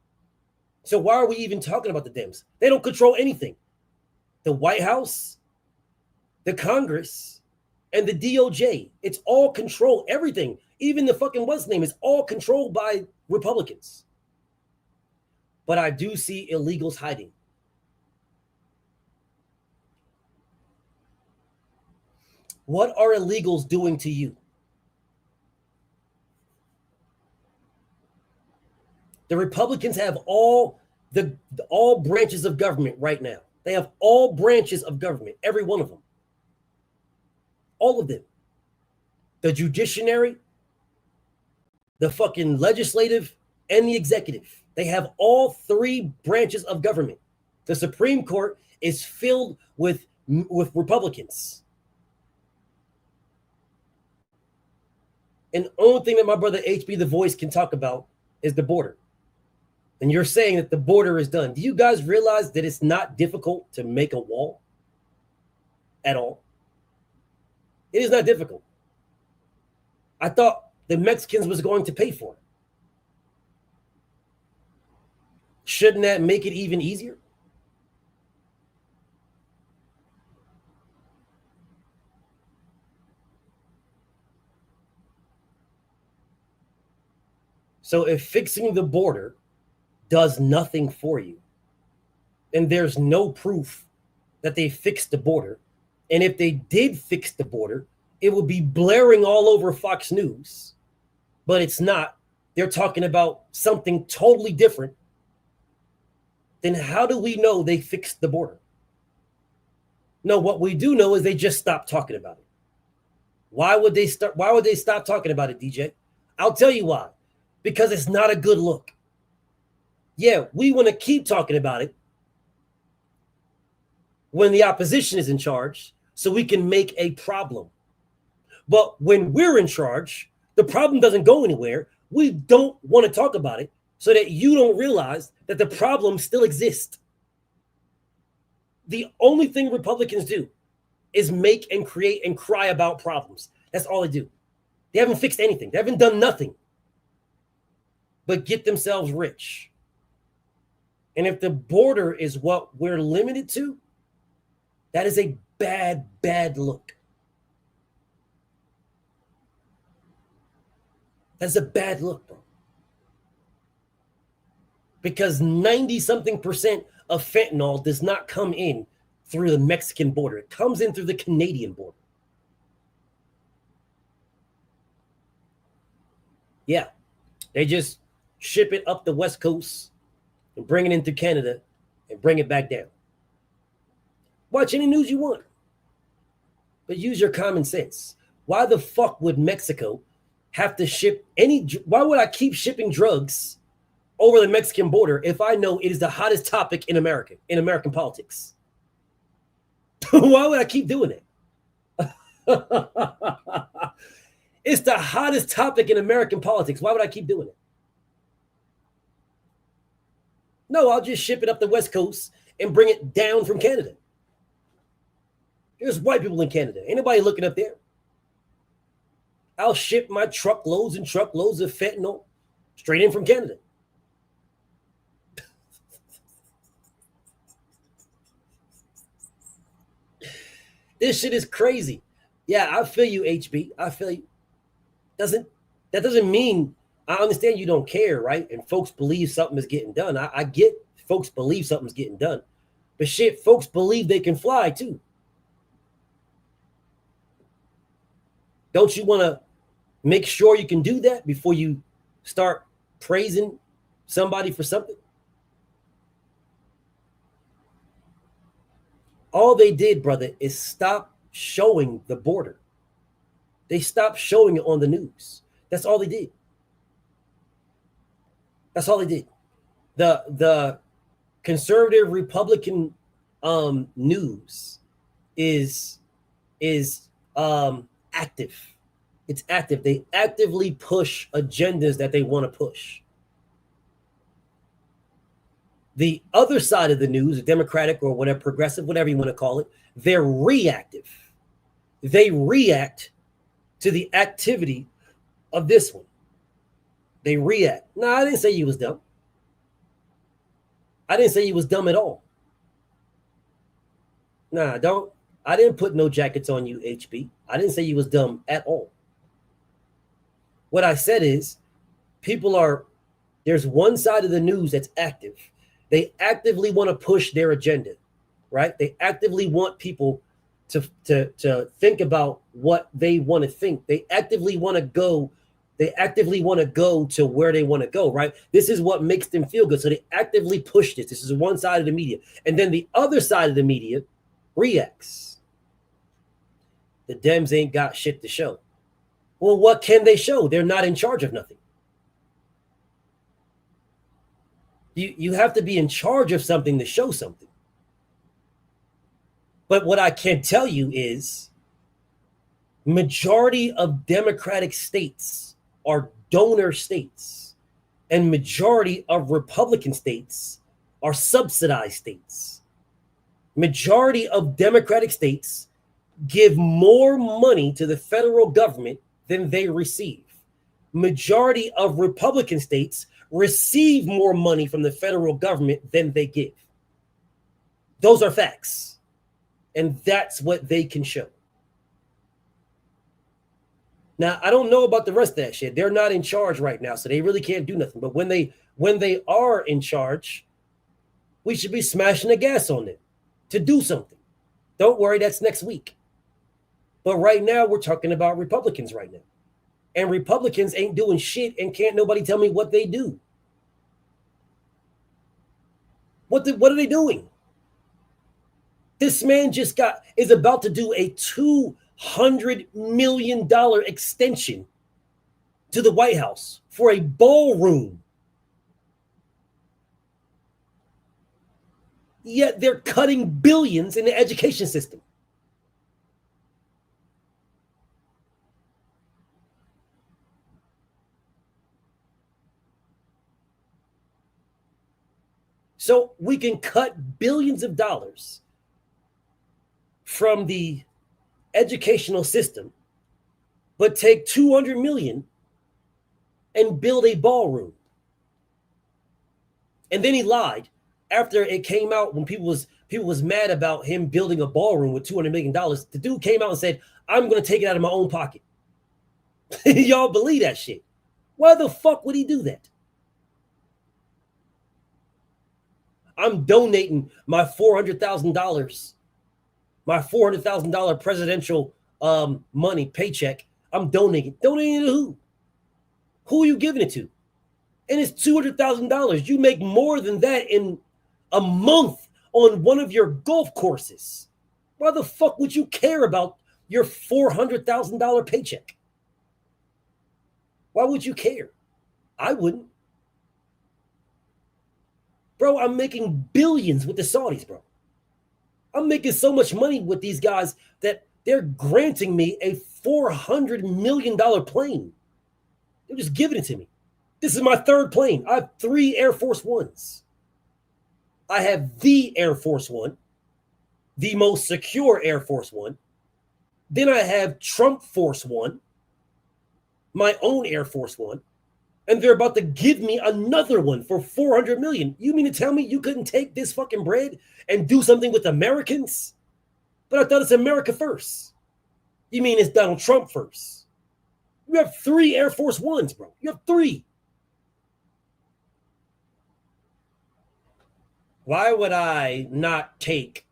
So why are we even talking about the Dems? They don't control anything. The White House, the Congress, and the DOJ. It's all controlled. Everything. Even the fucking what's name is all controlled by Republicans. But I do see illegals hiding. What are illegals doing to you? The Republicans have all branches of government right now. They have all branches of government, every one of them. All of them. The judiciary, the fucking legislative, and the executive. They have all three branches of government. The Supreme Court is filled with Republicans. And the only thing that my brother HB The Voice can talk about is the border. And you're saying that the border is done. Do you guys realize that it's not difficult to make a wall at all? It is not difficult. I thought the Mexicans was going to pay for it. Shouldn't that make it even easier? So if fixing the border does nothing for you, and there's no proof that they fixed the border, and if they did fix the border, it would be blaring all over Fox News, but it's not. They're talking about something totally different. Then how do we know they fixed the border? No, what we do know is they just stopped talking about it. Why would they stop talking about it, DJ? I'll tell you why. Because it's not a good look. Yeah, we want to keep talking about it when the opposition is in charge so we can make a problem. But when we're in charge, the problem doesn't go anywhere. We don't want to talk about it so that you don't realize that the problem still exists. The only thing Republicans do is make and create and cry about problems. That's all they do. They haven't fixed anything. They haven't done nothing but get themselves rich. And if the border is what we're limited to, that is a bad, bad look. That's a bad look, bro. Because 90-something% of fentanyl does not come in through the Mexican border. It comes in through the Canadian border. Yeah, they just ship it up the West Coast and bring it into Canada and bring it back down. Watch any news you want, but use your common sense. Why the fuck would Mexico have to ship why would I keep shipping drugs over the Mexican border if I know it is the hottest topic in America, in American politics? Why would I keep doing it? It's the hottest topic in American politics. Why would I keep doing it? No, I'll just ship it up the West Coast and bring it down from Canada. There's white people in Canada. Ain't nobody looking up there. I'll ship my truckloads and truckloads of fentanyl straight in from Canada. This shit is crazy. Yeah, I feel you, HB. I feel you. That doesn't mean I understand you don't care, right? And folks believe something is getting done. I get folks believe something's getting done. But shit, folks believe they can fly too. Don't you want to make sure you can do that before you start praising somebody for something? All they did, brother, is stop showing the border. They stopped showing it on the news. That's all they did. That's all they did. The conservative Republican news is active. It's active. They actively push agendas that they want to push. The other side of the news, Democratic or whatever, progressive, whatever you want to call it, they're reactive. They react to the activity of this one. They react. No, I didn't say you was dumb. I didn't say you was dumb at all. Nah, don't. I didn't put no jackets on you, HB. I didn't say you was dumb at all. What I said is there's one side of the news that's active. They actively want to push their agenda, right? They actively want people to think about what they want to think. They actively want to go to where they want to go, right? This is what makes them feel good. So they actively push this. This is one side of the media. And then the other side of the media reacts. The Dems ain't got shit to show. Well, what can they show? They're not in charge of nothing. You have to be in charge of something to show something. But what I can tell you is majority of Democratic states are donor states, and majority of Republican states are subsidized states. Majority of Democratic states give more money to the federal government than they receive. Majority of Republican states receive more money from the federal government than they give. Those are facts. And that's what they can show. Now, I don't know about the rest of that shit. They're not in charge right now, so they really can't do nothing. But when they are in charge, we should be smashing the gas on them to do something. Don't worry, that's next week. But right now, we're talking about Republicans right now. And Republicans ain't doing shit, and can't nobody tell me what they do. What are they doing? This man is about to do a $200 million extension to the White House for a ballroom. Yet they're cutting billions in the education system. So we can cut billions of dollars from the educational system, but take 200 million and build a ballroom. And then he lied after it came out when people was mad about him building a ballroom with $200 million. The dude came out and said, I'm going to take it out of my own pocket. Y'all believe that shit? Why the fuck would he do that? I'm donating my $400,000, my $400,000 presidential money paycheck. I'm donating. Donating to who? Who are you giving it to? And it's $200,000. You make more than that in a month on one of your golf courses. Why the fuck would you care about your $400,000 paycheck? Why would you care? I wouldn't. Bro, I'm making billions with the Saudis, bro. I'm making so much money with these guys that they're granting me a $400 million plane. They're just giving it to me. This is my third plane. I have 3 Air Force Ones. I have the Air Force One, the most secure Air Force One. Then I have Trump Force One, my own Air Force One. And they're about to give me another one for $400 million. You mean to tell me you couldn't take this fucking bread and do something with Americans? But I thought it's America first. You mean it's Donald Trump first? You have 3 Air Force Ones, bro. You have 3. Why would I not take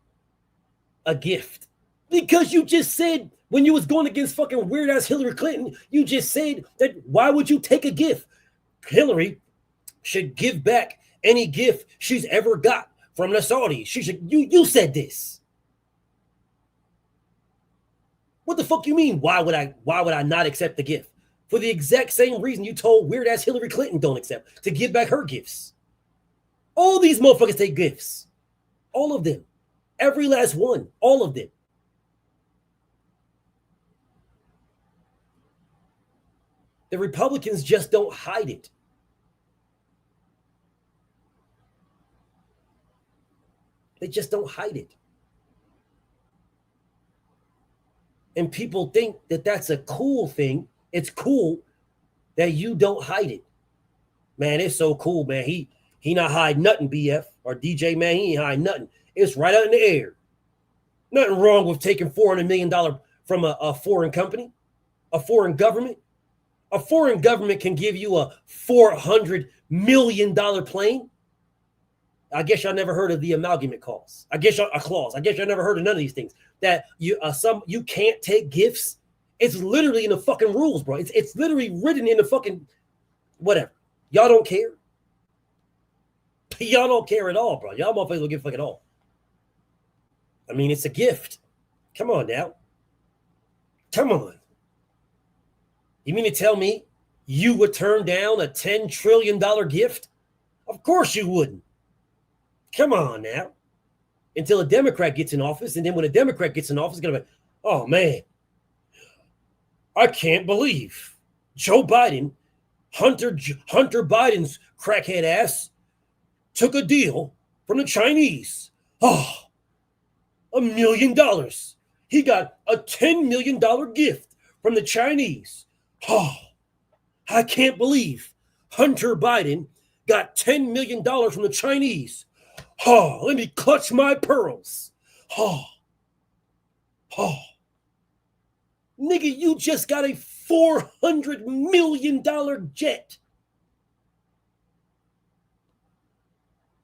a gift? Because you just said when you was going against fucking weird ass Hillary Clinton, you just said that why would you take a gift? Hillary should give back any gift she's ever got from the Saudis. She should. You said this. What the fuck you mean? Why would I not accept the gift? For the exact same reason you told weird ass Hillary Clinton don't accept, to give back her gifts. All these motherfuckers take gifts. All of them. Every last one. All of them. The Republicans just don't hide it. They just don't hide it. And people think that that's a cool thing. It's cool that you don't hide it. Man, it's so cool, man. He not hide nothing, BF. Or DJ, man, he ain't hide nothing. It's right out in the air. Nothing wrong with taking $400 million from a foreign company, a foreign government. A foreign government can give you a $400 million plane. I guess y'all never heard of the amalgamate clause. I guess y'all never heard of none of these things. That you can't take gifts. It's literally in the fucking rules, bro. It's literally written in the fucking whatever. Y'all don't care. Y'all don't care at all, bro. Y'all motherfuckers don't give a fuck at all. I mean, it's a gift. Come on now. Come on. You mean to tell me you would turn down a $10 trillion gift? Of course you wouldn't. Come on now. Until a Democrat gets in office, and then when a Democrat gets in office, it's going to be, oh, man, I can't believe Joe Biden, Hunter Biden's crackhead ass, took a deal from the Chinese. Oh, $1 million. He got a $10 million gift from the Chinese. Oh, I can't believe Hunter Biden got $10 million from the Chinese. Oh, let me clutch my pearls. Oh. Nigga, you just got a $400 million jet.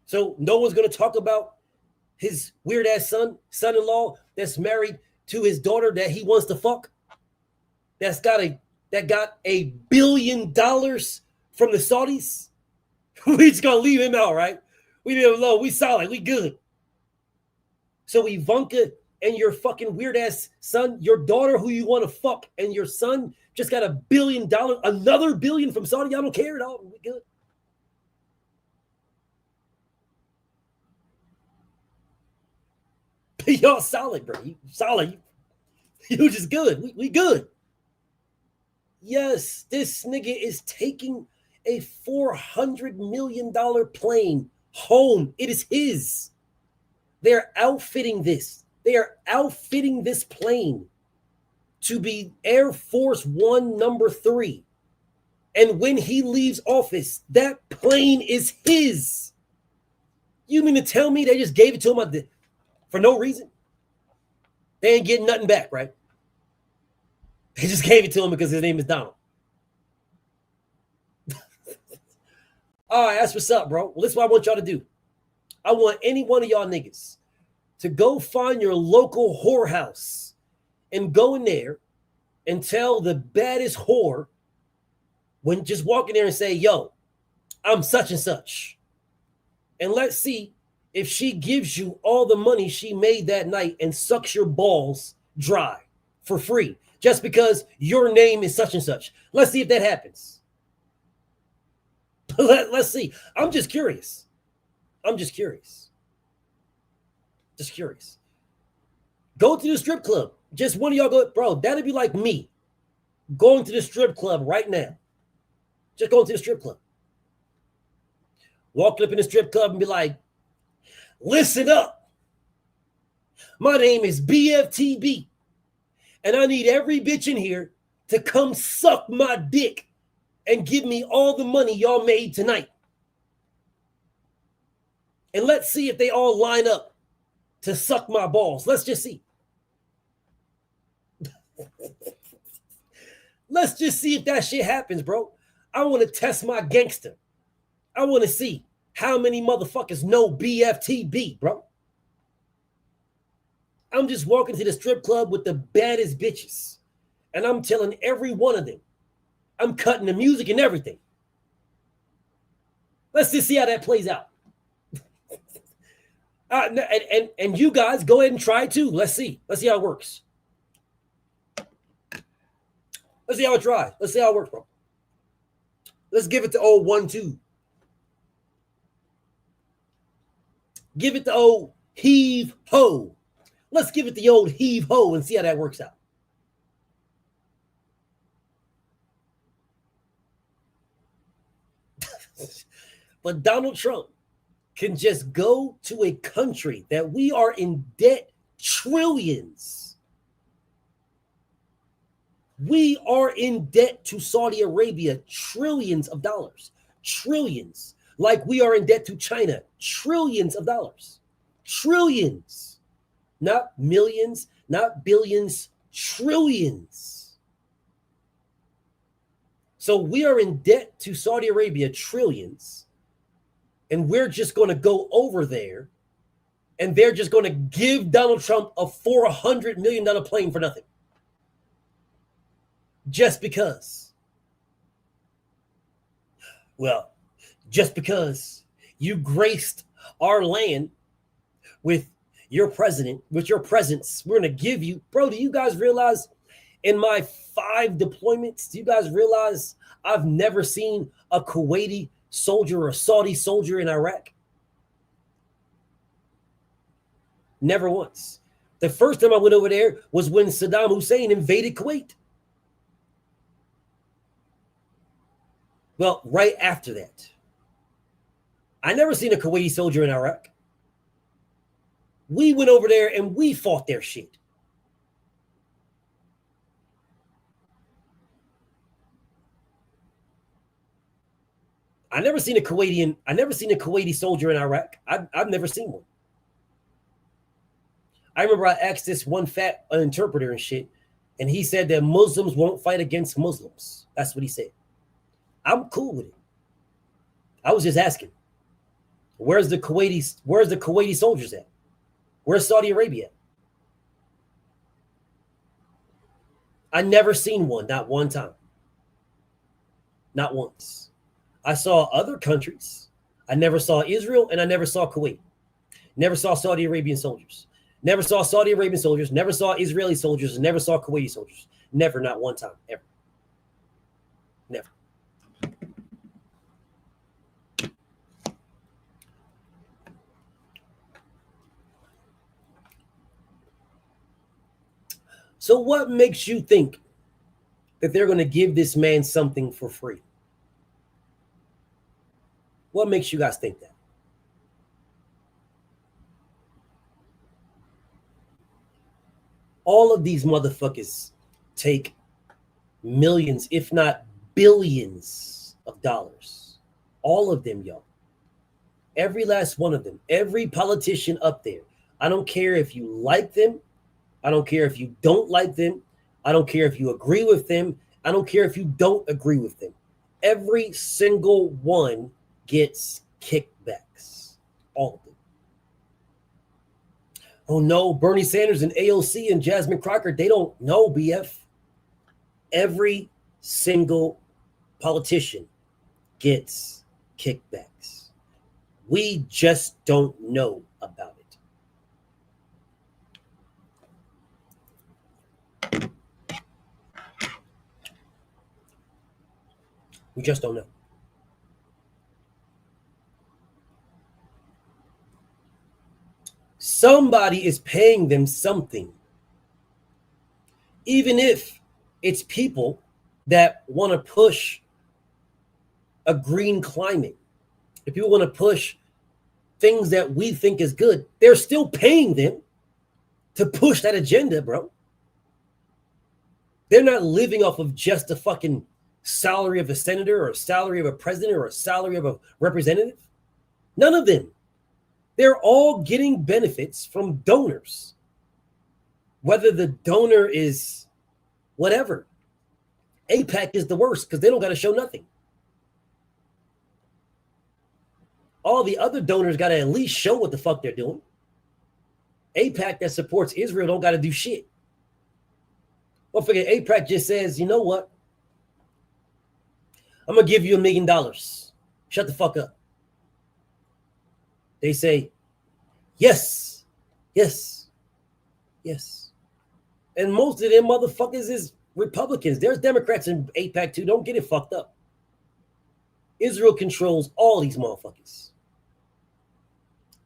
So no one's going to talk about his weird ass son-in-law that's married to his daughter that he wants to fuck. That got $1 billion from the Saudis. We just gonna leave him out, right? We leave him alone. We solid. We good. So Ivanka and your fucking weird ass son, your daughter who you want to fuck, and your son just got $1 billion, another $1 billion from Saudi. Y'all don't care at all. We good. Y'all solid, bro. You solid. You just good. We good. Yes, this nigga is taking a $400 million plane home. It is his. They're outfitting this. They are outfitting this plane to be Air Force One number 3. And when he leaves office, that plane is his. You mean to tell me they just gave it to him for no reason? They ain't getting nothing back, right? They just gave it to him because his name is Donald. All right, that's what's up, bro. Well, this is what I want y'all to do. I want any one of y'all niggas to go find your local whorehouse and go in there and tell the baddest whore, when just walk in there and say, yo, I'm such and such. And let's see if she gives you all the money she made that night and sucks your balls dry for free, just because your name is such and such. Let's see if that happens. Let's see. I'm just curious. Just curious. Go to the strip club. Just one of y'all go, bro, that'd be like me going to the strip club right now. Just going to the strip club. Walk up in the strip club and be like, listen up. My name is BFTB. And I need every bitch in here to come suck my dick and give me all the money y'all made tonight. And let's see if they all line up to suck my balls. Let's just see. Let's just see if that shit happens, bro. I want to test my gangster. I want to see how many motherfuckers know BFTB, bro. I'm just walking to the strip club with the baddest bitches. And I'm telling every one of them, I'm cutting the music and everything. Let's just see how that plays out. And you guys go ahead and try it too. Let's see how it works. Let's see how it tries. Let's see how it works, bro. Let's give it to old 1-2. Give it the old heave ho. Let's give it the old heave ho and see how that works out. But Donald Trump can just go to a country that we are in debt trillions. We are in debt to Saudi Arabia, trillions of dollars, trillions. Like we are in debt to China, trillions of dollars, trillions, not millions, not billions, trillions. So we are in debt to Saudi Arabia, trillions. And we're just going to go over there and they're just going to give Donald Trump a $400 million plane for nothing. Just because. Well, just because you graced our land with your president, with your presence, we're going to give you, bro, do you guys realize in my 5 deployments, do you guys realize I've never seen a Kuwaiti soldier or a Saudi soldier in Iraq? Never once. The first time I went over there was when Saddam Hussein invaded Kuwait. Well, right after that. I never seen a Kuwaiti soldier in Iraq. We went over there and we fought their shit. I never seen a Kuwaiti soldier in Iraq. I've never seen one. I remember I asked this one fat interpreter and shit, and he said that Muslims won't fight against Muslims. That's what he said. I'm cool with it. I was just asking, where's the Kuwaiti soldiers at? Where's Saudi Arabia at? I never seen one, not one time. Not once. I saw other countries. I never saw Israel and I never saw Kuwait. Never saw Saudi Arabian soldiers. Never saw Saudi Arabian soldiers. Never saw Israeli soldiers. And never saw Kuwaiti soldiers. Never, not one time, ever. Never. So what makes you think that they're going to give this man something for free? What makes you guys think that? All of these motherfuckers take millions, if not billions of dollars. All of them, y'all. Every last one of them. Every politician up there. I don't care if you like them. I don't care if you don't like them. I don't care if you agree with them. I don't care if you don't agree with them. Every single one gets kickbacks. All of them. Oh no, Bernie Sanders and AOC and Jasmine Crocker, they don't know, BF. Every single politician gets kickbacks. We just don't know about it. We just don't know. Somebody is paying them something. Even if it's people that want to push a green climate, if people want to push things that we think is good, they're still paying them to push that agenda, bro. They're not living off of just a fucking salary of a senator or a salary of a president or a salary of a representative. None of them. They're all getting benefits from donors. Whether the donor is whatever. AIPAC is the worst because they don't got to show nothing. All the other donors got to at least show what the fuck they're doing. AIPAC that supports Israel don't got to do shit. Well, figure AIPAC just says, you know what? I'm going to give you $1 million. Shut the fuck up. They say, yes. And most of them motherfuckers is Republicans. There's Democrats in AIPAC too. Don't get it fucked up. Israel controls all these motherfuckers.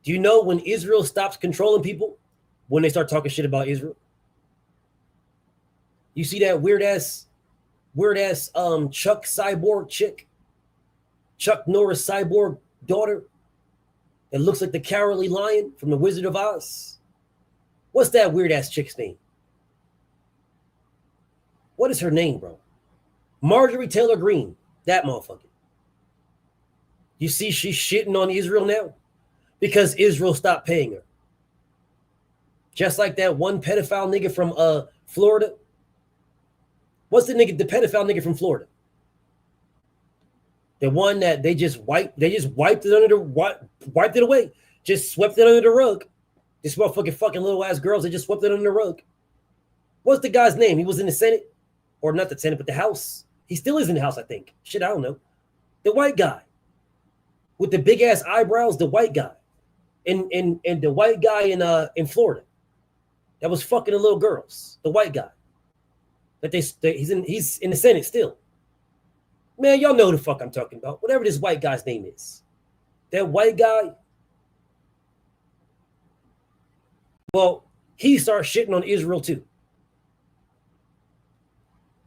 Do you know when Israel stops controlling people? When they start talking shit about Israel. You see that weird ass Chuck cyborg chick, Chuck Norris cyborg daughter that looks like the Cowardly Lion from the Wizard of Oz? What's that weird ass chick's name? What is her name, bro? Marjorie Taylor Greene, that motherfucker. You see she's shitting on Israel now because Israel stopped paying her. Just like that one pedophile nigga from Florida. What's the pedophile nigga from Florida? The one that they just wiped it away. Just swept it under the rug. This motherfucking fucking little ass girls, they just swept it under the rug. What's the guy's name? He was in the Senate. Or not the Senate, but the House. He still is in the House, I think. Shit, I don't know. The white guy. With the big ass eyebrows, the white guy. And the white guy in Florida. That was fucking the little girls. The white guy. He's in the Senate still. Man, y'all know who the fuck I'm talking about. Whatever this white guy's name is. That white guy. Well, he started shitting on Israel too.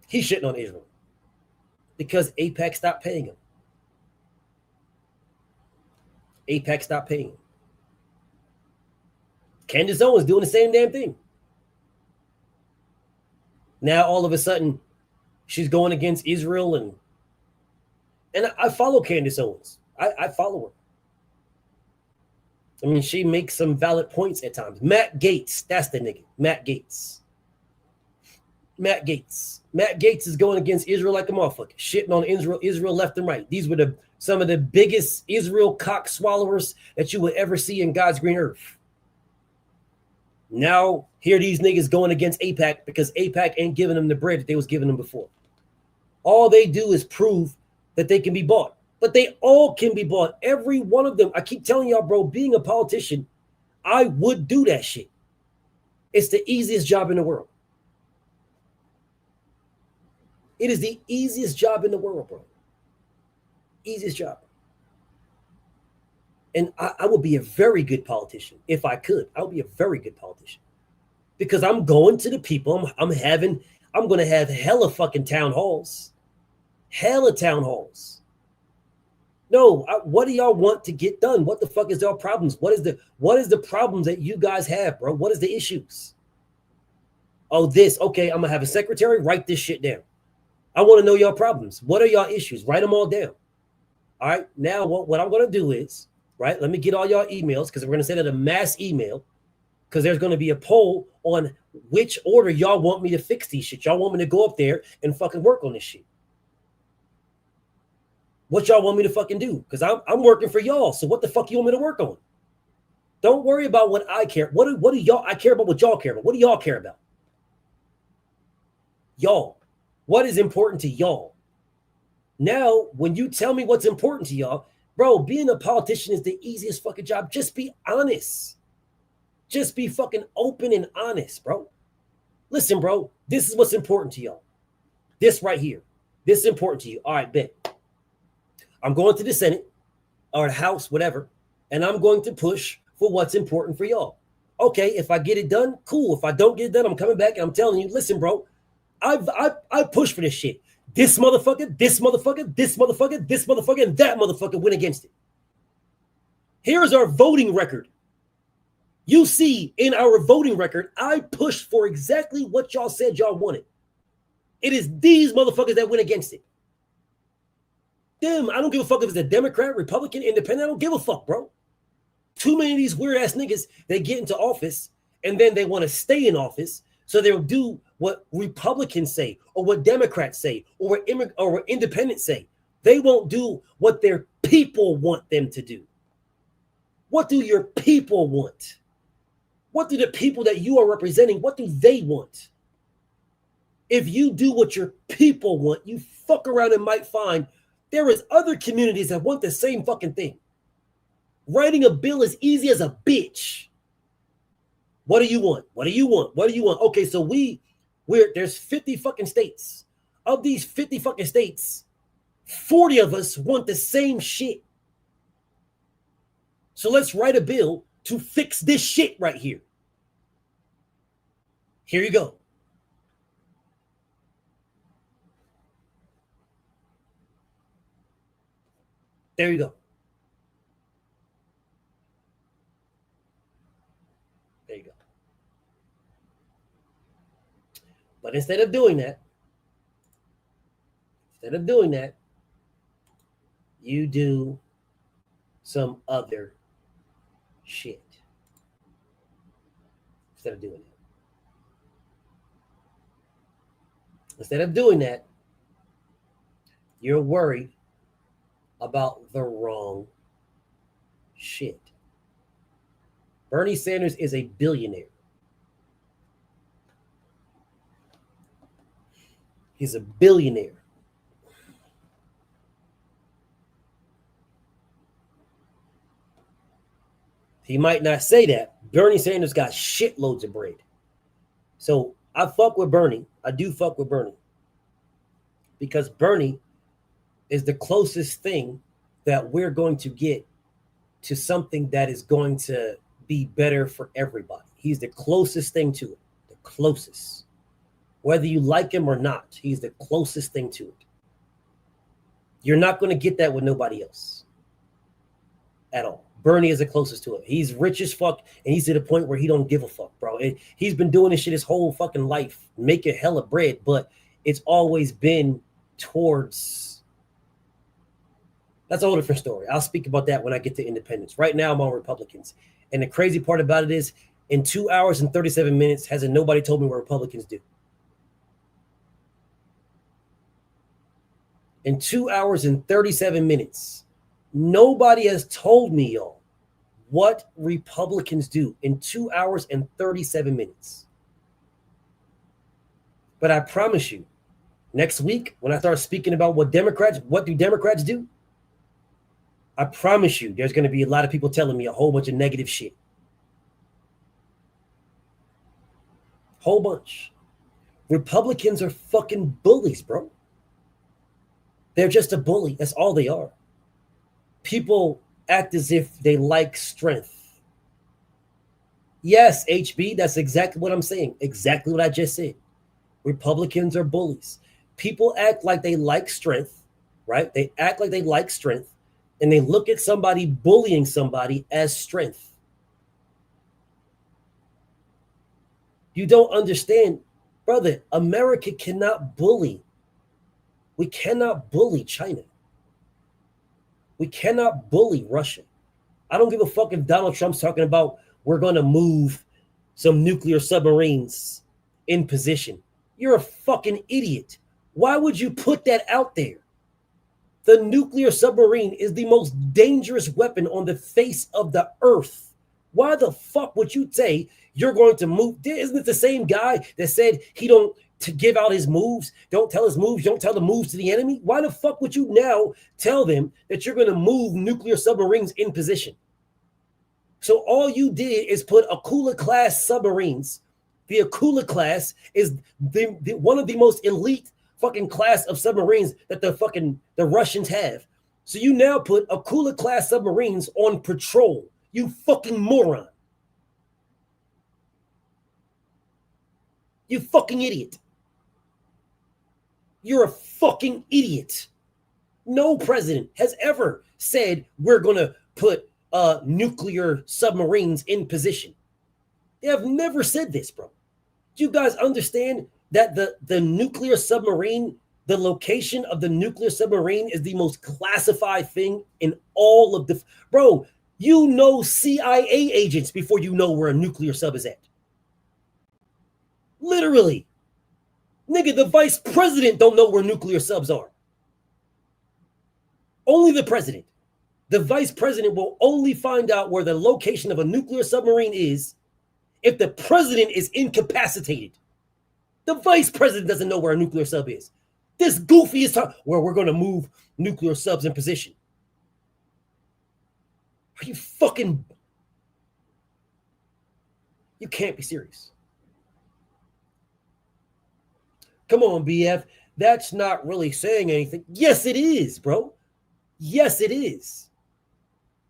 He's shitting on Israel. Because AIPAC stopped paying him. AIPAC stopped paying him. Candace Owens doing the same damn thing. Now all of a sudden, she's going against Israel, and I follow Candace Owens. I follow her. I mean, she makes some valid points at times. Matt Gaetz, that's the nigga. Matt Gaetz. Matt Gaetz is going against Israel like a motherfucker, shitting on Israel left and right. These were some of the biggest Israel cock swallowers that you would ever see in God's green earth. Now, here these niggas going against AIPAC because AIPAC ain't giving them the bread that they was giving them before. All they do is prove that they can be bought. But they all can be bought. Every one of them. I keep telling y'all, bro, being a politician, I would do that shit. It's the easiest job in the world. It is the easiest job in the world, bro. Easiest job. And I would be a very good politician if I could. I would be a very good politician because I'm going to the people. I'm going to have hella fucking town halls. Hella town halls. No, what do y'all want to get done? What the fuck is y'all problems? What is the problems that you guys have, bro? What is the issues? Oh, this. Okay, I'm going to have a secretary write this shit down. I want to know your problems. What are y'all issues? Write them all down. All right. Now, what I'm going to do is, right, let me get all y'all emails because we're going to send out a mass email because there's going to be a poll on which order y'all want me to fix these shit. Y'all want me to go up there and fucking work on this shit. What y'all want me to fucking do? Because I'm working for y'all. So what the fuck you want me to work on? Don't worry about what I care. What do y'all? I care about what y'all care about. What do y'all care about? Y'all. What is important to y'all? Now, when you tell me what's important to y'all, bro, being a politician is the easiest fucking job. Just be honest. Just be fucking open and honest, bro. Listen, bro, this is what's important to y'all. This right here. This is important to you. All right, bet. I'm going to the Senate or the House, whatever, and I'm going to push for what's important for y'all. Okay, if I get it done, cool. If I don't get it done, I'm coming back and I'm telling you, listen, bro, I push for this shit. This motherfucker, this motherfucker, this motherfucker, this motherfucker, and that motherfucker went against it. Here's our voting record. You see in our voting record, I pushed for exactly what y'all said y'all wanted. It is these motherfuckers that went against it. Them, I don't give a fuck if it's a Democrat, Republican, Independent. I don't give a fuck, bro. Too many of these weird ass niggas, they get into office and then they want to stay in office. So they'll do what Republicans say or what Democrats say or what independents say. They won't do what their people want them to do. What do your people want? What do the people that you are representing, what do they want? If you do what your people want, you fuck around and might find there is other communities that want the same fucking thing. Writing a bill is easy as a bitch. What do you want? What do you want? What do you want? Okay, so we There's 50 fucking states. Of these 50 fucking states, 40 of us want the same shit. So let's write a bill to fix this shit right here. Here you go. There you go. There you go. But instead of doing that, you do some other shit. Instead of doing that, you're worried about the wrong shit. Bernie Sanders is a billionaire. He's a billionaire. He might not say that. Bernie Sanders got shitloads of bread. So I fuck with Bernie. I do fuck with Bernie. Because Bernie is the closest thing that we're going to get to something that is going to be better for everybody. He's the closest thing to it. The closest. Whether you like him or not, he's the closest thing to it. You're not going to get that with nobody else. At all. Bernie is the closest to it. He's rich as fuck, and he's to the point where he don't give a fuck, bro. He's been doing this shit his whole fucking life, making hella bread, but it's always been towards. That's a whole different story. I'll speak about that when I get to independence. Right now, I'm on Republicans. And the crazy part about it is, in 2 hours and 37 minutes, hasn't nobody told me what Republicans do. In 2 hours and 37 minutes, nobody has told me, y'all, what Republicans do in 2 hours and 37 minutes. But I promise you, next week, when I start speaking about what do Democrats do? I promise you, there's going to be a lot of people telling me a whole bunch of negative shit. Whole bunch. Republicans are fucking bullies, bro. They're just a bully. That's all they are. People act as if they like strength. Yes, HB, that's exactly what I'm saying. Exactly what I just said. Republicans are bullies. People act like they like strength, right? They act like they like strength, and they look at somebody bullying somebody as strength. You don't understand, brother. America cannot bully. We cannot bully China. We cannot bully Russia. I don't give a fuck if Donald Trump's talking about we're going to move some nuclear submarines in position. You're a fucking idiot. Why would you put that out there? The nuclear submarine is the most dangerous weapon on the face of the earth. Why the fuck would you say you're going to move? Isn't it the same guy that said he don't to give out his moves? Don't tell his moves. Don't tell the moves to the enemy. Why the fuck would you now tell them that you're going to move nuclear submarines in position? So all you did is put Akula class submarines. The Akula class is one of the most elite fucking class of submarines that the Russians have. So you now put Akula class submarines on patrol. You fucking moron. You fucking idiot. You're a fucking idiot. No president has ever said we're going to put nuclear submarines in position. They have never said this, bro. Do you guys understand that the nuclear submarine, the location of the nuclear submarine is the most classified thing in all of the... Bro, you know CIA agents before you know where a nuclear sub is at. Literally. Nigga, the vice president don't know where nuclear subs are. Only the president. The vice president will only find out where the location of a nuclear submarine is if the president is incapacitated. The vice president doesn't know where a nuclear sub is. This goofy is talking where we're going to move nuclear subs in position. Are you fucking... You can't be serious. Come on, BF. That's not really saying anything. Yes, it is, bro. Yes, it is.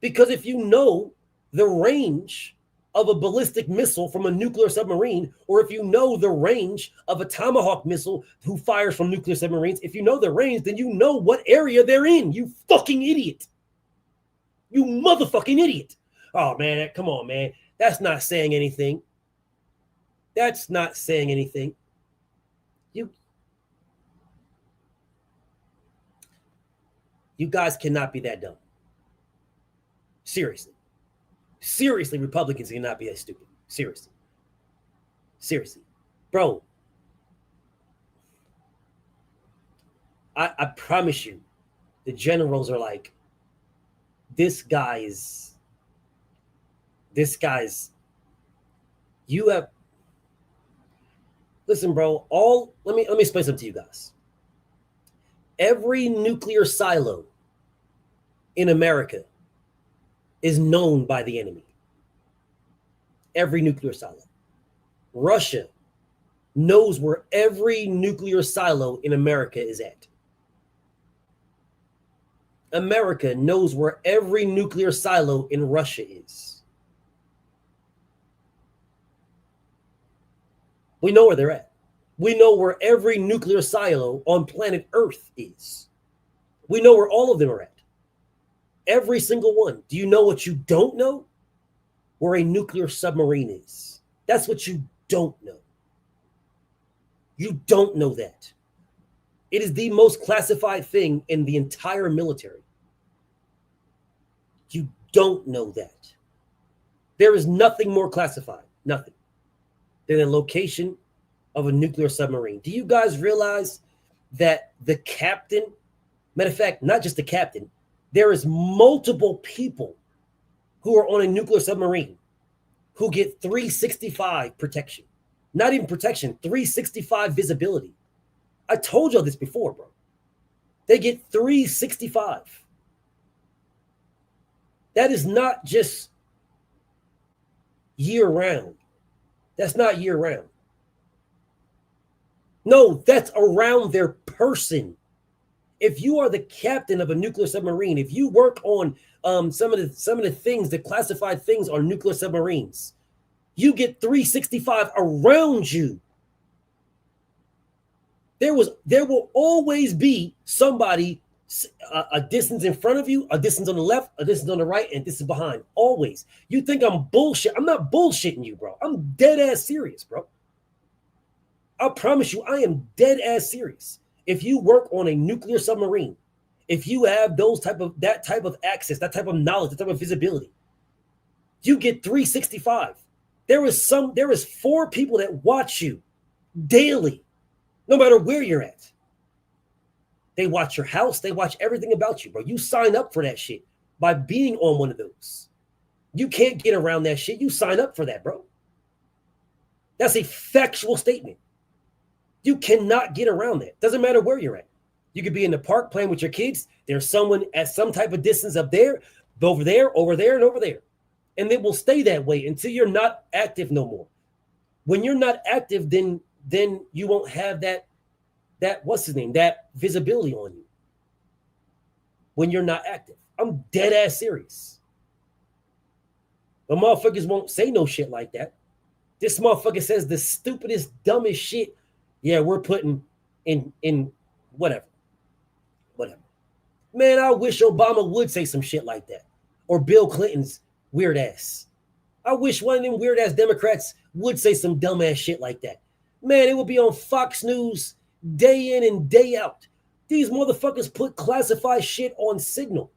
Because if you know the range of a ballistic missile from a nuclear submarine, or if you know the range of a Tomahawk missile who fires from nuclear submarines, if you know the range, then you know what area they're in. You fucking idiot. You motherfucking idiot. Oh, man, come on, man. That's not saying anything. That's not saying anything. You guys cannot be that dumb. Seriously. Seriously, Republicans cannot be that stupid. Seriously. Seriously. Bro, I promise you, the generals are like, this guy's, you have, listen, bro, let me explain something to you guys. Every nuclear silo in America is known by the enemy. Every nuclear silo. Russia knows where every nuclear silo in America is at. America knows where every nuclear silo in Russia is. We know where they're at. We know where every nuclear silo on planet Earth is. We know where all of them are at. Every single one. Do you know what you don't know? Where a nuclear submarine is. That's what you don't know. You don't know that. It is the most classified thing in the entire military. You don't know that. There is nothing more classified, nothing, than the location of a nuclear submarine. Do you guys realize that the captain, matter of fact, not just the captain, there is multiple people who are on a nuclear submarine who get 365 protection. Not even protection, 365 visibility. I told y'all this before, bro. They get 365. That is not just year round. That's not year round. No, that's around their person. If you are the captain of a nuclear submarine, if you work on some of the things, the classified things on nuclear submarines, you get 365 around you. There will always be somebody a distance in front of you, a distance on the left, a distance on the right, and a distance behind. Always. You think I'm bullshit? I'm not bullshitting you, bro. I'm dead ass serious, bro. I promise you, I am dead ass serious. If you work on a nuclear submarine, if you have that type of access, that type of knowledge, that type of visibility, you get 365. There is 4 people that watch you daily, no matter where you're at. They watch your house. They watch everything about you, bro. You sign up for that shit by being on one of those. You can't get around that shit. You sign up for that, bro. That's a factual statement. You cannot get around that. Doesn't matter where you're at. You could be in the park playing with your kids. There's someone at some type of distance up there, over there, and over there. And it will stay that way until you're not active no more. When you're not active, then you won't have that that visibility on you. When you're not active. I'm dead ass serious. But motherfuckers won't say no shit like that. This motherfucker says the stupidest, dumbest shit. Yeah, we're putting in whatever. Man, I wish Obama would say some shit like that. Or Bill Clinton's weird ass. I wish one of them weird ass Democrats would say some dumb ass shit like that. Man, it would be on Fox News day in and day out. These motherfuckers put classified shit on Signal.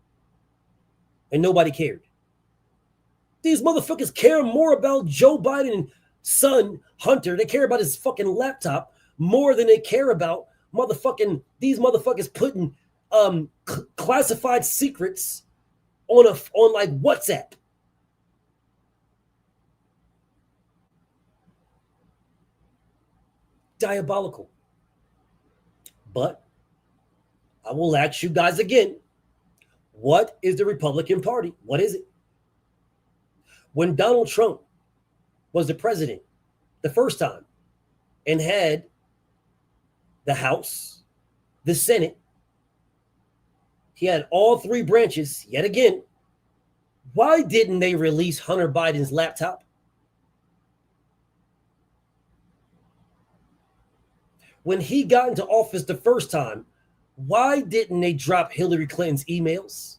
And nobody cared. These motherfuckers care more about Joe Biden's son, Hunter. They care about his fucking laptop more than they care about these motherfuckers putting classified secrets on like WhatsApp. Diabolical. But I will ask you guys again, what is the Republican Party? What is it? When Donald Trump was the president the first time and had the House, the Senate. He had all three branches yet again. Why didn't they release Hunter Biden's laptop? When he got into office the first time, why didn't they drop Hillary Clinton's emails?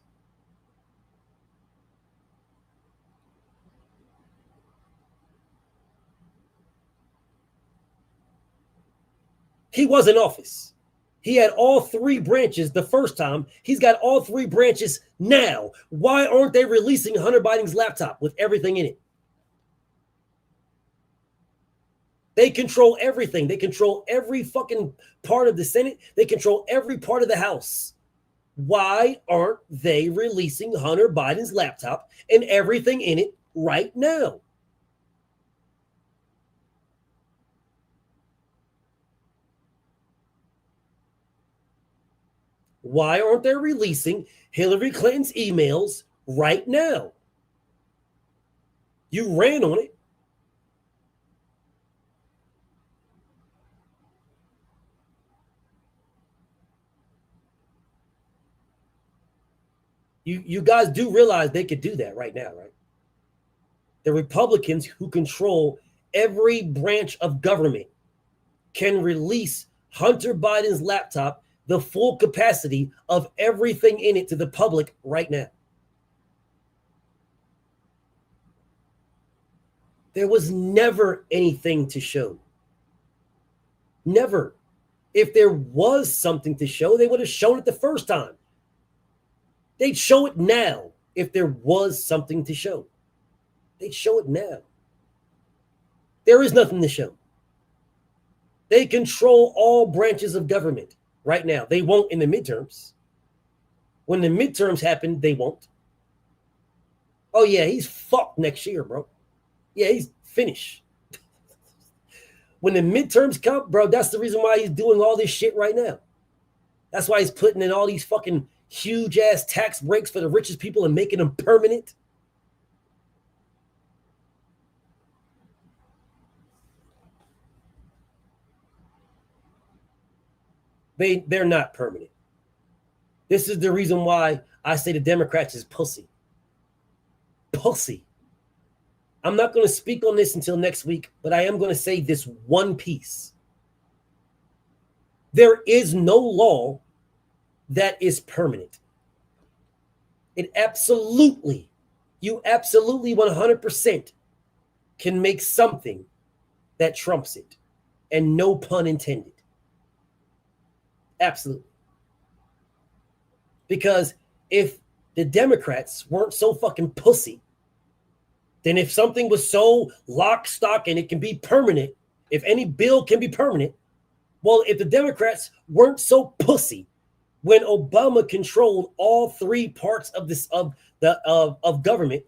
He was in office. He had all three branches the first time. He's got all three branches now. Why aren't they releasing Hunter Biden's laptop with everything in it? They control everything. They control every fucking part of the Senate. They control every part of the House. Why aren't they releasing Hunter Biden's laptop and everything in it right now? Why aren't they releasing Hillary Clinton's emails right now? You ran on it. You guys do realize they could do that right now, right? The Republicans who control every branch of government can release Hunter Biden's laptop, the full capacity of everything in it, to the public right now. There was never anything to show. Never. If there was something to show, they would have shown it the first time. They'd show it now if there was something to show. They'd show it now. There is nothing to show. They control all branches of government right now. They won't in the midterms. When the midterms happen, they won't. Oh, yeah, he's fucked next year, bro. Yeah, he's finished. When the midterms come, bro, that's the reason why he's doing all this shit right now. That's why he's putting in all these fucking huge ass tax breaks for the richest people and making them permanent. They're not permanent. This is the reason why I say the Democrats is pussy. Pussy. I'm not going to speak on this until next week, but I am going to say this one piece. There is no law that is permanent. It absolutely, you absolutely 100% can make something that trumps it. And no pun intended. Absolutely. Because if the Democrats weren't so fucking pussy, then if something was so lock, stock, and it can be permanent, if any bill can be permanent, well, if the Democrats weren't so pussy when Obama controlled all three parts of this of government,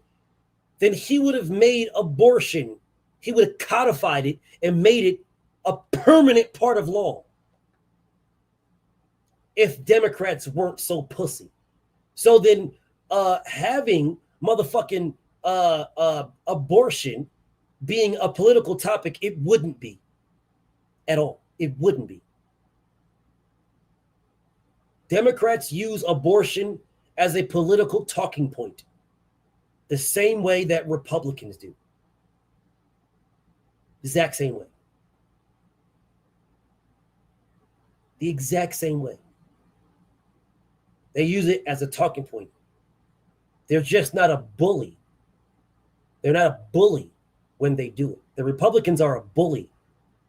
then he would have made abortion. He would have codified it and made it a permanent part of law. If Democrats weren't so pussy. So then having motherfucking abortion being a political topic, it wouldn't be at all. It wouldn't be. Democrats use abortion as a political talking point the same way that Republicans do. Exact same way. The exact same way. They use it as a talking point. They're just not a bully. They're not a bully when they do it. The Republicans are a bully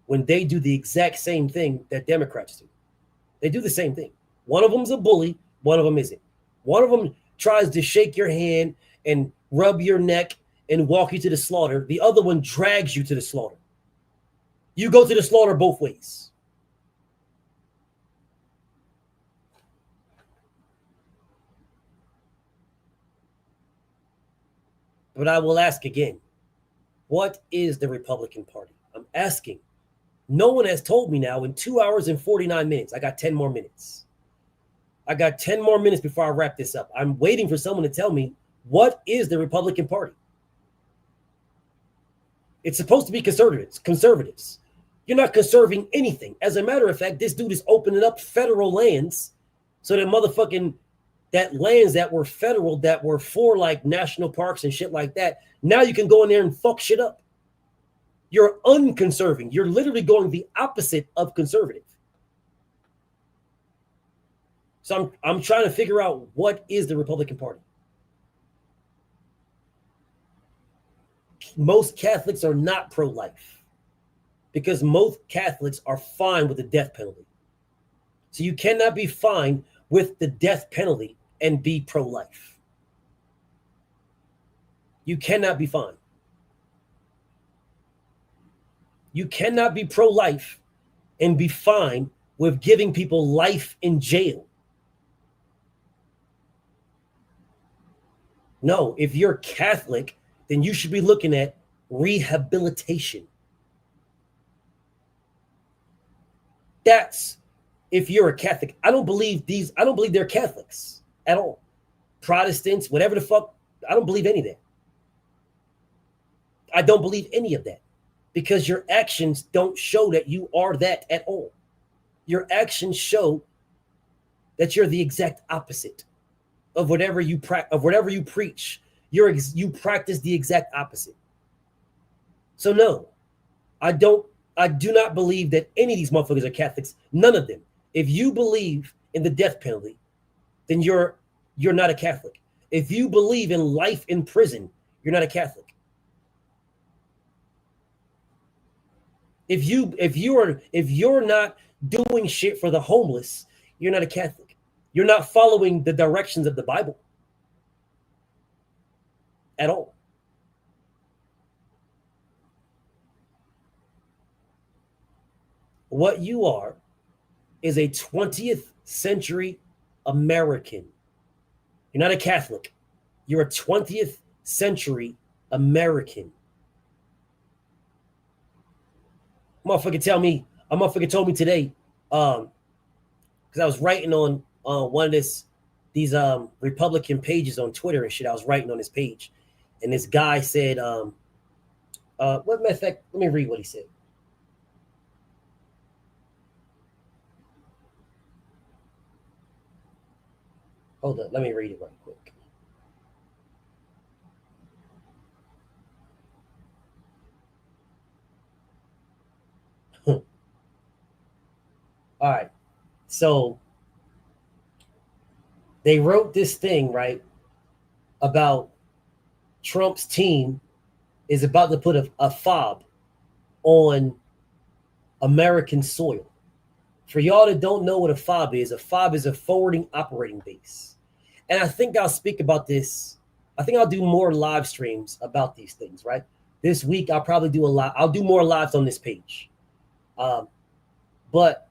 when they do the exact same thing that Democrats do. They do the same thing. One of them's a bully, one of them isn't. One of them tries to shake your hand and rub your neck and walk you to the slaughter. The other one drags you to the slaughter. You go to the slaughter both ways. But I will ask again, what is the Republican Party? I'm asking. No one has told me now in 2 hours and 49 minutes. I got 10 more minutes. I got 10 more minutes before I wrap this up. I'm waiting for someone to tell me, what is the Republican Party? It's supposed to be conservatives. You're not conserving anything. As a matter of fact, this dude is opening up federal lands so that motherfucking that lands that were federal, that were for like national parks and shit like that. Now you can go in there and fuck shit up. You're unconserving. You're literally going the opposite of conservative. So I'm trying to figure out what is the Republican Party. Most Catholics are not pro-life because most Catholics are fine with the death penalty. So you cannot be fine with the death penalty and be pro-life. You cannot be fine. You cannot be pro-life and be fine with giving people life in jail. No, if you're Catholic, then you should be looking at rehabilitation. That's if you're a Catholic. I don't believe they're Catholics at all. Protestants, whatever the fuck, I don't believe any of that. I don't believe any of that because your actions don't show that you are that at all. Your actions show that you're the exact opposite of whatever you preach. You practice the exact opposite. So no, I do not believe that any of these motherfuckers are Catholics. None of them. If you believe in the death penalty, then you're not a Catholic. If you believe in life in prison, you're not a Catholic. If you're not doing shit for the homeless, you're not a Catholic. You're not following the directions of the Bible at all. What you are is a 20th century American. You're not a Catholic. You're a 20th century American. A motherfucker told me today, because I was writing on one of these Republican pages on Twitter and shit. I was writing on his page, and this guy said, what matter of fact, let me read what he said. Hold up, let me read it right quick. All right, so they wrote this thing, right, about Trump's team is about to put a fob on American soil. For y'all that don't know what a fob is a forwarding operating base. And I think I'll speak about this. I think I'll do more live streams about these things, right? This week, I'll probably do I'll do more lives on this page. But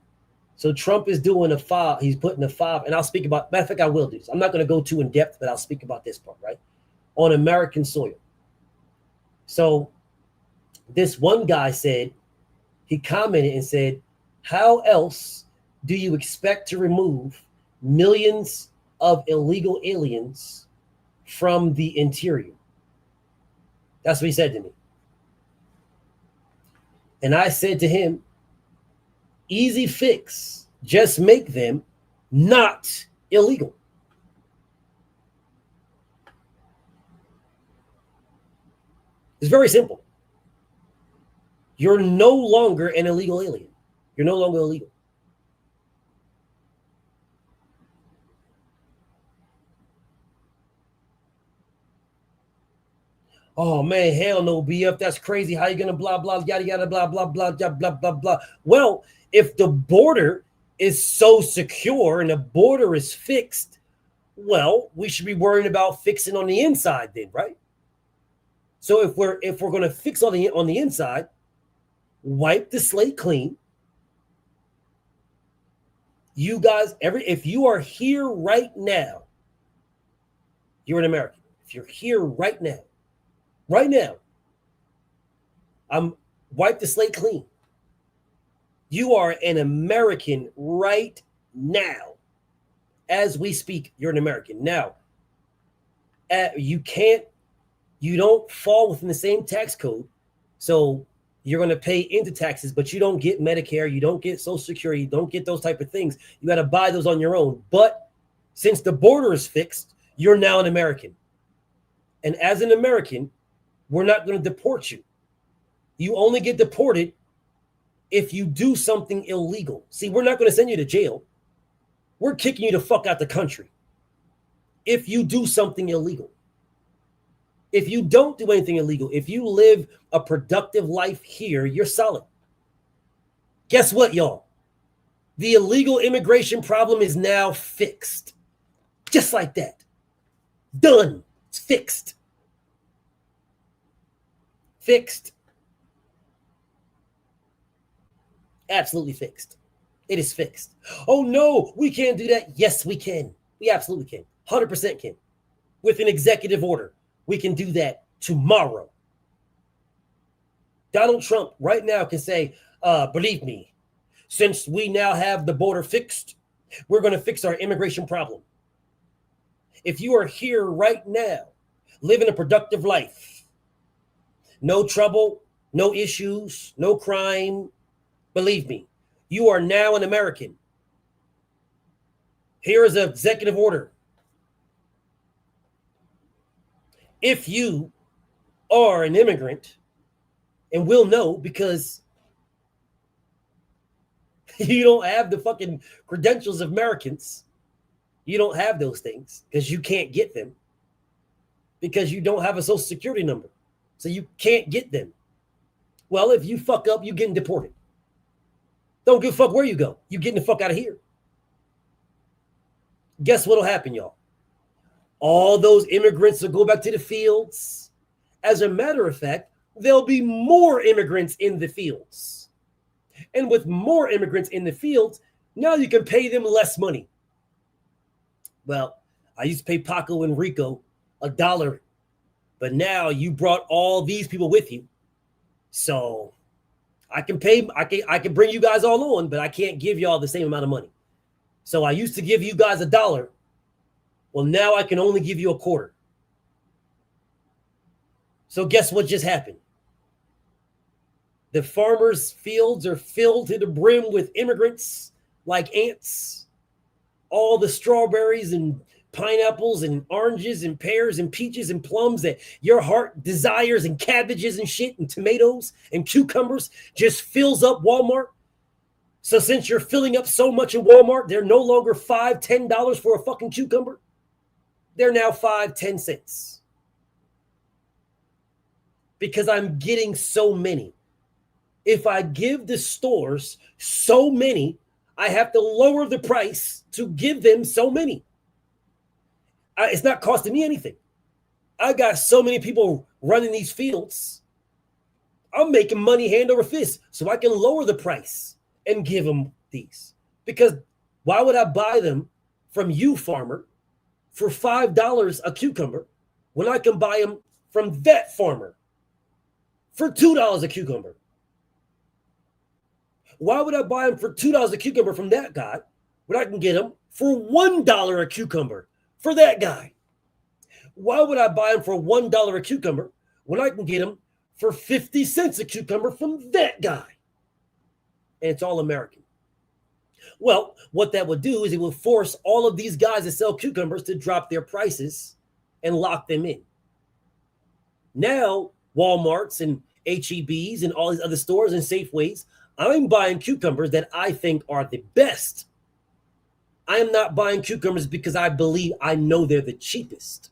so Trump is doing a fob. He's putting a fob, and I'll speak about, matter of fact, I will do this. I'm not going to go too in depth, but I'll speak about this part, right? On American soil. So this one guy said, he commented and said, how else do you expect to remove millions of illegal aliens from the interior? That's what he said to me. And I said to him, easy fix, just make them not illegal. It's very simple. You're no longer an illegal alien. You're no longer illegal. Oh man, hell no, BF, that's crazy. How you gonna blah blah yada yada blah blah blah blah blah blah blah? Well, if the border is so secure and the border is fixed, well, we should be worrying about fixing on the inside then, right? So if we're gonna fix on the inside, wipe the slate clean. You guys, if you are here right now, you're an American. If you're here right now, I'm wipe the slate clean. You are an American right now. As we speak, you're an American. Now, you don't fall within the same tax code. So You're going to pay into taxes, but you don't get Medicare, you don't get Social Security, you don't get those type of things. You got to buy those on your own. But since the border is fixed, you're now an American. And as an American, we're not going to deport you. You only get deported if you do something illegal. See, we're not going to send you to jail. We're kicking you the fuck out the country if you do something illegal. If you don't do anything illegal, if you live a productive life here, you're solid. Guess what, y'all? The illegal immigration problem is now fixed. Just like that. Done. It's fixed. Fixed. Absolutely fixed. It is fixed. Oh no, we can't do that. Yes, we can. We absolutely can. 100% can. With an executive order. We can do that tomorrow. Donald Trump right now can say, believe me, since we now have the border fixed, we're going to fix our immigration problem. If you are here right now, living a productive life, no trouble, no issues, no crime, believe me, you are now an American. Here is an executive order. If you are an immigrant, and we'll know because you don't have the fucking credentials of Americans. You don't have those things because you can't get them because you don't have a social security number. So you can't get them. Well, if you fuck up, you're getting deported. Don't give a fuck where you go. You're getting the fuck out of here. Guess what'll happen, y'all? All those immigrants will go back to the fields. As a matter of fact, there'll be more immigrants in the fields. And with more immigrants in the fields, now you can pay them less money. Well, I used to pay Paco and Rico $1, but now you brought all these people with you. So I can bring you guys all on, but I can't give y'all the same amount of money. So I used to give you guys $1. Well, now I can only give you $0.25. So guess what just happened? The farmers' fields are filled to the brim with immigrants like ants. All the strawberries and pineapples and oranges and pears and peaches and plums that your heart desires and cabbages and shit and tomatoes and cucumbers just fills up Walmart. So since you're filling up so much in Walmart, they're no longer $5, $10 for a fucking cucumber. They're now 5, 10 cents. Because I'm getting so many. If I give the stores so many, I have to lower the price to give them so many. It's not costing me anything. I got so many people running these fields. I'm making money hand over fist so I can lower the price and give them these. Because why would I buy them from you, farmer, for $5 a cucumber when I can buy them from that farmer for $2 a cucumber? Why would I buy them for $2 a cucumber from that guy when I can get them for $1 a cucumber for that guy? Why would I buy them for $1 a cucumber when I can get them for 50 cents a cucumber from that guy? And it's all American. Well, what that would do is it would force all of these guys that sell cucumbers to drop their prices and lock them in. Now, Walmarts and HEBs and all these other stores and Safeways, I'm buying cucumbers that I think are the best. I am not buying cucumbers because I know they're the cheapest.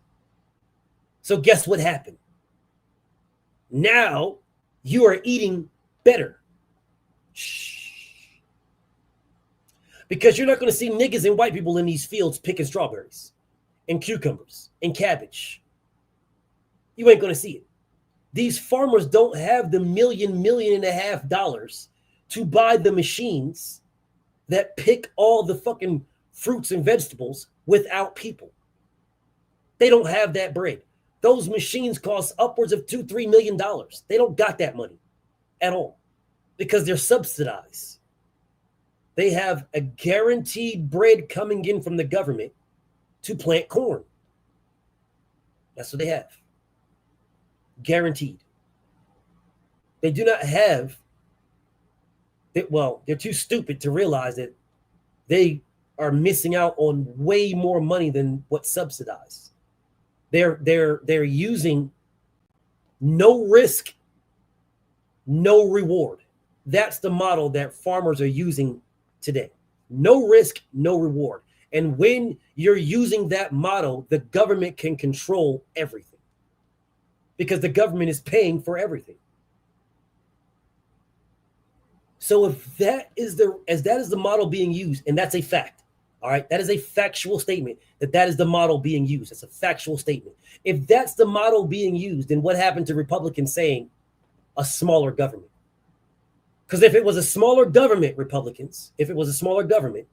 So guess what happened? Now you are eating better. Shh. Because you're not going to see niggas and white people in these fields picking strawberries and cucumbers and cabbage. You ain't going to see it. These farmers don't have the $1.5 million to buy the machines that pick all the fucking fruits and vegetables without people. They don't have that bread. Those machines cost upwards of $2-3 million. They don't got that money at all because they're subsidized. They have a guaranteed bread coming in from the government to plant corn. That's what they have. Guaranteed. They do not have well, they're too stupid to realize that they are missing out on way more money than what's subsidized. They're using no risk, no reward. That's the model that farmers are using today. No risk, no reward. And when you're using that model, the government can control everything because the government is paying for everything. So if that is the model being used, and that's a fact, all right, that is a factual statement that is the model being used. It's a factual statement. If that's the model being used, then what happened to Republicans saying a smaller government? Because if it was a smaller government, Republicans, if it was a smaller government,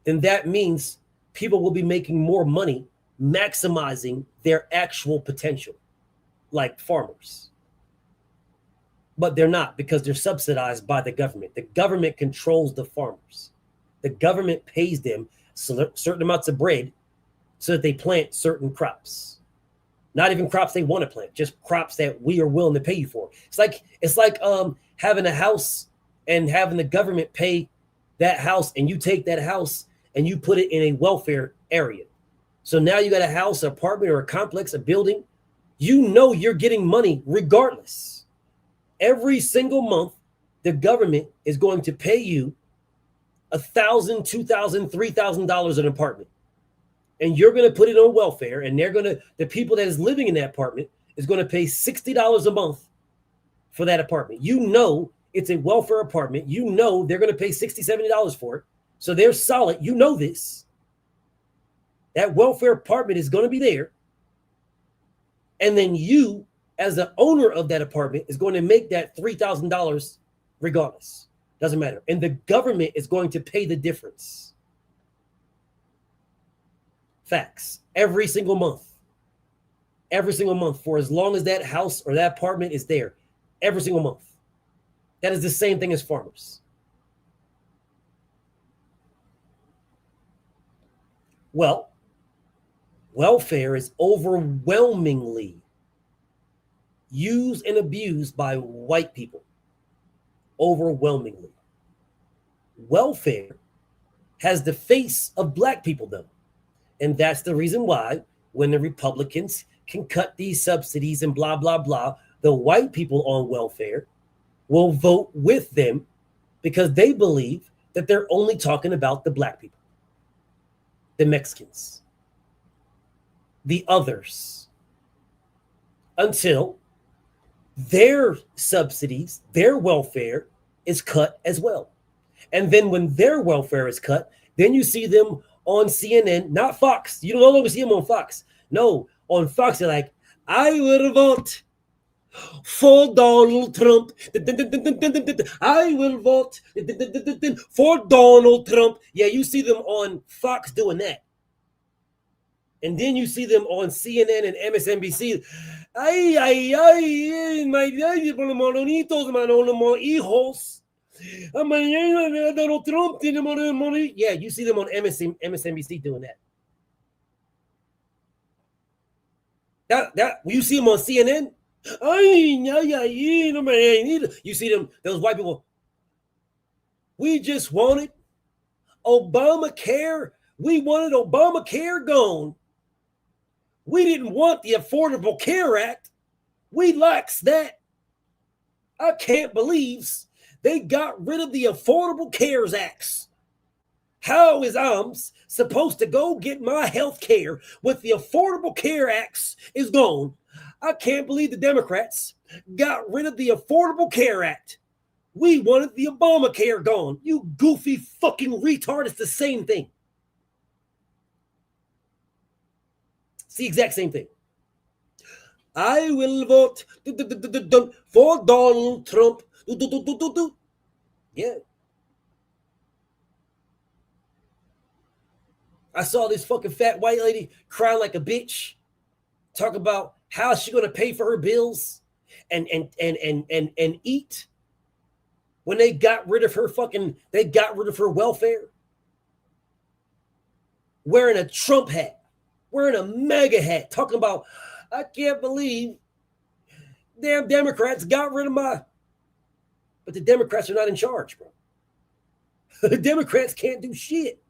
then that means people will be making more money, maximizing their actual potential, like farmers. But they're not, because they're subsidized by the government. The government controls the farmers. The government pays them certain amounts of bread so that they plant certain crops. Not even crops they want to plant, just crops that we are willing to pay you for. It's like having a house and having the government pay that house, and you take that house and you put it in a welfare area. So now you got a house, an apartment, or a complex, a building. You know you're getting money regardless. Every single month, the government is going to pay you $1,000, $2,000, $3,000 an apartment. And you're going to put it on welfare, and the people that is living in that apartment is going to pay $60 a month for that apartment. You know it's a welfare apartment. You know they're going to pay $60, $70 for it. So they're solid. You know this. That welfare apartment is going to be there. And then you, as the owner of that apartment, is going to make that $3,000 regardless. Doesn't matter. And the government is going to pay the difference. Facts. Every single month. Every single month, for as long as that house or that apartment is there. Every single month. That is the same thing as farmers. Well, welfare is overwhelmingly used and abused by white people. Overwhelmingly. Welfare has the face of black people, though. And that's the reason why when the Republicans can cut these subsidies and blah, blah, blah, the white people on welfare will vote with them because they believe that they're only talking about the black people, the Mexicans, the others, until their subsidies, their welfare is cut as well. And then when their welfare is cut, then you see them on CNN, not Fox. You no longer see them on Fox. No, on Fox, they're like, I will vote for Donald Trump. I will vote for Donald Trump. Yeah, you see them on Fox doing that. And then you see them on CNN and MSNBC. Ay, ay, ay, my mononitos, my hijos. Donald Trump. Yeah, you see them on MSNBC doing that. That you see them on CNN. You see them, those white people. We just wanted Obamacare. We wanted Obamacare gone. We didn't want the Affordable Care Act. We lax that. I can't believe they got rid of the Affordable Cares Acts. How is AMS supposed to go get my health care with the Affordable Care Acts is gone? I can't believe the Democrats got rid of the Affordable Care Act. We wanted the Obamacare gone. You goofy fucking retard. It's the same thing. It's the exact same thing. I will vote for Donald Trump. Yeah. I saw this fucking fat white lady crying like a bitch, talk about how she's going to pay for her bills and eat when they got rid of her welfare. Wearing a Trump hat, wearing a MAGA hat, talking about, I can't believe Damn Democrats got rid of my. But the Democrats are not in charge, bro. The Democrats can't do shit.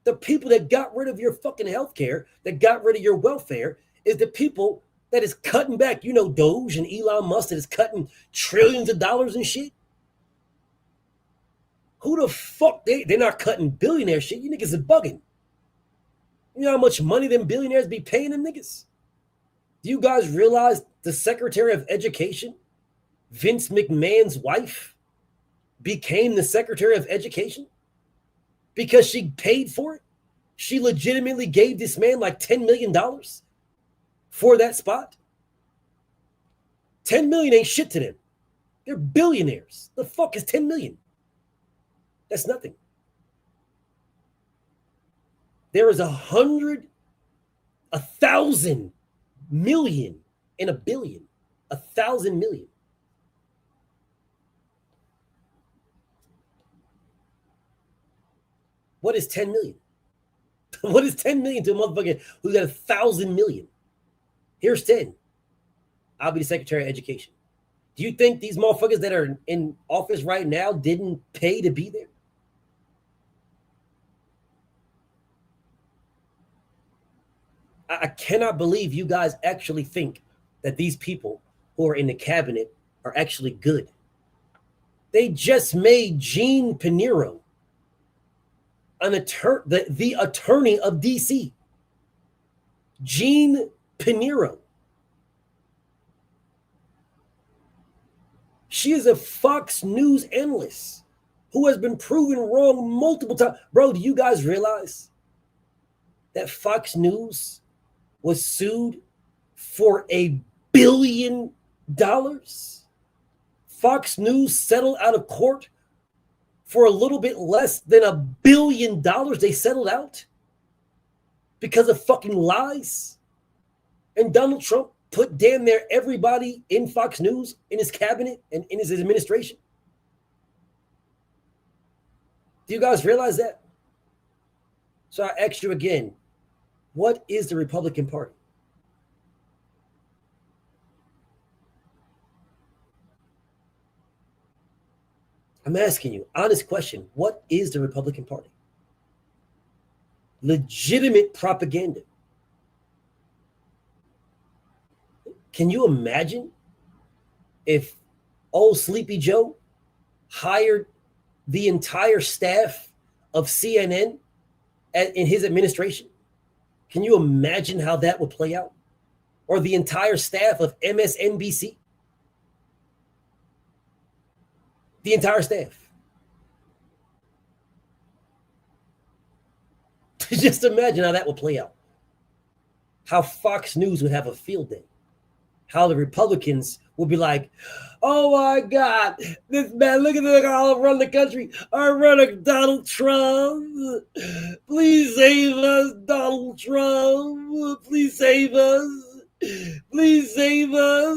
The people that got rid of your fucking health care, that got rid of your welfare, is the people that is cutting back. You know, Doge and Elon Musk that is cutting trillions of dollars and shit. Who the fuck? They're not cutting billionaire shit. You niggas are bugging. You know how much money them billionaires be paying them niggas? Do you guys realize the Secretary of Education, Vince McMahon's wife, became the Secretary of Education because she paid for it? She legitimately gave this man like $10 million for that spot. 10 million ain't shit to them. They're billionaires. The fuck is 10 million? That's nothing. There is 100, 1,000 million in a billion. 1,000 million. What is 10 million? What is 10 million to a motherfucker who's got 1,000 million? Here's 10. I'll be the Secretary of Education. Do you think these motherfuckers that are in office right now didn't pay to be there? I cannot believe you guys actually think that these people who are in the cabinet are actually good. They just made Gene Pinheiro the attorney of DC. Gene Pinheiro. She is a Fox News analyst who has been proven wrong multiple times. Bro, do you guys realize that Fox News was sued for $1 billion? Fox News settled out of court for a little bit less than $1 billion. They settled out because of fucking lies. And Donald Trump put damn near everybody in Fox News, in his cabinet, and in his administration. Do you guys realize that? So I ask you again, what is the Republican Party? I'm asking you, honest question. What is the Republican Party? Legitimate propaganda. Can you imagine if old Sleepy Joe hired the entire staff of CNN in his administration? Can you imagine how that would play out? Or the entire staff of MSNBC? The entire staff. Just imagine how that would play out. How Fox News would have a field day. How the Republicans would be like, oh my God, this man, look at how I run the country. I run Donald Trump. Please save us, Donald Trump. Please save us. Please save us.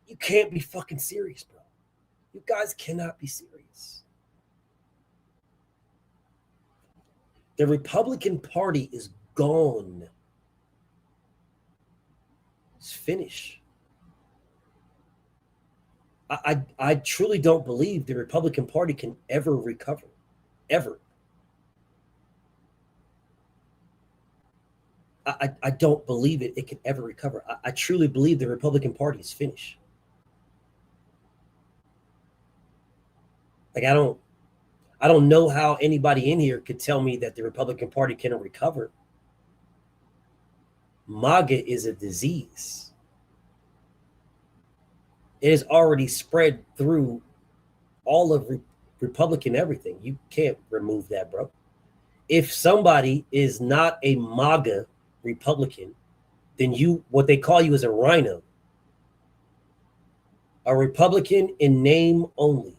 You can't be fucking serious, bro. You guys cannot be serious. The Republican Party is gone. It's finished. I truly don't believe the Republican Party can ever recover. Ever. I don't believe it can ever recover. I truly believe the Republican Party is finished. Like I don't know how anybody in here could tell me that the Republican Party can recover. MAGA is a disease. It has already spread through all of Republican everything. You can't remove that, bro. If somebody is not a MAGA Republican, then what they call you is a rhino. A Republican in name only.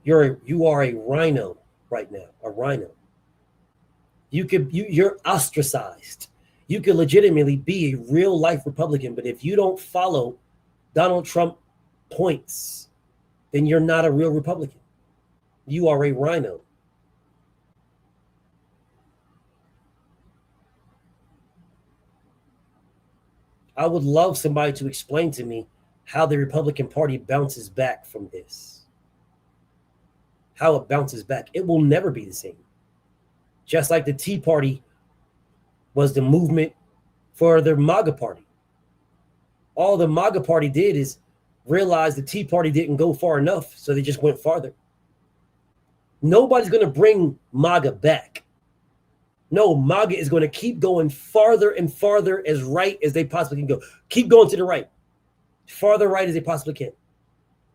You are a rhino right now, a rhino. You're ostracized. You could legitimately be a real life Republican, but if you don't follow Donald Trump points, then you're not a real Republican. You are a rhino. I would love somebody to explain to me how the Republican Party bounces back from this. How it bounces back. It will never be the same. Just like the Tea Party was the movement for the MAGA Party. All the MAGA Party did is realize the Tea Party didn't go far enough, so they just went farther. Nobody's going to bring MAGA back. No, MAGA is going to keep going farther and farther as right as they possibly can go. Keep going to the right. Farther right as they possibly can.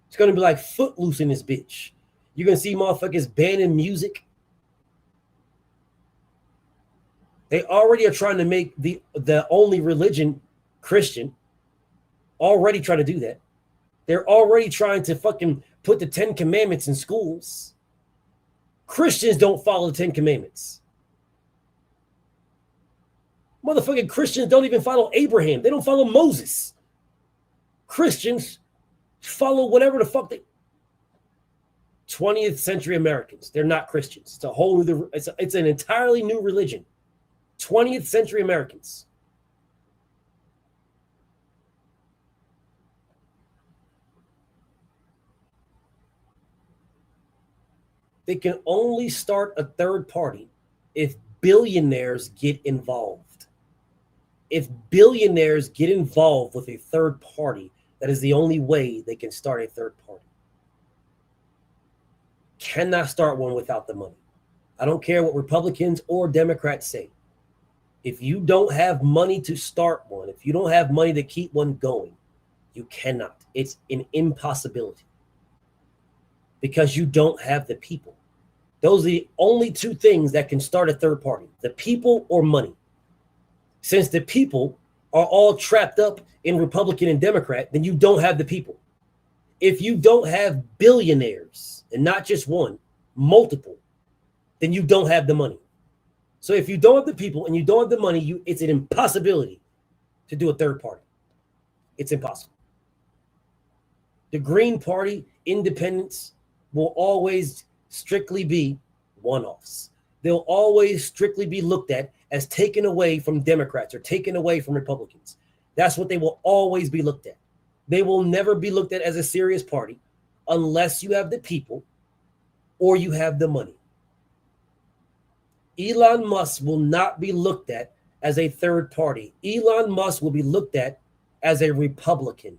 It's going to be like Footloose in this bitch. You're going to see motherfuckers banning music. They already are trying to make the only religion Christian. Already trying to do that. They're already trying to fucking put the 10 Commandments in schools. Christians don't follow the 10 Commandments. Motherfucking Christians don't even follow Abraham. They don't follow Moses. Christians follow whatever the fuck they... 20th century Americans. They're not Christians. It's a whole new... It's an entirely new religion. 20th century Americans. They can only start a third party if billionaires get involved. If billionaires get involved with a third party, that is the only way they can start a third party. Cannot start one without the money. I don't care what Republicans or Democrats say. If you don't have money to start one, if you don't have money to keep one going, you cannot. It's an impossibility. Because you don't have the people. Those are the only two things that can start a third party, the people or money. Since the people are all trapped up in Republican and Democrat, then you don't have the people. If you don't have billionaires, and not just one, multiple, then you don't have the money. So if you don't have the people and you don't have the money, it's an impossibility to do a third party. It's impossible. The Green Party, independents, will always strictly be one-offs. They'll always strictly be looked at as taken away from Democrats or taken away from Republicans. That's what they will always be looked at. They will never be looked at as a serious party unless you have the people or you have the money. Elon Musk will not be looked at as a third party. Elon Musk will be looked at as a Republican.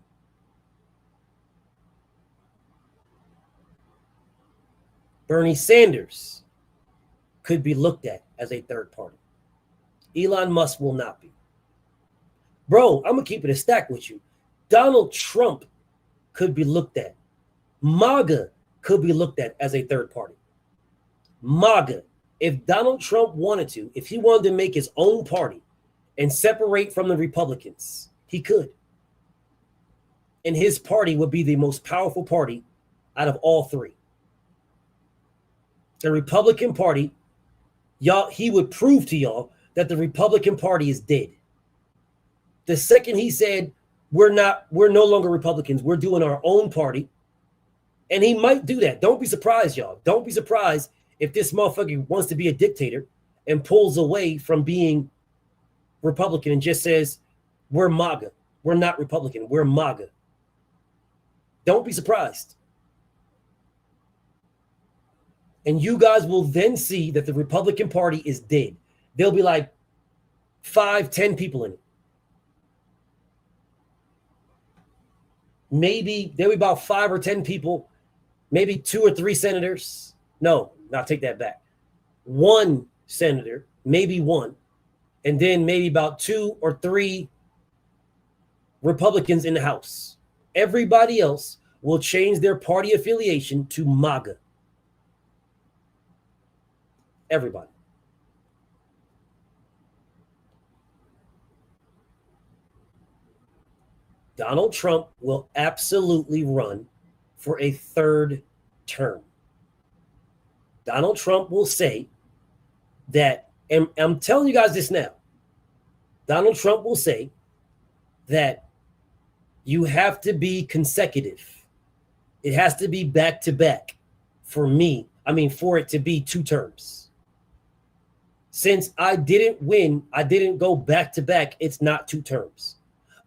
Bernie Sanders could be looked at as a third party. Elon Musk will not be. Bro, I'm going to keep it a stack with you. Donald Trump could be looked at. MAGA could be looked at as a third party. MAGA. If Donald Trump wanted to, if he wanted to make his own party and separate from the Republicans, he could. And his party would be the most powerful party out of all three. The Republican Party, y'all, he would prove to y'all that the Republican Party is dead. The second he said, we're no longer Republicans, we're doing our own party. And he might do that. Don't be surprised, y'all. Don't be surprised if this motherfucker wants to be a dictator and pulls away from being Republican and just says, we're MAGA. We're not Republican. We're MAGA. Don't be surprised. And you guys will then see that the Republican Party is dead. There'll be like 5-10 people in it. Maybe there'll be about 5 or 10 people, maybe 2 or 3 senators. No, I'll take that back. 1 senator, maybe 1, and then maybe about 2 or 3 Republicans in the House. Everybody else will change their party affiliation to MAGA. Everybody. Donald Trump will absolutely run for a 3rd term. Donald Trump will say that, and I'm telling you guys this now, Donald Trump will say that you have to be consecutive. It has to be back to back for it to be 2 terms. Since I didn't win, I didn't go back to back, it's not 2 terms.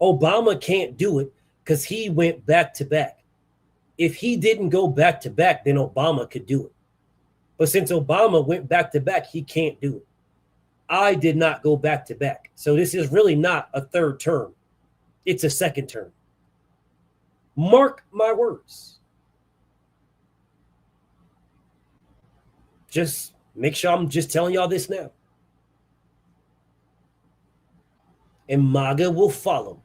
Obama can't do it because he went back to back. If he didn't go back to back, then Obama could do it. But since Obama went back to back, he can't do it. I did not go back to back. So this is really not a third term. It's a second term. Mark my words. Just make sure I'm just telling y'all this now. And MAGA will follow.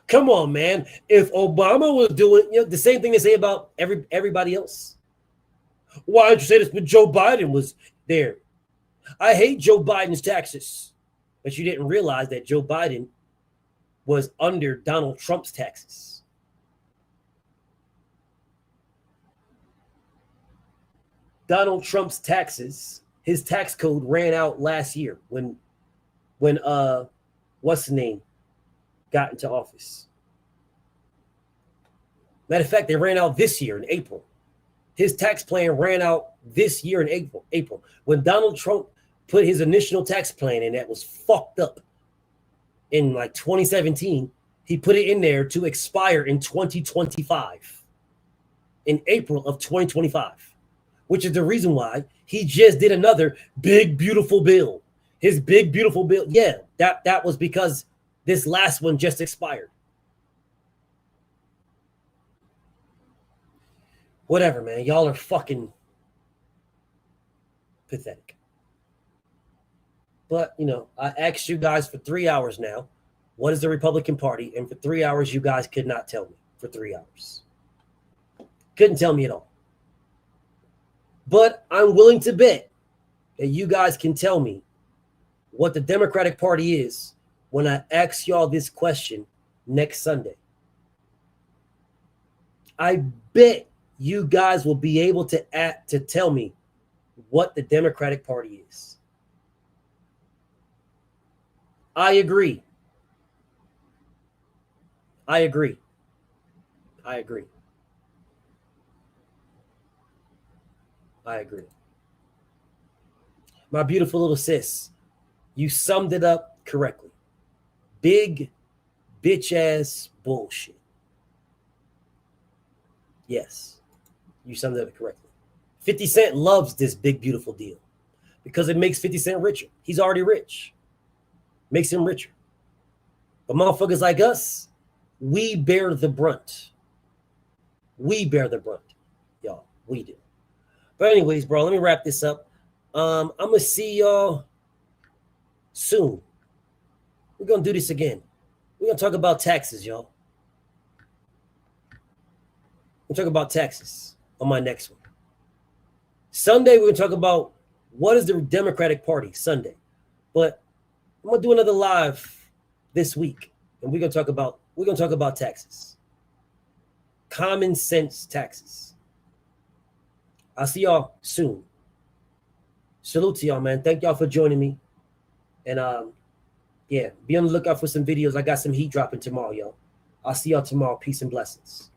Come on, man. If Obama was doing the same thing they say about everybody else, why did you say this when Joe Biden was there? I hate Joe Biden's taxes. But you didn't realize that Joe Biden was under Donald Trump's taxes. Donald Trump's taxes, his tax code ran out last year when what's the name got into office. Matter of fact, they ran out this year in April. His tax plan ran out this year in April. When Donald Trump put his initial tax plan in that was fucked up in like 2017, he put it in there to expire in 2025, in April of 2025, which is the reason why he just did another big, beautiful bill. His big, beautiful bill. Yeah, that was because this last one just expired. Whatever, man. Y'all are fucking pathetic. But, I asked you guys for 3 hours now, what is the Republican Party? And for 3 hours, you guys could not tell me for 3 hours. Couldn't tell me at all. But I'm willing to bet that you guys can tell me what the Democratic Party is when I ask y'all this question next Sunday. I bet you guys will be able to tell me what the Democratic Party is. I agree. I agree. I agree. I agree. My beautiful little sis, you summed it up correctly. Big bitch ass bullshit. Yes, you summed it up correctly. 50 Cent loves this big beautiful deal because it makes 50 Cent richer. He's already rich. Makes him richer. But motherfuckers like us, we bear the brunt. We bear the brunt, y'all. We do. But anyways, bro, let me wrap this up. I'm going to see y'all soon. We're going to do this again. We're going to talk about taxes, y'all. We'll talk about taxes on my next one. Sunday, we're going to talk about what is the Democratic Party Sunday. But I'm going to do another live this week, and we're going to talk about taxes. Common sense taxes. I'll see y'all soon. Salute to y'all, man. Thank y'all for joining me. And be on the lookout for some videos. I got some heat dropping tomorrow, y'all. I'll see y'all tomorrow. Peace and blessings.